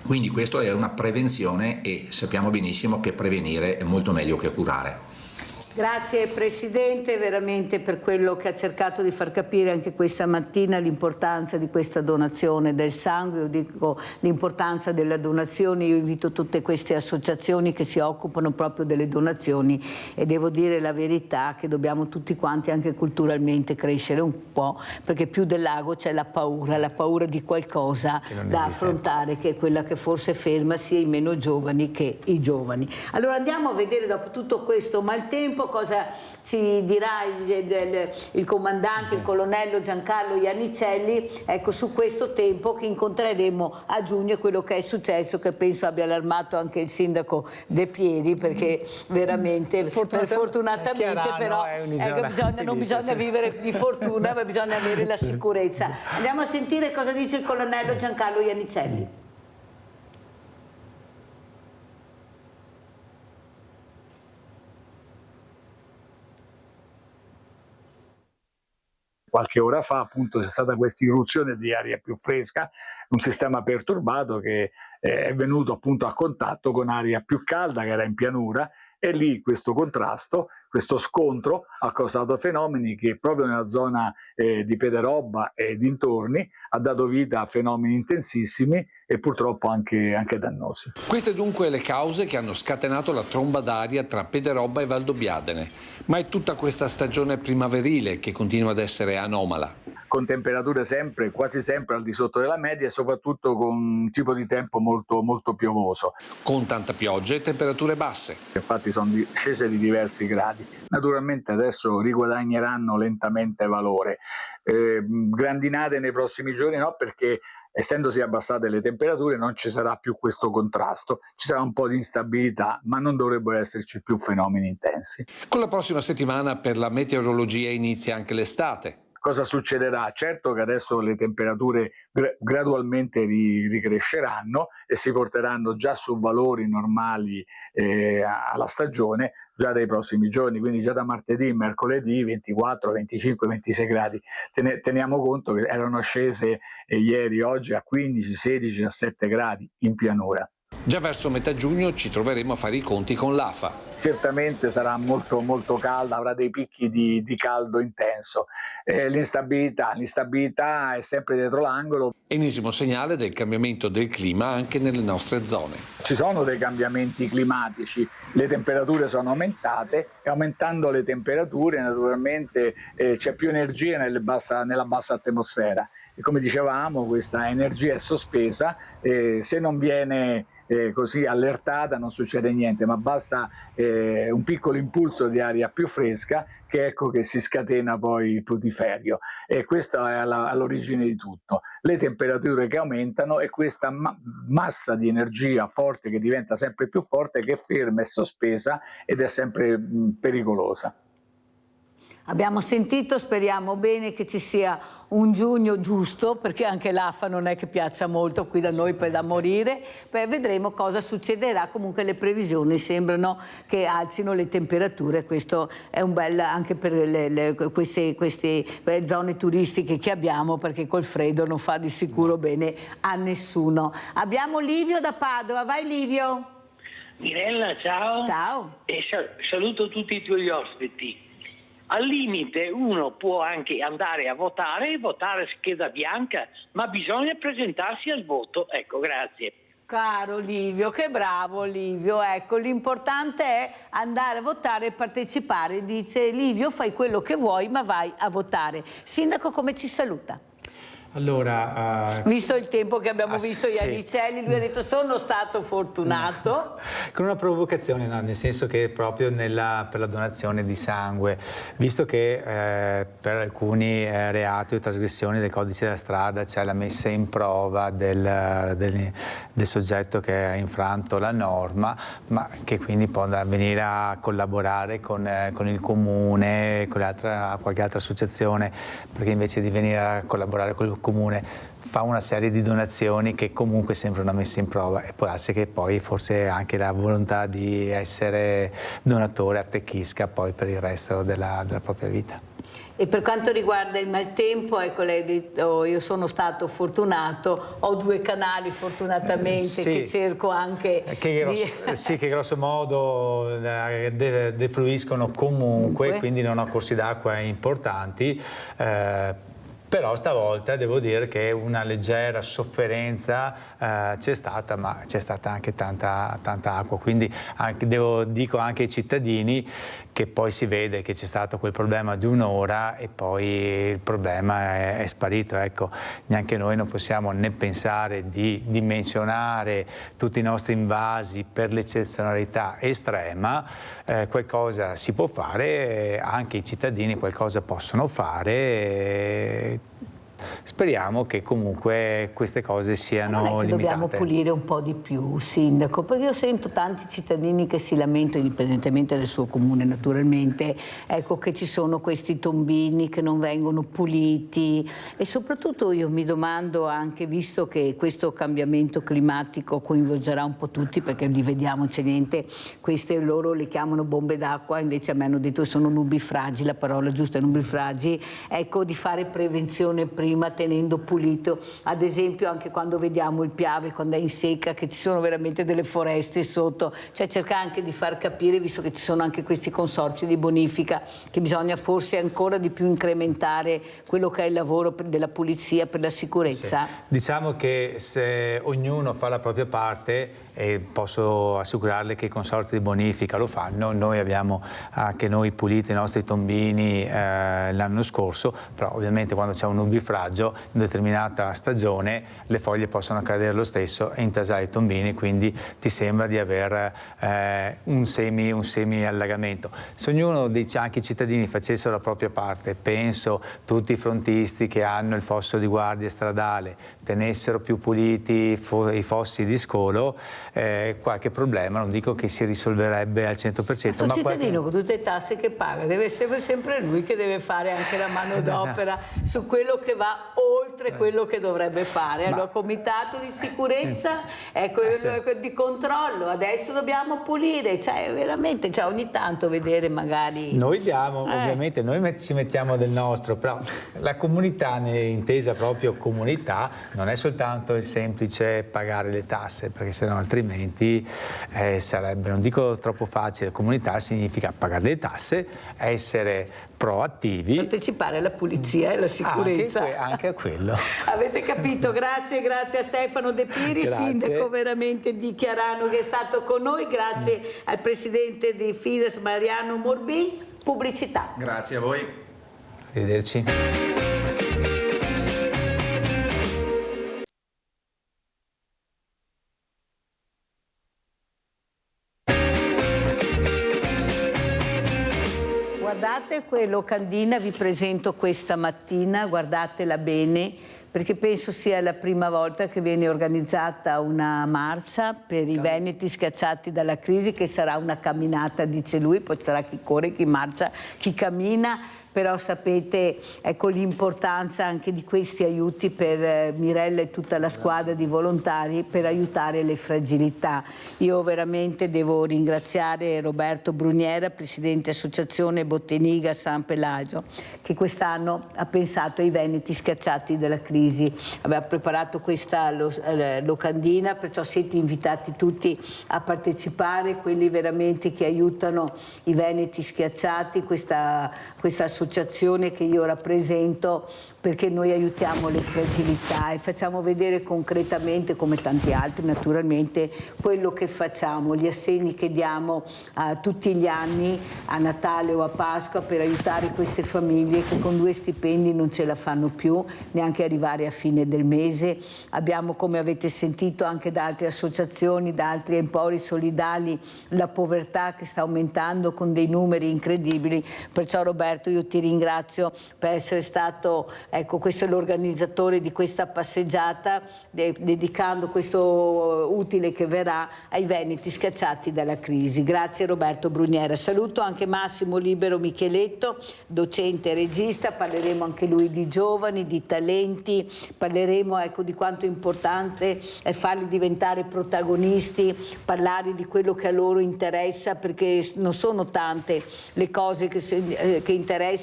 M: Quindi questo è una prevenzione e sappiamo benissimo che prevenire è molto meglio che curare.
A: Grazie Presidente veramente per quello che ha cercato di far capire anche questa mattina l'importanza di questa donazione del sangue. Io dico l'importanza della donazione, io invito tutte queste associazioni che si occupano proprio delle donazioni e devo dire la verità che dobbiamo tutti quanti anche culturalmente crescere un po', perché più dell'ago c'è la paura di qualcosa da affrontare, che è quella che forse ferma sia i meno giovani che i giovani. Allora andiamo a vedere dopo tutto questo maltempo cosa ci dirà il comandante, il colonnello Giancarlo Iannicelli, ecco, su questo tempo che incontreremo a giugno, quello che è successo, che penso abbia allarmato anche il sindaco De Pieri, perché veramente fortunatamente però non bisogna vivere di fortuna, ma bisogna avere la sicurezza. Andiamo a sentire cosa dice il colonnello Giancarlo Iannicelli.
T: Qualche ora fa appunto c'è stata questa irruzione di aria più fresca, un sistema perturbato che è venuto appunto a contatto con aria più calda che era in pianura, e lì questo contrasto, questo scontro ha causato fenomeni che proprio nella zona di Pederobba e dintorni ha dato vita a fenomeni intensissimi e purtroppo anche dannosi.
U: Queste dunque le cause che hanno scatenato la tromba d'aria tra Pederobba e Valdobbiadene, ma è tutta questa stagione primaverile che continua ad essere anomala.
T: Con temperature quasi sempre al di sotto della media e soprattutto con un tipo di tempo molto piovoso.
U: Con tanta pioggia e temperature basse.
T: Infatti sono scese di diversi gradi. Naturalmente adesso riguadagneranno lentamente valore. Grandinate nei prossimi giorni no, perché essendosi abbassate le temperature non ci sarà più questo contrasto, ci sarà un po' di instabilità, ma non dovrebbero esserci più fenomeni intensi.
U: Con la prossima settimana per la meteorologia inizia anche l'estate.
T: Cosa succederà? Certo che adesso le temperature gradualmente ricresceranno e si porteranno già su valori normali alla stagione già dai prossimi giorni, quindi già da martedì, mercoledì 24, 25, 26 gradi. Teniamo conto che erano scese ieri, oggi a 15, 16, 17 gradi in pianura.
U: Già verso metà giugno ci troveremo a fare i conti con l'AFA.
T: Certamente sarà molto calda, avrà dei picchi di caldo intenso. L'instabilità è sempre dietro l'angolo.
U: Ennesimo segnale del cambiamento del clima anche nelle nostre zone.
T: Ci sono dei cambiamenti climatici, le temperature sono aumentate e aumentando le temperature naturalmente c'è più energia nella bassa atmosfera. E come dicevamo, questa energia è sospesa, se non viene così allertata non succede niente, ma basta un piccolo impulso di aria più fresca che ecco che si scatena poi il putiferio, e questo è all'origine di tutto. Le temperature che aumentano e questa massa di energia forte che diventa sempre più forte, che è ferma e sospesa ed è sempre pericolosa.
A: Abbiamo sentito, speriamo bene che ci sia un giugno giusto, perché anche l'AFA non è che piaccia molto qui da noi per da morire. Poi vedremo cosa succederà. Comunque le previsioni sembrano che alzino le temperature, questo è un bel anche per queste zone turistiche che abbiamo, perché col freddo non fa di sicuro bene a nessuno. Abbiamo Livio da Padova, vai Livio.
D: Mirella, ciao.
A: Ciao.
D: E saluto tutti i tuoi ospiti. Al limite uno può anche andare a votare scheda bianca, ma bisogna presentarsi al voto. Ecco, grazie.
A: Caro Livio, che bravo Livio, ecco, l'importante è andare a votare e partecipare. Dice Livio, fai quello che vuoi, ma vai a votare. Sindaco, come ci saluta?
N: Allora,
A: visto il tempo che abbiamo visto gli
N: sì.
A: Anicelli, lui ha detto sono stato fortunato.
N: Con una provocazione, no? Nel senso che proprio per la donazione di sangue, visto che per alcuni reati o trasgressioni del codice della strada c'è la messa in prova del soggetto che ha infranto la norma, ma che quindi può venire a collaborare con il comune, con qualche altra associazione, perché invece di venire a collaborare con il comune fa una serie di donazioni che comunque sembra una messa in prova, e può darsi che poi forse anche la volontà di essere donatore attecchisca poi per il resto della propria vita.
A: E per quanto riguarda il maltempo, ecco, lei ha detto io sono stato fortunato, ho 2 canali fortunatamente
N: sì,
A: che cerco anche
N: sì, che grosso modo defluiscono comunque, quindi non ho corsi d'acqua importanti. Però stavolta devo dire che una leggera sofferenza c'è stata, ma c'è stata anche tanta acqua, quindi dico anche ai cittadini che poi si vede che c'è stato quel problema di un'ora e poi il problema è sparito. Ecco, neanche noi non possiamo né pensare di dimensionare tutti i nostri invasi per l'eccezionalità estrema, qualcosa si può fare, anche i cittadini qualcosa possono fare. Speriamo che comunque queste cose siano limitate.
A: Dobbiamo pulire un po' di più, Sindaco, perché io sento tanti cittadini che si lamentano, indipendentemente dal suo comune naturalmente, ecco, che ci sono questi tombini che non vengono puliti, e soprattutto io mi domando anche, visto che questo cambiamento climatico coinvolgerà un po' tutti, perché li vediamo, c'è niente, queste loro le chiamano bombe d'acqua, invece a me hanno detto che sono nubifragi, la parola giusta è nubifragi, ecco, di fare prevenzione prima, tenendo pulito, ad esempio anche quando vediamo il Piave, quando è in secca, che ci sono veramente delle foreste sotto, cioè cercare anche di far capire, visto che ci sono anche questi consorzi di bonifica, che bisogna forse ancora di più incrementare quello che è il lavoro della pulizia, per la sicurezza.
N: Sì. Diciamo che se ognuno fa la propria parte, e posso assicurarle che i consorzi di bonifica lo fanno, noi abbiamo anche noi pulito i nostri tombini l'anno scorso, però ovviamente quando c'è un nubifragio in determinata stagione le foglie possono cadere lo stesso e intasare i tombini, quindi ti sembra di aver un semi allagamento. Se ognuno, anche i cittadini, facessero la propria parte, penso tutti i frontisti che hanno il fosso di guardia stradale tenessero più puliti i fossi di scolo, qualche problema, non dico che si risolverebbe al 100%.
A: Ma il cittadino con tutte le tasse che paga deve essere sempre lui che deve fare anche la manodopera su quello che va oltre quello che dovrebbe fare. Allora, comitato di sicurezza, ecco, di controllo, adesso dobbiamo pulire, cioè veramente, cioè, ogni tanto vedere magari...
N: Noi diamo, ovviamente, noi ci mettiamo del nostro, però la comunità, intesa proprio comunità, non è soltanto il semplice pagare le tasse, perché sennò altrimenti sarebbe, non dico troppo facile. Comunità significa pagare le tasse, essere proattivi,
A: partecipare alla pulizia e alla sicurezza,
N: anche a quello.
A: Avete capito? Grazie a Stefano De Piri, sindaco veramente di Chiarano, che è stato con noi, grazie al presidente di Fides Mariano Morbì. Pubblicità.
M: Grazie a voi.
N: Arrivederci.
A: guardate quella locandina, vi presento questa mattina, guardatela bene, perché penso sia la prima volta che viene organizzata una marcia per i veneti schiacciati dalla crisi, che sarà una camminata, dice lui, poi sarà chi corre, chi marcia, chi cammina. Però sapete, ecco, l'importanza anche di questi aiuti per Mirella e tutta la squadra di volontari per aiutare le fragilità. Io veramente devo ringraziare Roberto Bruniera, Presidente Associazione Botteniga San Pelagio, che quest'anno ha pensato ai veneti schiacciati dalla crisi. Aveva preparato questa locandina, perciò siete invitati tutti a partecipare, quelli veramente che aiutano i veneti schiacciati, questa associazione che io rappresento, perché noi aiutiamo le fragilità e facciamo vedere concretamente, come tanti altri naturalmente, quello che facciamo, gli assegni che diamo tutti gli anni a Natale o a Pasqua per aiutare queste famiglie che con 2 stipendi non ce la fanno più neanche arrivare a fine del mese. Abbiamo, come avete sentito anche da altre associazioni, da altri empori solidali, la povertà che sta aumentando con dei numeri incredibili. Perciò Roberto, io ti ringrazio per essere stato, ecco, questo è l'organizzatore di questa passeggiata, dedicando questo utile che verrà ai veneti schiacciati dalla crisi. Grazie Roberto Bruniera. Saluto anche Massimo Libero Micheletto, docente e regista, parleremo anche lui di giovani, di talenti, parleremo, ecco, di quanto è importante è farli diventare protagonisti, parlare di quello che a loro interessa, perché non sono tante le cose che interessano,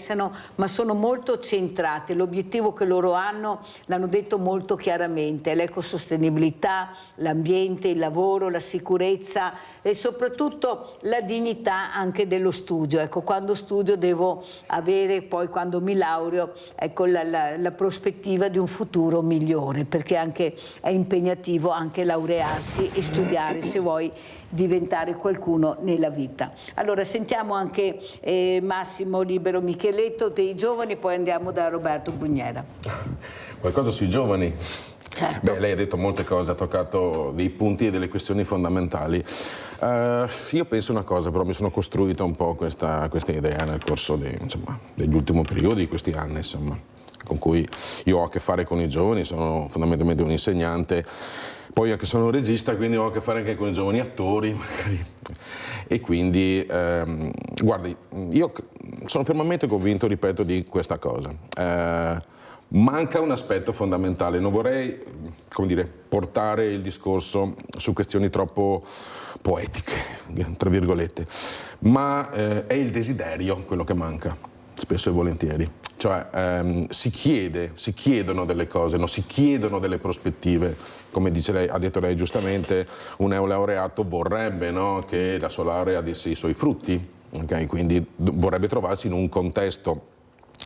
A: ma sono molto centrate. L'obiettivo che loro hanno, l'hanno detto molto chiaramente, l'ecosostenibilità, l'ambiente, il lavoro, la sicurezza e soprattutto la dignità anche dello studio. Ecco, quando studio devo avere poi, quando mi laureo, ecco, la prospettiva di un futuro migliore, perché anche è impegnativo anche laurearsi e studiare se vuoi diventare qualcuno nella vita. Allora sentiamo anche Massimo Libero Micheletto dei giovani, poi andiamo da Roberto Bruniera.
F: Qualcosa sui giovani?
A: Certo.
F: Beh, lei ha detto molte cose, ha toccato dei punti e delle questioni fondamentali. Io penso una cosa, però mi sono costruito un po' questa idea nel corso degli ultimi periodi, di questi anni, insomma, con cui io ho a che fare con i giovani, sono fondamentalmente un insegnante. Poi anche sono un regista, quindi ho a che fare anche con i giovani attori, magari. E quindi, guardi, io sono fermamente convinto, ripeto, di questa cosa. Manca un aspetto fondamentale, non vorrei, come dire, portare il discorso su questioni troppo poetiche, tra virgolette, ma è il desiderio quello che manca, spesso e volentieri. Cioè si chiedono delle cose, no? Si chiedono delle prospettive. Come dice lei, ha detto lei giustamente, un neolaureato vorrebbe, no, che la sua laurea desse i suoi frutti, okay? Quindi vorrebbe trovarsi in un contesto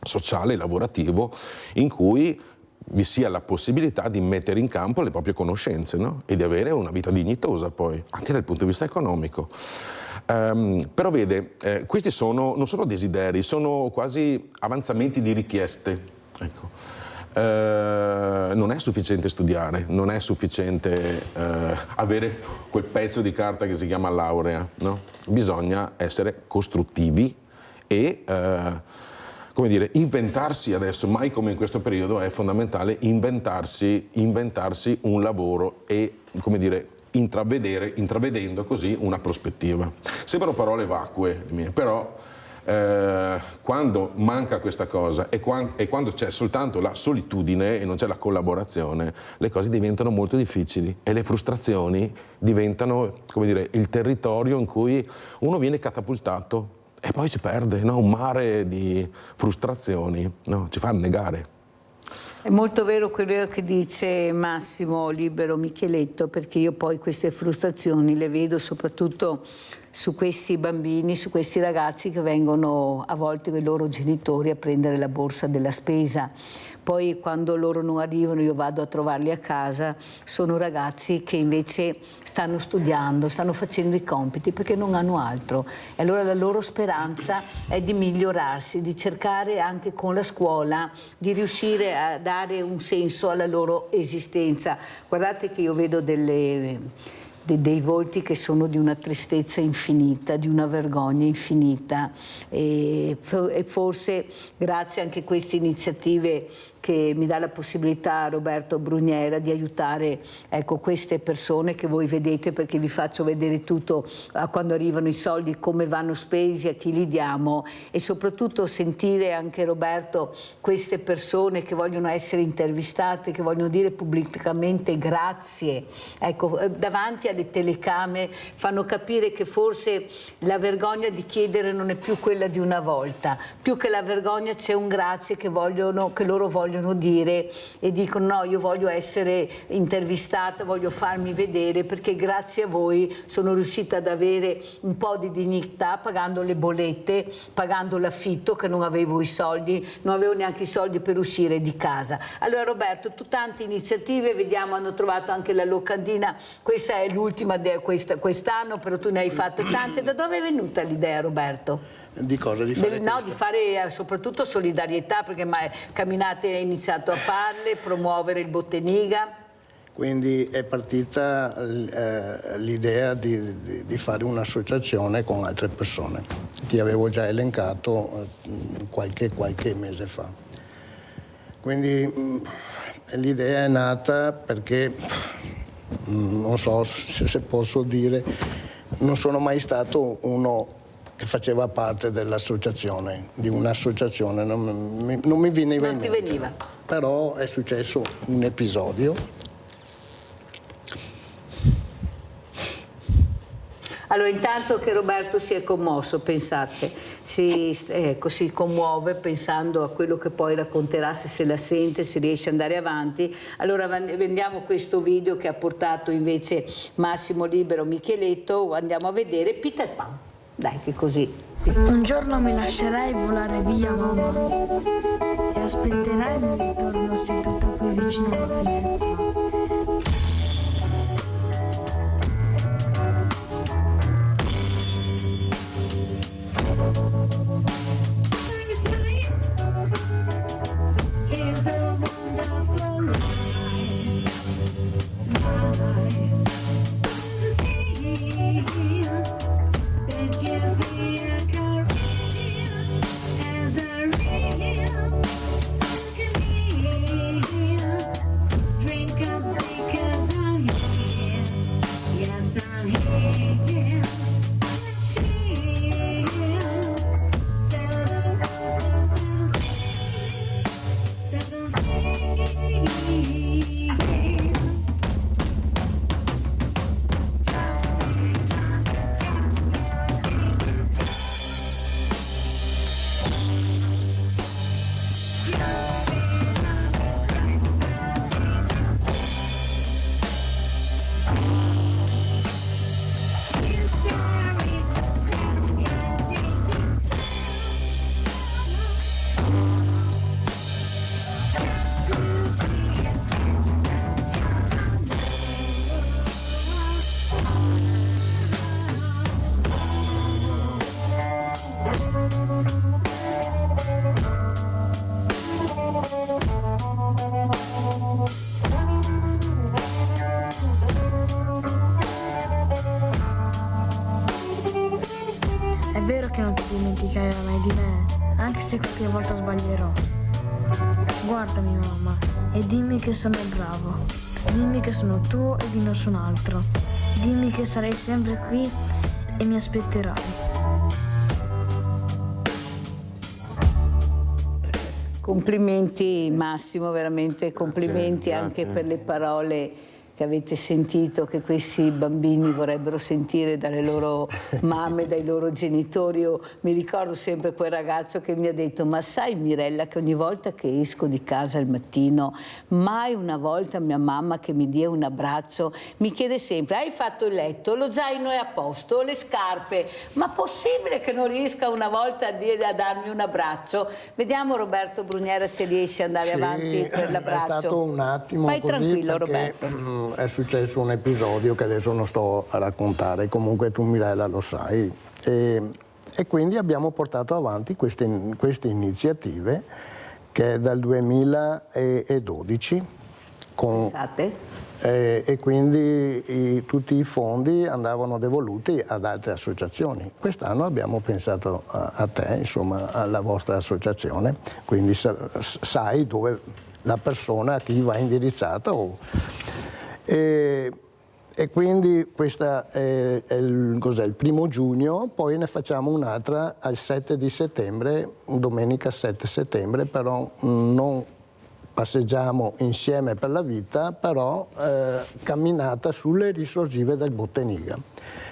F: sociale e lavorativo in cui vi sia la possibilità di mettere in campo le proprie conoscenze, no? E di avere una vita dignitosa poi, anche dal punto di vista economico. Però vede, questi non sono desideri, sono quasi avanzamenti di richieste. Ecco. Non è sufficiente studiare, non è sufficiente avere quel pezzo di carta che si chiama laurea, no? Bisogna essere costruttivi e come dire, inventarsi adesso, mai come in questo periodo è fondamentale inventarsi un lavoro e, come dire, intravedendo così una prospettiva. Sembrano parole vacue mie, però quando manca questa cosa e quando c'è soltanto la solitudine e non c'è la collaborazione, le cose diventano molto difficili e le frustrazioni diventano, come dire, il territorio in cui uno viene catapultato e poi si perde, no? Un mare di frustrazioni, no? Ci fa annegare.
A: È molto vero quello che dice Massimo Libero Micheletto, perché io poi queste frustrazioni le vedo soprattutto su questi bambini, su questi ragazzi che vengono a volte con i loro genitori a prendere la borsa della spesa. Poi quando loro non arrivano io vado a trovarli a casa, sono ragazzi che invece stanno studiando, stanno facendo i compiti perché non hanno altro. E allora la loro speranza è di migliorarsi, di cercare anche con la scuola di riuscire a dare un senso alla loro esistenza. Guardate che io vedo dei volti che sono di una tristezza infinita, di una vergogna infinita, e forse grazie anche a queste iniziative che mi dà la possibilità, Roberto Bruniera, di aiutare, ecco, queste persone che voi vedete, perché vi faccio vedere tutto, quando arrivano i soldi, come vanno spesi, a chi li diamo, e soprattutto sentire anche, Roberto, queste persone che vogliono essere intervistate, che vogliono dire pubblicamente grazie, ecco, davanti alle telecamere, fanno capire che forse la vergogna di chiedere non è più quella di una volta, più che la vergogna c'è un grazie che loro vogliono dire, e dicono no, io voglio essere intervistata, voglio farmi vedere, perché grazie a voi sono riuscita ad avere un po' di dignità pagando le bollette, pagando l'affitto, che non avevo i soldi, non avevo neanche i soldi per uscire di casa. Allora Roberto, tu tante iniziative, vediamo, hanno trovato anche la locandina, questa è l'ultima quest'anno, però tu ne hai fatte tante. Da dove è venuta l'idea, Roberto?
E: Di cosa? Di fare
A: di fare soprattutto solidarietà, perché camminate, hai iniziato a farle, promuovere il Botteniga.
E: Quindi è partita l'idea di fare un'associazione con altre persone. Ti avevo già elencato qualche mese fa. Quindi l'idea è nata perché, non so se posso dire, non sono mai stato uno che faceva parte dell'associazione, di un'associazione, non mi veniva in mente.
A: Non ti veniva.
E: Però è successo un episodio.
A: Allora, intanto che Roberto si è commosso, pensate, si commuove pensando a quello che poi racconterà, se la sente, se riesce ad andare avanti. Allora vediamo questo video che ha portato invece Massimo Libero Micheletto, andiamo a vedere Peter Pan. Dai, che così.
V: Un giorno mi lascerai volare via, mamma, e aspetterai il mio ritorno seduta qui vicino alla finestra. È vero che non ti dimenticherai mai di me, anche se qualche volta sbaglierò. Guardami, mamma, e dimmi che sono bravo. Dimmi che sono tuo e di nessun altro. Dimmi che sarai sempre qui e mi aspetterai.
A: Complimenti Massimo, veramente complimenti.
F: Grazie,
A: anche
F: grazie.
A: per le parole che avete sentito, che questi bambini vorrebbero sentire dalle loro mamme, dai loro genitori. Io mi ricordo sempre quel ragazzo che mi ha detto: ma sai Mirella che ogni volta che esco di casa al mattino, mai una volta mia mamma che mi dia un abbraccio mi chiede sempre: hai fatto il letto, lo zaino è a posto, le scarpe? Ma possibile che non riesca una volta a darmi un abbraccio? Vediamo Roberto Bruniera se riesce ad andare avanti per l'abbraccio.
E: È stato un attimo
A: Vai
E: così,
A: tranquillo,
E: perché
A: Roberto.
E: è successo un episodio che adesso non sto a raccontare, comunque tu Mirella lo sai, e quindi abbiamo portato avanti queste iniziative che è dal 2012 con...
A: Pensate?
E: e quindi tutti i fondi andavano devoluti ad altre associazioni. Quest'anno abbiamo pensato a te, insomma, alla vostra associazione, quindi sai dove la persona a chi va indirizzata. E quindi questa è il 1° giugno, poi ne facciamo un'altra al 7 di settembre, domenica 7 settembre, però non passeggiamo insieme per la vita, però camminata sulle risorgive del Botteniga.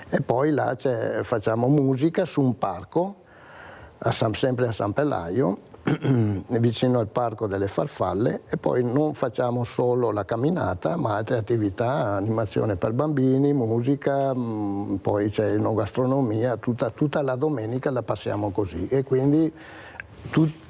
E: E poi là facciamo musica su un parco, sempre a San Pelaio, vicino al Parco delle Farfalle, e poi non facciamo solo la camminata ma altre attività, animazione per bambini, musica, poi c'è enogastronomia, tutta la domenica la passiamo così, e quindi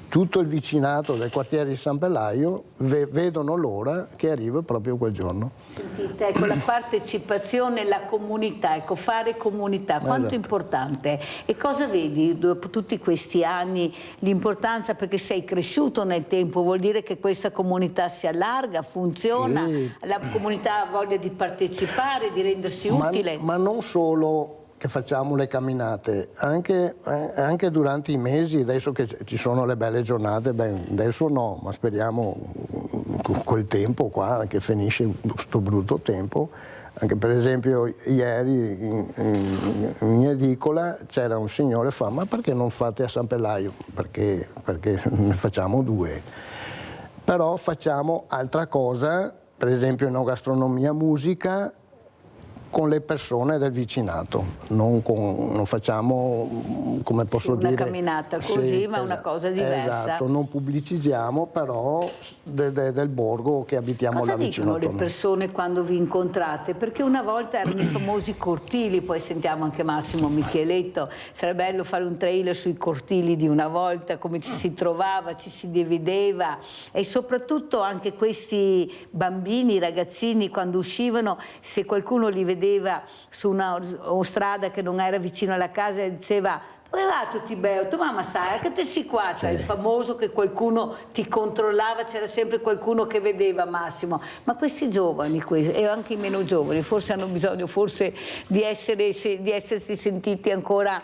E: tutto il vicinato del quartiere di San Pelaio vedono l'ora che arriva proprio quel giorno.
A: Sentite, ecco, la partecipazione, la comunità, ecco, fare comunità, quanto importante. E cosa vedi dopo tutti questi anni, l'importanza, perché sei cresciuto nel tempo, vuol dire che questa comunità si allarga, funziona, sì. La comunità ha voglia di partecipare, di rendersi utile.
E: Ma non solo che facciamo le camminate, anche durante i mesi, adesso che ci sono le belle giornate, adesso no, ma speriamo col tempo qua che finisce questo brutto tempo. Anche per esempio ieri in edicola c'era un signore che fa: ma perché non fate a San Pelaio? Perché ne facciamo 2. Però facciamo altra cosa, per esempio enogastronomia, musica, con le persone del vicinato, non facciamo, come posso dire,
A: una camminata così, sì, ma una cosa diversa.
E: Esatto, non pubblicizziamo però del borgo che abitiamo là vicino.
A: Cosa dicono le persone quando vi incontrate? Perché una volta erano i famosi cortili, poi sentiamo anche Massimo Micheletto, sarebbe bello fare un trailer sui cortili di una volta, come ci si trovava, ci si divideva, e soprattutto anche questi bambini, ragazzini, quando uscivano, se qualcuno li vedeva su una strada che non era vicino alla casa e diceva: dove va tutti beo? Tu mamma sai che te si qua, cioè il famoso che qualcuno ti controllava, c'era sempre qualcuno che vedeva Massimo. Ma questi giovani e anche i meno giovani forse hanno bisogno di essersi sentiti ancora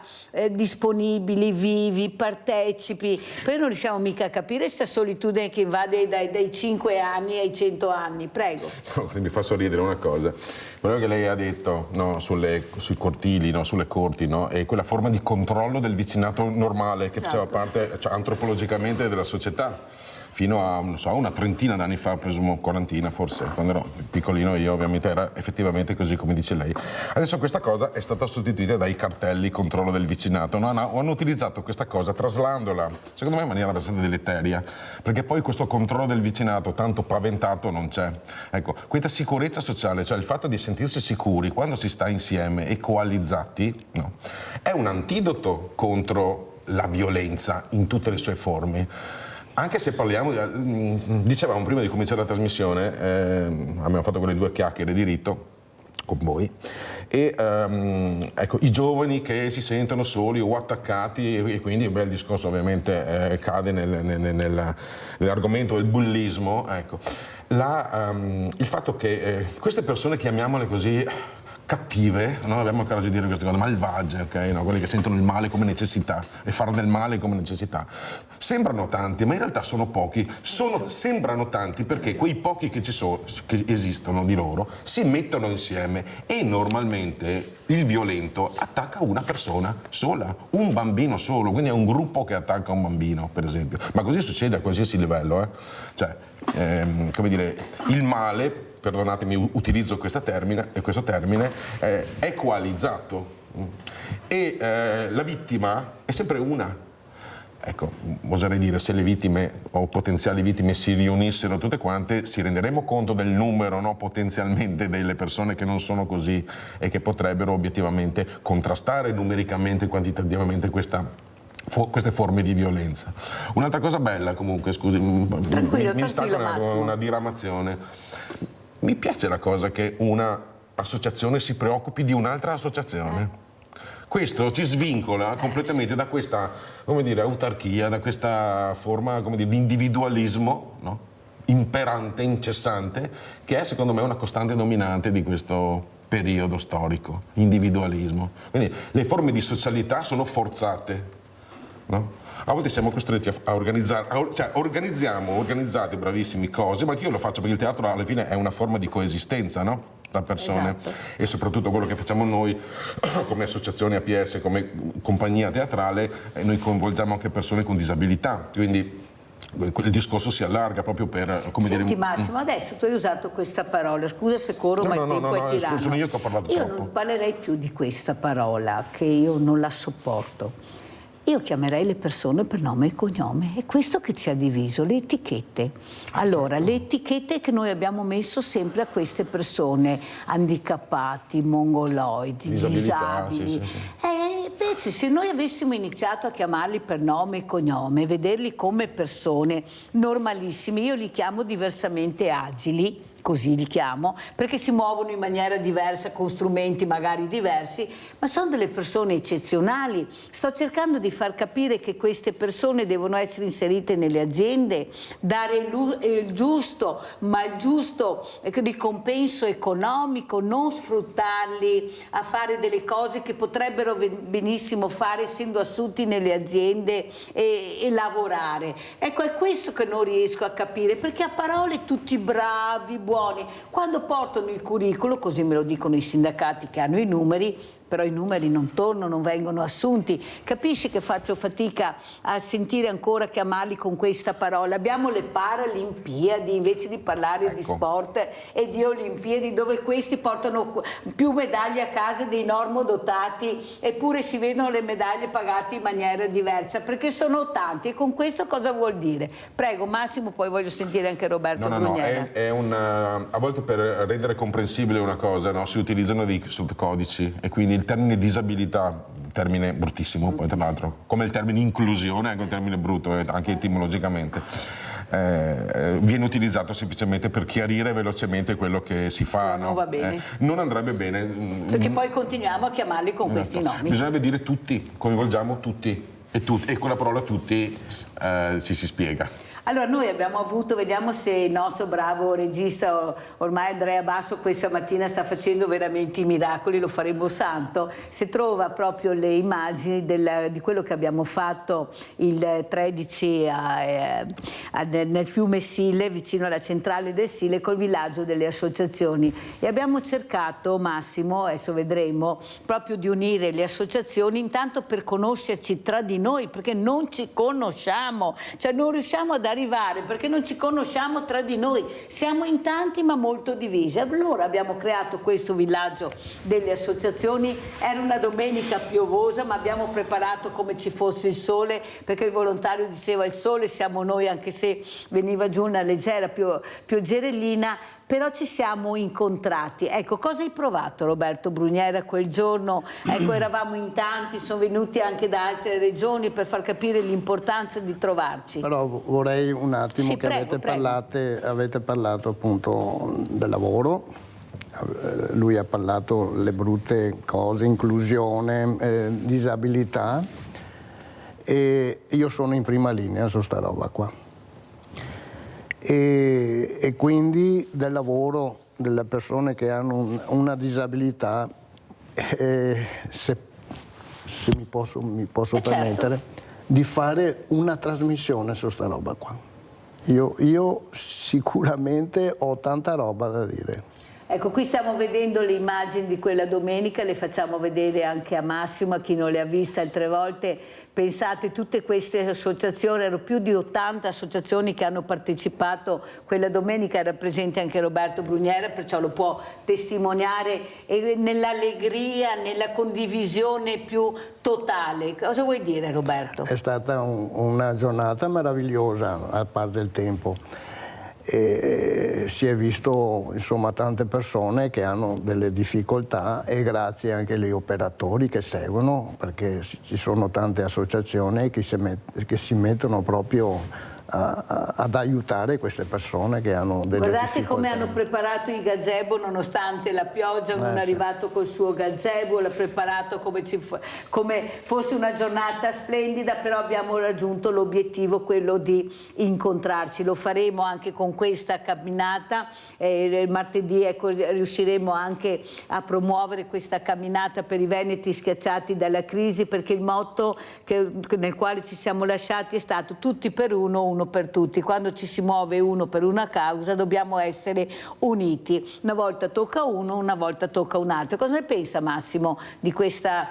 A: disponibili, vivi, partecipi. Poi non riusciamo mica a capire questa solitudine che invade dai 5 anni ai 100 anni. Prego.
F: No, mi fa sorridere una cosa, quello che lei ha detto, no, sui cortili, no, sulle corti, no, è quella forma di controllo del vicinato normale che faceva parte, cioè, antropologicamente della società fino a, non so, una trentina d'anni fa, presumo 40, forse, quando ero piccolino io, ovviamente era effettivamente così come dice lei. Adesso questa cosa è stata sostituita dai cartelli controllo del vicinato, no? Hanno utilizzato questa cosa traslandola, secondo me in maniera abbastanza deleteria, perché poi questo controllo del vicinato tanto paventato non c'è. Ecco, questa sicurezza sociale, cioè il fatto di sentirsi sicuri quando si sta insieme e coalizzati, no, è un antidoto contro la violenza in tutte le sue forme. Anche se parliamo, dicevamo prima di cominciare la trasmissione, abbiamo fatto quelle 2 chiacchiere di rito con voi, e ecco, i giovani che si sentono soli o attaccati, e quindi il discorso ovviamente cade nell'argomento del bullismo, ecco. Il fatto che queste persone, chiamiamole così, cattive, no? Abbiamo il coraggio di dire queste cose, malvagie, okay? No? Quelli che sentono il male come necessità e fare del male come necessità. Sembrano tanti, ma in realtà sono pochi. Sembrano tanti perché quei pochi che esistono di loro si mettono insieme e normalmente il violento attacca una persona sola, un bambino solo, quindi è un gruppo che attacca un bambino, per esempio. Ma così succede a qualsiasi livello, Cioè, come dire, il male, perdonatemi, utilizzo questo termine, è coalizzato e la vittima è sempre una. Ecco, oserei dire, se le vittime o potenziali vittime si riunissero tutte quante, ci renderemo conto del numero, no, potenzialmente delle persone che non sono così e che potrebbero obiettivamente contrastare numericamente e quantitativamente queste forme di violenza. Un'altra cosa bella, comunque, scusi, mi stacco una diramazione. Mi piace la cosa che una associazione si preoccupi di un'altra associazione. Questo ci svincola completamente da questa, come dire, autarchia, da questa forma, come dire, di individualismo, no? imperante, incessante, che è secondo me una costante dominante di questo periodo storico, individualismo. Quindi le forme di socialità sono forzate, no? A volte siamo costretti a organizzare, organizzate bravissimi cose, ma io lo faccio perché il teatro alla fine è una forma di coesistenza, no? Tra persone. Esatto. E soprattutto quello che facciamo noi come associazione APS, come compagnia teatrale, noi coinvolgiamo anche persone con disabilità, quindi il discorso si allarga proprio per, come
A: Senti,
F: dire...
A: Massimo, adesso tu hai usato questa parola, scusa se corro, ma il tempo è tiranno.
F: Sono io che ho parlato troppo.
A: Non parlerei più di questa parola, che io non la sopporto. Io chiamerei le persone per nome e cognome, è questo che ci ha diviso, le etichette. Allora, le etichette che noi abbiamo messo sempre a queste persone, handicappati, mongoloidi, disabili.
F: Sì.
A: Invece se noi avessimo iniziato a chiamarli per nome e cognome, vederli come persone normalissime, io li chiamo diversamente agili, così li chiamo, perché si muovono in maniera diversa, con strumenti magari diversi, ma sono delle persone eccezionali. Sto cercando di far capire che queste persone devono essere inserite nelle aziende, dare il giusto, ma il giusto ricompenso economico, non sfruttarli a fare delle cose che potrebbero benissimo fare essendo assunti nelle aziende e lavorare. Ecco, è questo che non riesco a capire, perché a parole tutti bravi, buoni, quando portano il curriculum, così me lo dicono i sindacati che hanno i numeri, però i numeri non tornano, non vengono assunti. Capisci che faccio fatica a sentire ancora chiamarli con questa parola? Abbiamo le Paralimpiadi invece di parlare di sport e di Olimpiadi, dove questi portano più medaglie a casa dei normodotati, eppure si vedono le medaglie pagate in maniera diversa, perché sono tanti. E con questo cosa vuol dire? Prego Massimo, poi voglio sentire anche Roberto Bruniera.
F: A volte per rendere comprensibile una cosa, no, si utilizzano dei sottocodici e quindi il termine disabilità, termine bruttissimo poi tra l'altro, come il termine inclusione, anche un termine brutto anche etimologicamente, viene utilizzato semplicemente per chiarire velocemente quello che si fa.
A: Non va bene.
F: Non andrebbe bene.
A: Perché poi continuiamo a chiamarli con questi nomi.
F: Bisognerebbe dire tutti, coinvolgiamo tutti e con la parola tutti ci si spiega.
A: Allora noi abbiamo avuto, vediamo se il nostro bravo regista, ormai Andrea Basso questa mattina sta facendo veramente i miracoli, lo faremo santo, se trova proprio le immagini di quello che abbiamo fatto il 13 nel fiume Sile, vicino alla centrale del Sile, col villaggio delle associazioni. E abbiamo cercato, Massimo, adesso vedremo, proprio di unire le associazioni intanto per conoscerci tra di noi, perché non ci conosciamo, cioè non riusciamo ad arrivare perché non ci conosciamo tra di noi, siamo in tanti ma molto divisi. Allora abbiamo creato questo villaggio delle associazioni, era una domenica piovosa ma abbiamo preparato come ci fosse il sole, perché il volontario diceva il sole siamo noi, anche se veniva giù una leggera pioggerellina, però ci siamo incontrati. Ecco, cosa hai provato Roberto Bruniera quel giorno? Ecco, eravamo in tanti, sono venuti anche da altre regioni per far capire l'importanza di trovarci.
E: Però vorrei un attimo che avete parlato appunto del lavoro, lui ha parlato le brutte cose, inclusione, disabilità, e io sono in prima linea su sta roba qua. E quindi del lavoro delle persone che hanno una disabilità, se mi posso permettere, di fare una trasmissione su sta roba qua. Io sicuramente ho tanta roba da dire.
A: Ecco, qui stiamo vedendo le immagini di quella domenica, le facciamo vedere anche a Massimo, a chi non le ha viste altre volte. Pensate, tutte queste associazioni, erano più di 80 associazioni che hanno partecipato quella domenica, era presente anche Roberto Bruniera, perciò lo può testimoniare, e nell'allegria, nella condivisione più totale. Cosa vuoi dire Roberto?
E: È stata una giornata meravigliosa, a parte il tempo. E si è visto insomma tante persone che hanno delle difficoltà, e grazie anche agli operatori che seguono, perché ci sono tante associazioni che si mettono proprio ad aiutare queste persone che hanno delle
A: Guardate
E: difficoltà.
A: come hanno preparato il gazebo nonostante la pioggia, uno è arrivato col suo gazebo, l'ha preparato come fosse una giornata splendida, però abbiamo raggiunto l'obiettivo, quello di incontrarci. Lo faremo anche con questa camminata, il martedì riusciremo anche a promuovere questa camminata per i veneti schiacciati dalla crisi, perché il motto nel quale ci siamo lasciati è stato tutti per uno per tutti. Quando ci si muove uno per una causa dobbiamo essere uniti. Una volta tocca uno, una volta tocca un altro. Cosa ne pensa Massimo di questa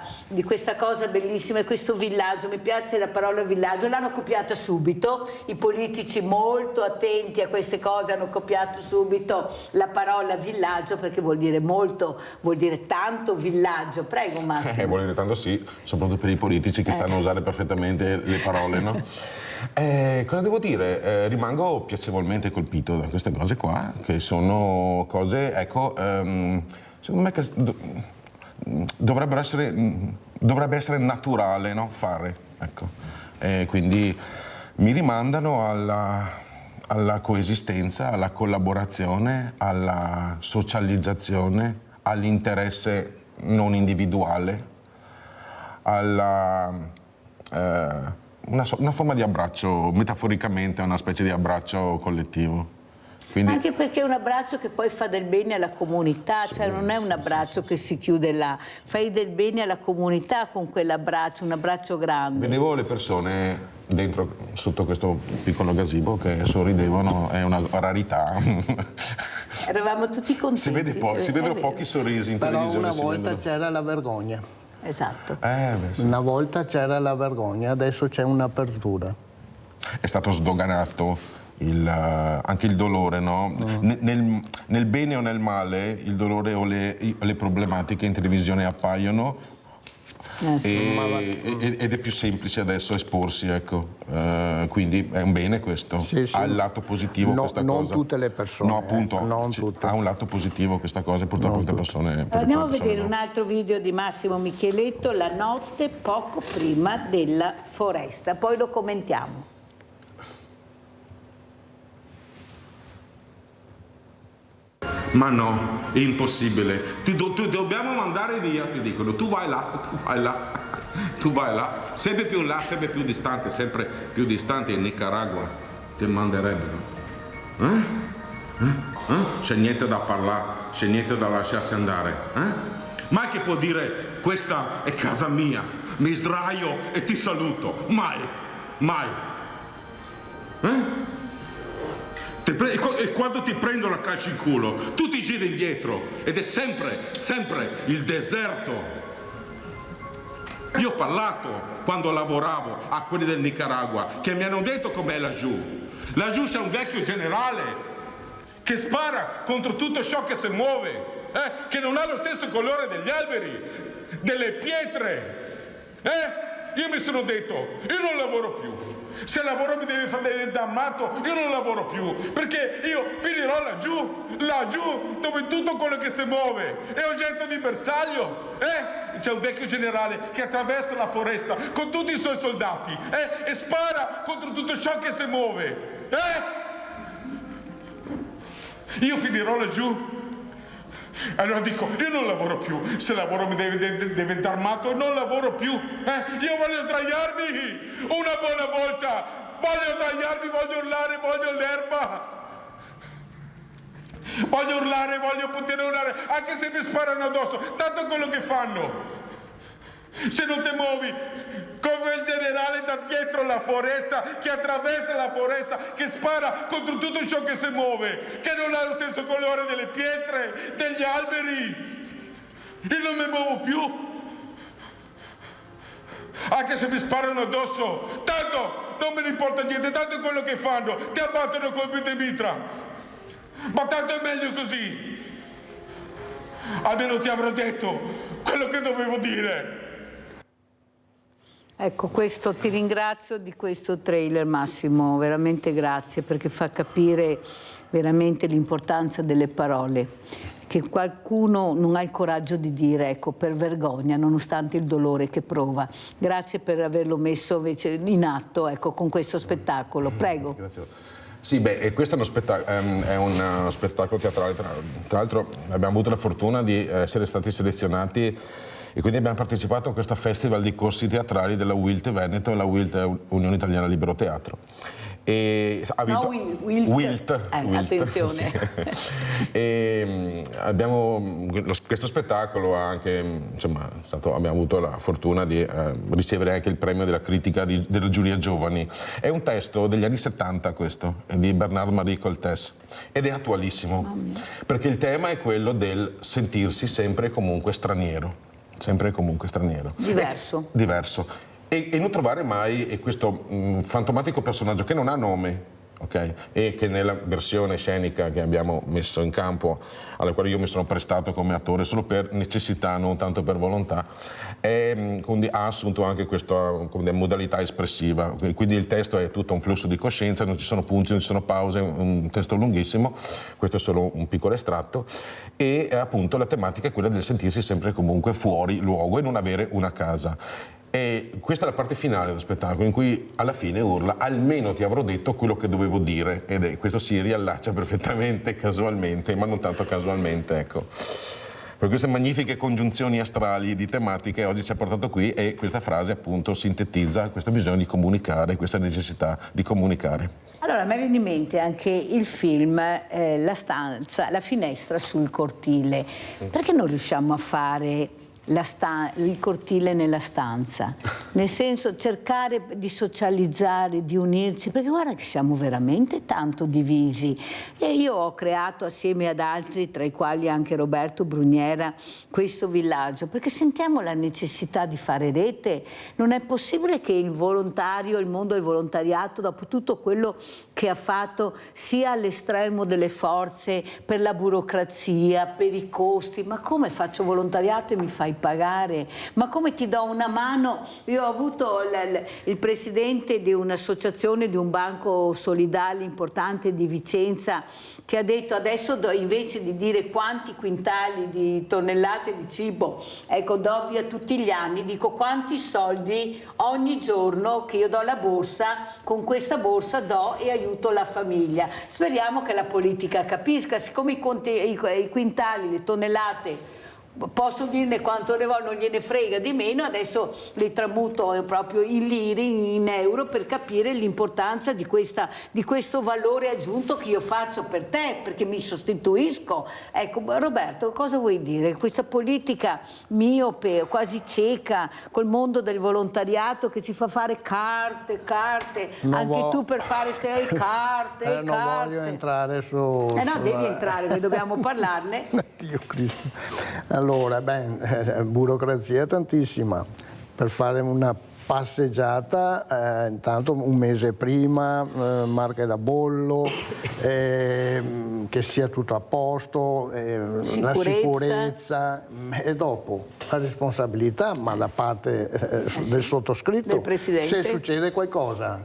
A: cosa bellissima, questo villaggio? Mi piace la parola villaggio, l'hanno copiata subito, i politici molto attenti a queste cose hanno copiato subito la parola villaggio, perché vuol dire molto, vuol dire tanto villaggio. Prego Massimo.
F: Vuol dire tanto, sì, soprattutto per i politici che sanno usare perfettamente le parole, no? Cosa devo dire? Rimango piacevolmente colpito da queste cose qua, che sono cose, ecco, secondo me che dovrebbe essere naturale, no? Fare, ecco. Quindi mi rimandano alla coesistenza, alla collaborazione, alla socializzazione, all'interesse non individuale, alla una forma di abbraccio, metaforicamente una specie di abbraccio collettivo. Quindi...
A: Anche perché è un abbraccio che poi fa del bene alla comunità, cioè non è un abbraccio che si chiude là, fai del bene alla comunità con quell'abbraccio, un abbraccio grande.
F: Vedevo le persone dentro, sotto questo piccolo gazebo, che sorridevano, è una rarità.
A: Eravamo tutti contenti.
F: Si vedono pochi sorrisi in televisione.
E: Però una volta c'era la vergogna.
A: Esatto.
F: Sì.
E: Una volta c'era la vergogna, adesso c'è un'apertura.
F: È stato sdoganato anche il dolore, no? Nel bene o nel male, il dolore o le problematiche in televisione appaiono. Ed è più semplice adesso esporsi, ecco. Quindi è un bene questo.
E: Sì.
F: Ha il lato positivo questa cosa.
E: Non tutte le persone.
F: No, appunto,
E: non tutte.
F: ha un lato positivo questa cosa, purtroppo molte persone.
A: Andiamo a vedere un altro video di Massimo Micheletto, La notte poco prima della foresta, poi lo commentiamo.
F: Ma no, è impossibile. Ti dobbiamo mandare via, ti dicono. Tu vai là. Sempre più in là, sempre più distante in Nicaragua. Ti manderebbero. C'è niente da parlare, c'è niente da lasciarsi andare. Mai che può dire questa è casa mia, mi sdraio e ti saluto. Mai. E quando ti prendono a calci in culo, tu ti giri indietro ed è sempre il deserto. Io ho parlato quando lavoravo a quelli del Nicaragua che mi hanno detto com'è laggiù. Laggiù c'è un vecchio generale che spara contro tutto ciò che si muove, che non ha lo stesso colore degli alberi, delle pietre. Io mi sono detto, io non lavoro più. Se il lavoro mi deve fare damnato, io non lavoro più, perché io finirò laggiù dove tutto quello che si muove è oggetto di bersaglio. C'è un vecchio generale che attraversa la foresta con tutti i suoi soldati e spara contro tutto ciò che si muove. Io finirò laggiù. Allora dico, io non lavoro più, se il lavoro mi deve dar matto, non lavoro più. Io voglio sdraiarmi una buona volta, voglio sdraiarmi, voglio urlare, voglio l'erba. Voglio urlare, voglio poter urlare, anche se mi sparano addosso, tanto quello che fanno. Se non ti muovi, come il generale da dietro la foresta, che attraversa la foresta, che spara contro tutto ciò che si muove, che non ha lo stesso colore delle pietre, degli alberi. Io non mi muovo più. Anche se mi sparano addosso, tanto non me ne importa niente, tanto è quello che fanno, ti abbattono colpi di mitra. Ma tanto è meglio così. Almeno ti avrò detto quello che dovevo dire.
A: Ecco, questo ti ringrazio di questo trailer, Massimo, veramente grazie, perché fa capire veramente l'importanza delle parole, che qualcuno non ha il coraggio di dire, ecco, per vergogna, nonostante il dolore che prova. Grazie per averlo messo invece in atto, ecco, con questo spettacolo. Prego.
F: Grazie. Sì, questo è uno spettacolo teatrale, tra l'altro abbiamo avuto la fortuna di essere stati selezionati e quindi abbiamo partecipato a questo festival di corsi teatrali della WILT Veneto e la WILT Unione Italiana Libero Teatro. E
A: WILT. Attenzione.
F: Sì. E questo spettacolo ha anche, insomma, abbiamo avuto la fortuna di ricevere anche il premio della critica della giuria giovani. È un testo degli anni 70 questo, è di Bernard-Marie Coltès ed è attualissimo, perché il tema è quello del sentirsi sempre e comunque straniero. Sempre e comunque straniero. Diverso. E non trovare mai questo fantomatico personaggio che non ha nome, okay? E che nella versione scenica che abbiamo messo in campo, alla quale io mi sono prestato come attore solo per necessità, non tanto per volontà, quindi ha assunto anche questa modalità espressiva. Quindi il testo è tutto un flusso di coscienza, non ci sono punti, non ci sono pause, un testo lunghissimo, questo è solo un piccolo estratto, e appunto la tematica è quella del sentirsi sempre e comunque fuori luogo e non avere una casa. E questa è la parte finale dello spettacolo in cui alla fine urla: almeno ti avrò detto quello che dovevo dire, ed questo si riallaccia perfettamente casualmente, ma non tanto casualmente, ecco. Per queste magnifiche congiunzioni astrali di tematiche oggi ci ha portato qui, e questa frase appunto sintetizza questo bisogno di comunicare, questa necessità di comunicare.
A: Allora, a me viene in mente anche il film La finestra sul cortile. Perché non riusciamo a fare il cortile nella stanza, nel senso cercare di socializzare, di unirci, perché guarda che siamo veramente tanto divisi. E io ho creato assieme ad altri, tra i quali anche Roberto Bruniera, questo villaggio, perché sentiamo la necessità di fare rete. Non è possibile che il mondo del volontariato, dopo tutto quello che ha fatto, sia all'estremo delle forze per la burocrazia, per i costi. Ma come faccio volontariato e mi fai pagare? Ma come ti do una mano? Io ho avuto il presidente di un'associazione, di un banco solidale importante di Vicenza, che ha detto: adesso invece di dire quanti quintali di tonnellate di cibo, ecco, do via tutti gli anni, dico quanti soldi ogni giorno che io do la borsa, con questa borsa do e aiuto la famiglia. Speriamo che la politica capisca, siccome i quintali, le tonnellate, posso dirne quanto ne voglio, non gliene frega di meno, adesso li tramuto proprio in lire, in euro, per capire l'importanza di questo valore aggiunto che io faccio per te, perché mi sostituisco. Ecco, Roberto, cosa vuoi dire? Questa politica miope, quasi cieca, col mondo del volontariato che ci fa fare carte, anche tu per fare carte,
E: non voglio entrare su...
A: no, devi entrare, che dobbiamo parlarne.
E: Dio Cristo. Allora, burocrazia tantissima. Per fare una passeggiata, intanto un mese prima, marche da bollo, che sia tutto a posto, la sicurezza, e dopo la responsabilità, ma da parte del sottoscritto,
A: del presidente.
E: Se succede qualcosa,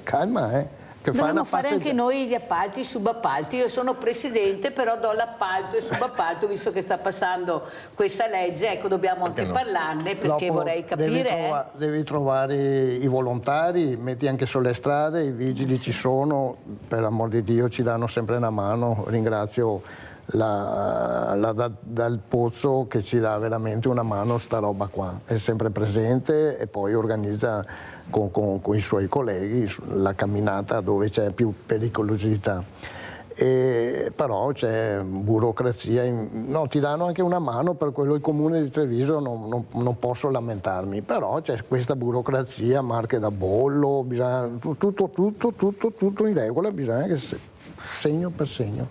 E: calma, che
A: dobbiamo fare anche noi gli appalti, i subappalti. Io sono presidente, però do l'appalto e subappalto, visto che sta passando questa legge, ecco, dobbiamo anche parlarne, perché
E: dopo
A: vorrei capire.
E: Devi trovare i volontari, metti anche sulle strade, i vigili ci sono, per amor di Dio ci danno sempre una mano. Ringrazio dal Pozzo che ci dà veramente una mano, sta roba qua, è sempre presente e poi organizza con i suoi colleghi la camminata dove c'è più pericolosità. Però c'è burocrazia, ti danno anche una mano, per quello il comune di Treviso non posso lamentarmi, però c'è questa burocrazia, marche da bollo, bisogna, tutto in regola, bisogna che segno per segno.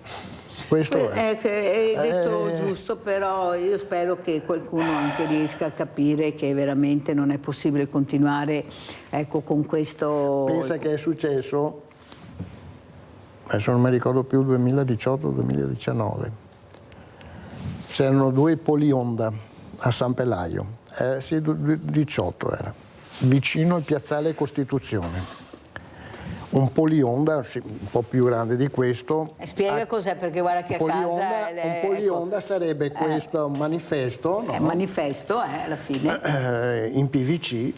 E: Questo
A: è detto giusto, però io spero che qualcuno anche riesca a capire che veramente non è possibile continuare, ecco, con questo.
E: Pensa che è successo, adesso non mi ricordo più, 2018-2019, c'erano 2 polionda a San Pelaio, sì, 18 era. vicino al piazzale Costituzione. Un polionda, un po' più grande di questo.
A: Spiega cos'è, perché guarda che a casa...
E: Un polionda sarebbe questo manifesto.
A: È un manifesto, alla fine.
E: In PVC,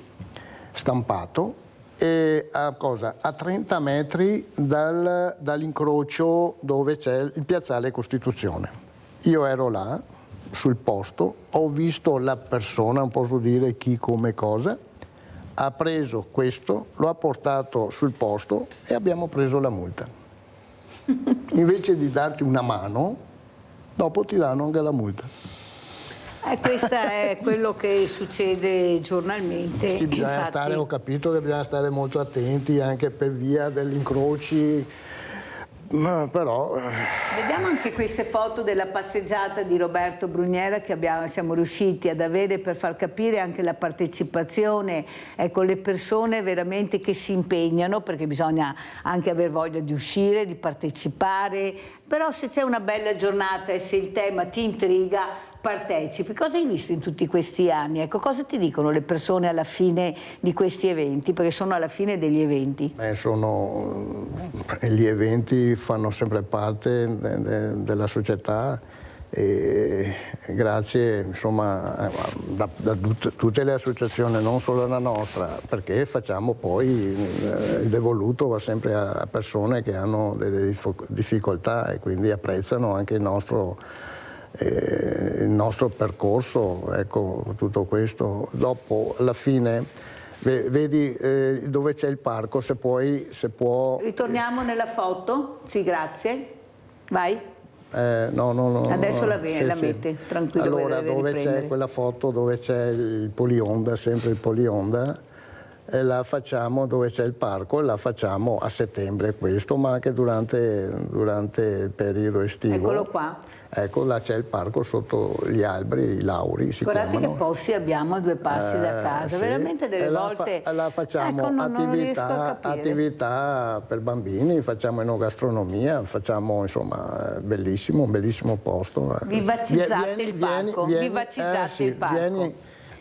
E: stampato, e a 30 metri dall'incrocio dove c'è il piazzale Costituzione. Io ero là, sul posto, ho visto la persona, non posso dire chi, come, cosa, ha preso questo, lo ha portato sul posto e abbiamo preso la multa. Invece di darti una mano, dopo ti danno anche la multa.
A: Questo è quello che succede giornalmente.
E: Sì, bisogna stare, ho capito che bisogna stare molto attenti anche per via degli incroci, ma però...
A: Vediamo anche queste foto della passeggiata di Roberto Brugnera che siamo riusciti ad avere per far capire anche la partecipazione, ecco, le persone veramente che si impegnano, perché bisogna anche aver voglia di uscire, di partecipare, però se c'è una bella giornata e se il tema ti intriga, partecipi. Cosa hai visto in tutti questi anni? Ecco, cosa ti dicono le persone alla fine di questi eventi? Perché sono alla fine degli eventi.
E: Gli eventi fanno sempre parte della società e grazie insomma da tutte le associazioni, non solo la nostra, perché facciamo poi il devoluto va sempre a persone che hanno delle difficoltà e quindi apprezzano anche il nostro percorso, ecco, tutto questo. Dopo, alla fine, vedi dove c'è il parco, se può...
A: Ritorniamo nella foto? Sì, grazie. Vai.
E: No.
A: Adesso la mette, tranquillo.
E: Allora, dove c'è quella foto dove c'è il polionda, sempre il polionda, e la facciamo dove c'è il parco, e la facciamo a settembre questo, ma anche durante il periodo estivo.
A: Eccolo qua.
E: Ecco, là c'è il parco sotto gli alberi, i lauri si
A: Guardate
E: chiamano.
A: che posti abbiamo a 2 passi da casa,
E: sì.
A: Veramente delle volte...
E: Là facciamo attività per bambini, facciamo enogastronomia, facciamo insomma un bellissimo posto.
A: Vivacizzate il parco, vivacizzate il parco.
E: Vieni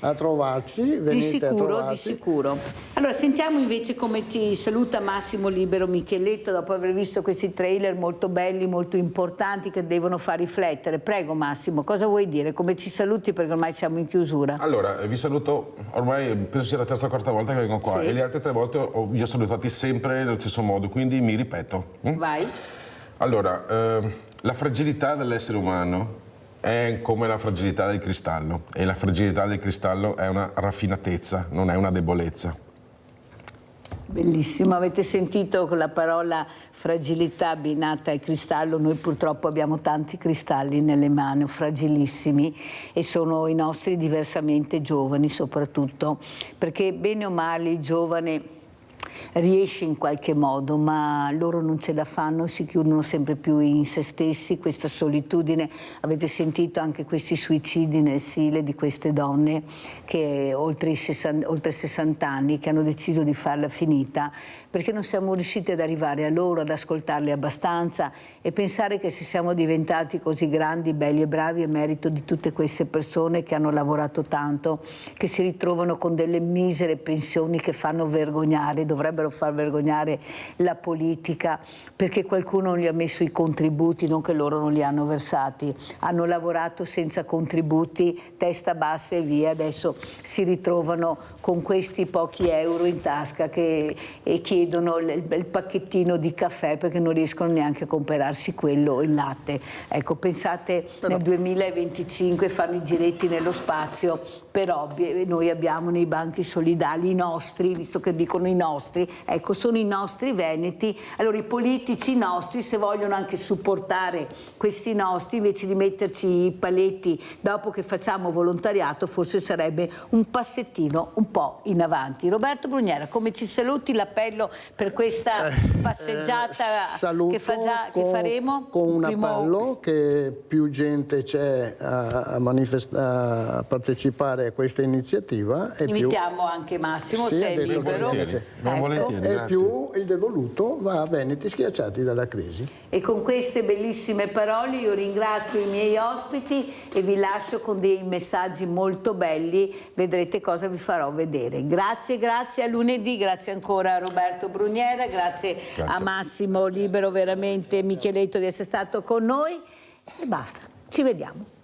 E: a trovarci, venite a trovarci.
A: Di sicuro. Allora sentiamo invece come ti saluta Massimo Libero Micheletto dopo aver visto questi trailer molto belli, molto importanti che devono far riflettere. Prego Massimo, cosa vuoi dire? Come ci saluti, perché ormai siamo in chiusura?
F: Allora, vi saluto, ormai penso sia la terza o quarta volta che vengo qua, sì. E le altre 3 volte vi ho salutati sempre nello stesso modo, quindi mi ripeto.
A: Vai.
F: Allora, la fragilità dell'essere umano è come la fragilità del cristallo, e la fragilità del cristallo è una raffinatezza, non è una debolezza.
A: Bellissimo, avete sentito con la parola fragilità abbinata al cristallo. Noi purtroppo abbiamo tanti cristalli nelle mani, fragilissimi, e sono i nostri diversamente giovani soprattutto, perché bene o male il giovane riesce in qualche modo, ma loro non ce la fanno, si chiudono sempre più in se stessi, questa solitudine. Avete sentito anche questi suicidi nel Sile di queste donne che oltre 60 anni che hanno deciso di farla finita perché non siamo riusciti ad arrivare a loro, ad ascoltarli abbastanza, e pensare che se siamo diventati così grandi, belli e bravi è merito di tutte queste persone che hanno lavorato tanto, che si ritrovano con delle misere pensioni che fanno vergognare, dovrebbero far vergognare la politica, perché qualcuno non gli ha messo i contributi, non che loro non li hanno versati, hanno lavorato senza contributi, testa bassa e via, adesso si ritrovano con questi pochi euro in tasca e chiedono il pacchettino di caffè perché non riescono neanche a comprarsi quello, il latte. Ecco, pensate nel 2025 fanno i giretti nello spazio per hobby, noi abbiamo nei banchi solidali i nostri, visto che dicono i nostri, ecco, sono i nostri veneti. Allora i politici nostri, se vogliono anche supportare questi nostri, invece di metterci i paletti dopo che facciamo volontariato, forse sarebbe un passettino un po' in avanti. Roberto Brugnera, come ci saluti? L'appello per questa passeggiata che faremo?
E: Con un appello che più gente c'è a partecipare a questa iniziativa. E
A: invitiamo anche Massimo,
E: sì,
A: se è libero.
E: È
F: volentieri,
E: e
F: grazie.
E: più il devoluto va a Veneti schiacciati dalla crisi.
A: E con queste bellissime parole io ringrazio i miei ospiti e vi lascio con dei messaggi molto belli, vedrete cosa vi farò vedere. Grazie a lunedì, grazie ancora a Roberto Bruniera, grazie a Massimo Libero, veramente Micheletto di essere stato con noi e basta, ci vediamo.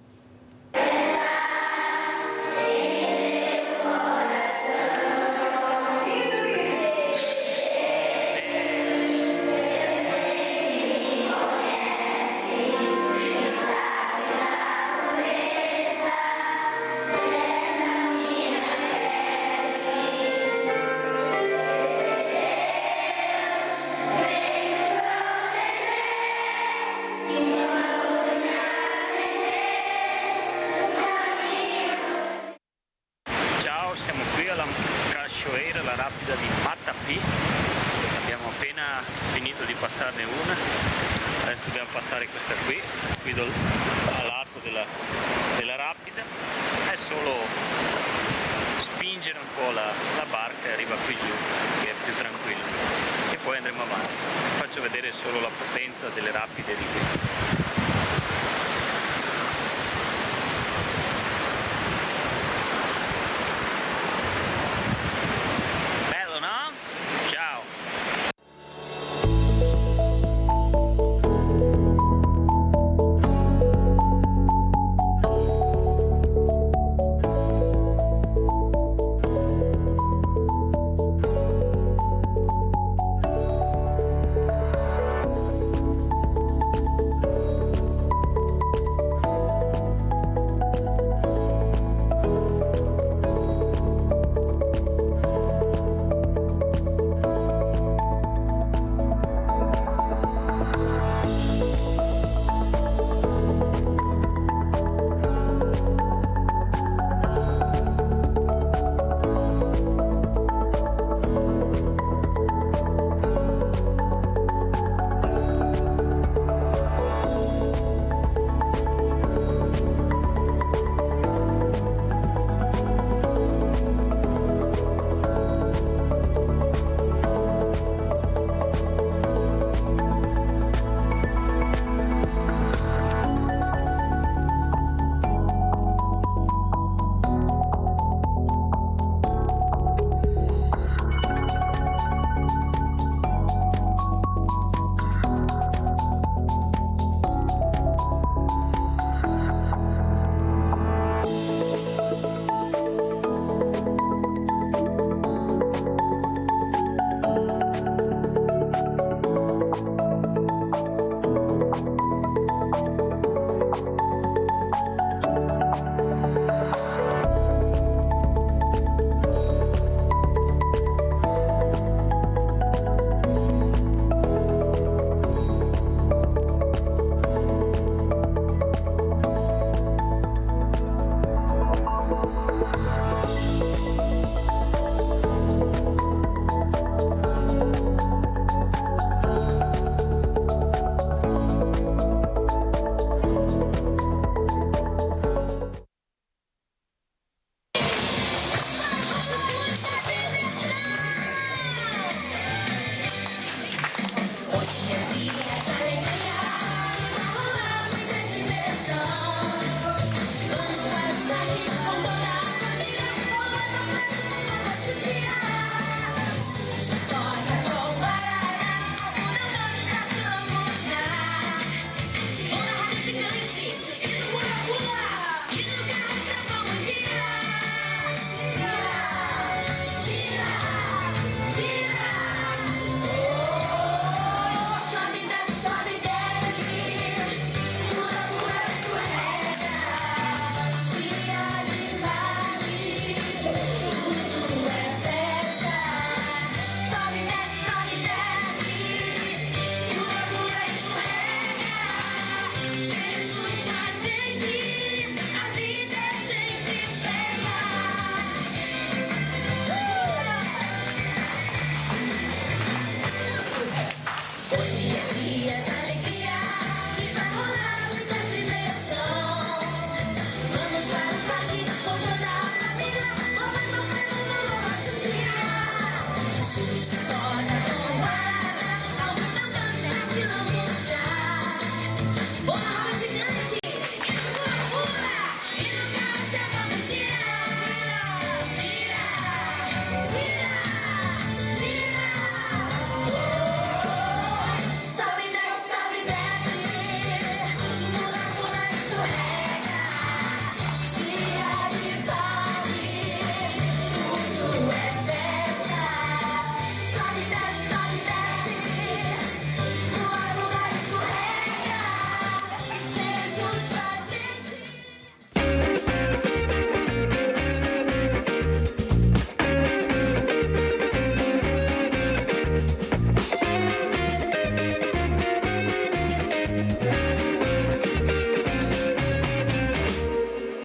G: Siamo qui alla Cachoeira, la rapida di Matapi. Abbiamo appena finito di passarne una, adesso dobbiamo passare questa qui a lato della rapida. È solo spingere un po' la barca e arriva qui giù, che è più tranquillo, e poi andremo avanti. Vi faccio vedere solo la potenza delle rapide di qui.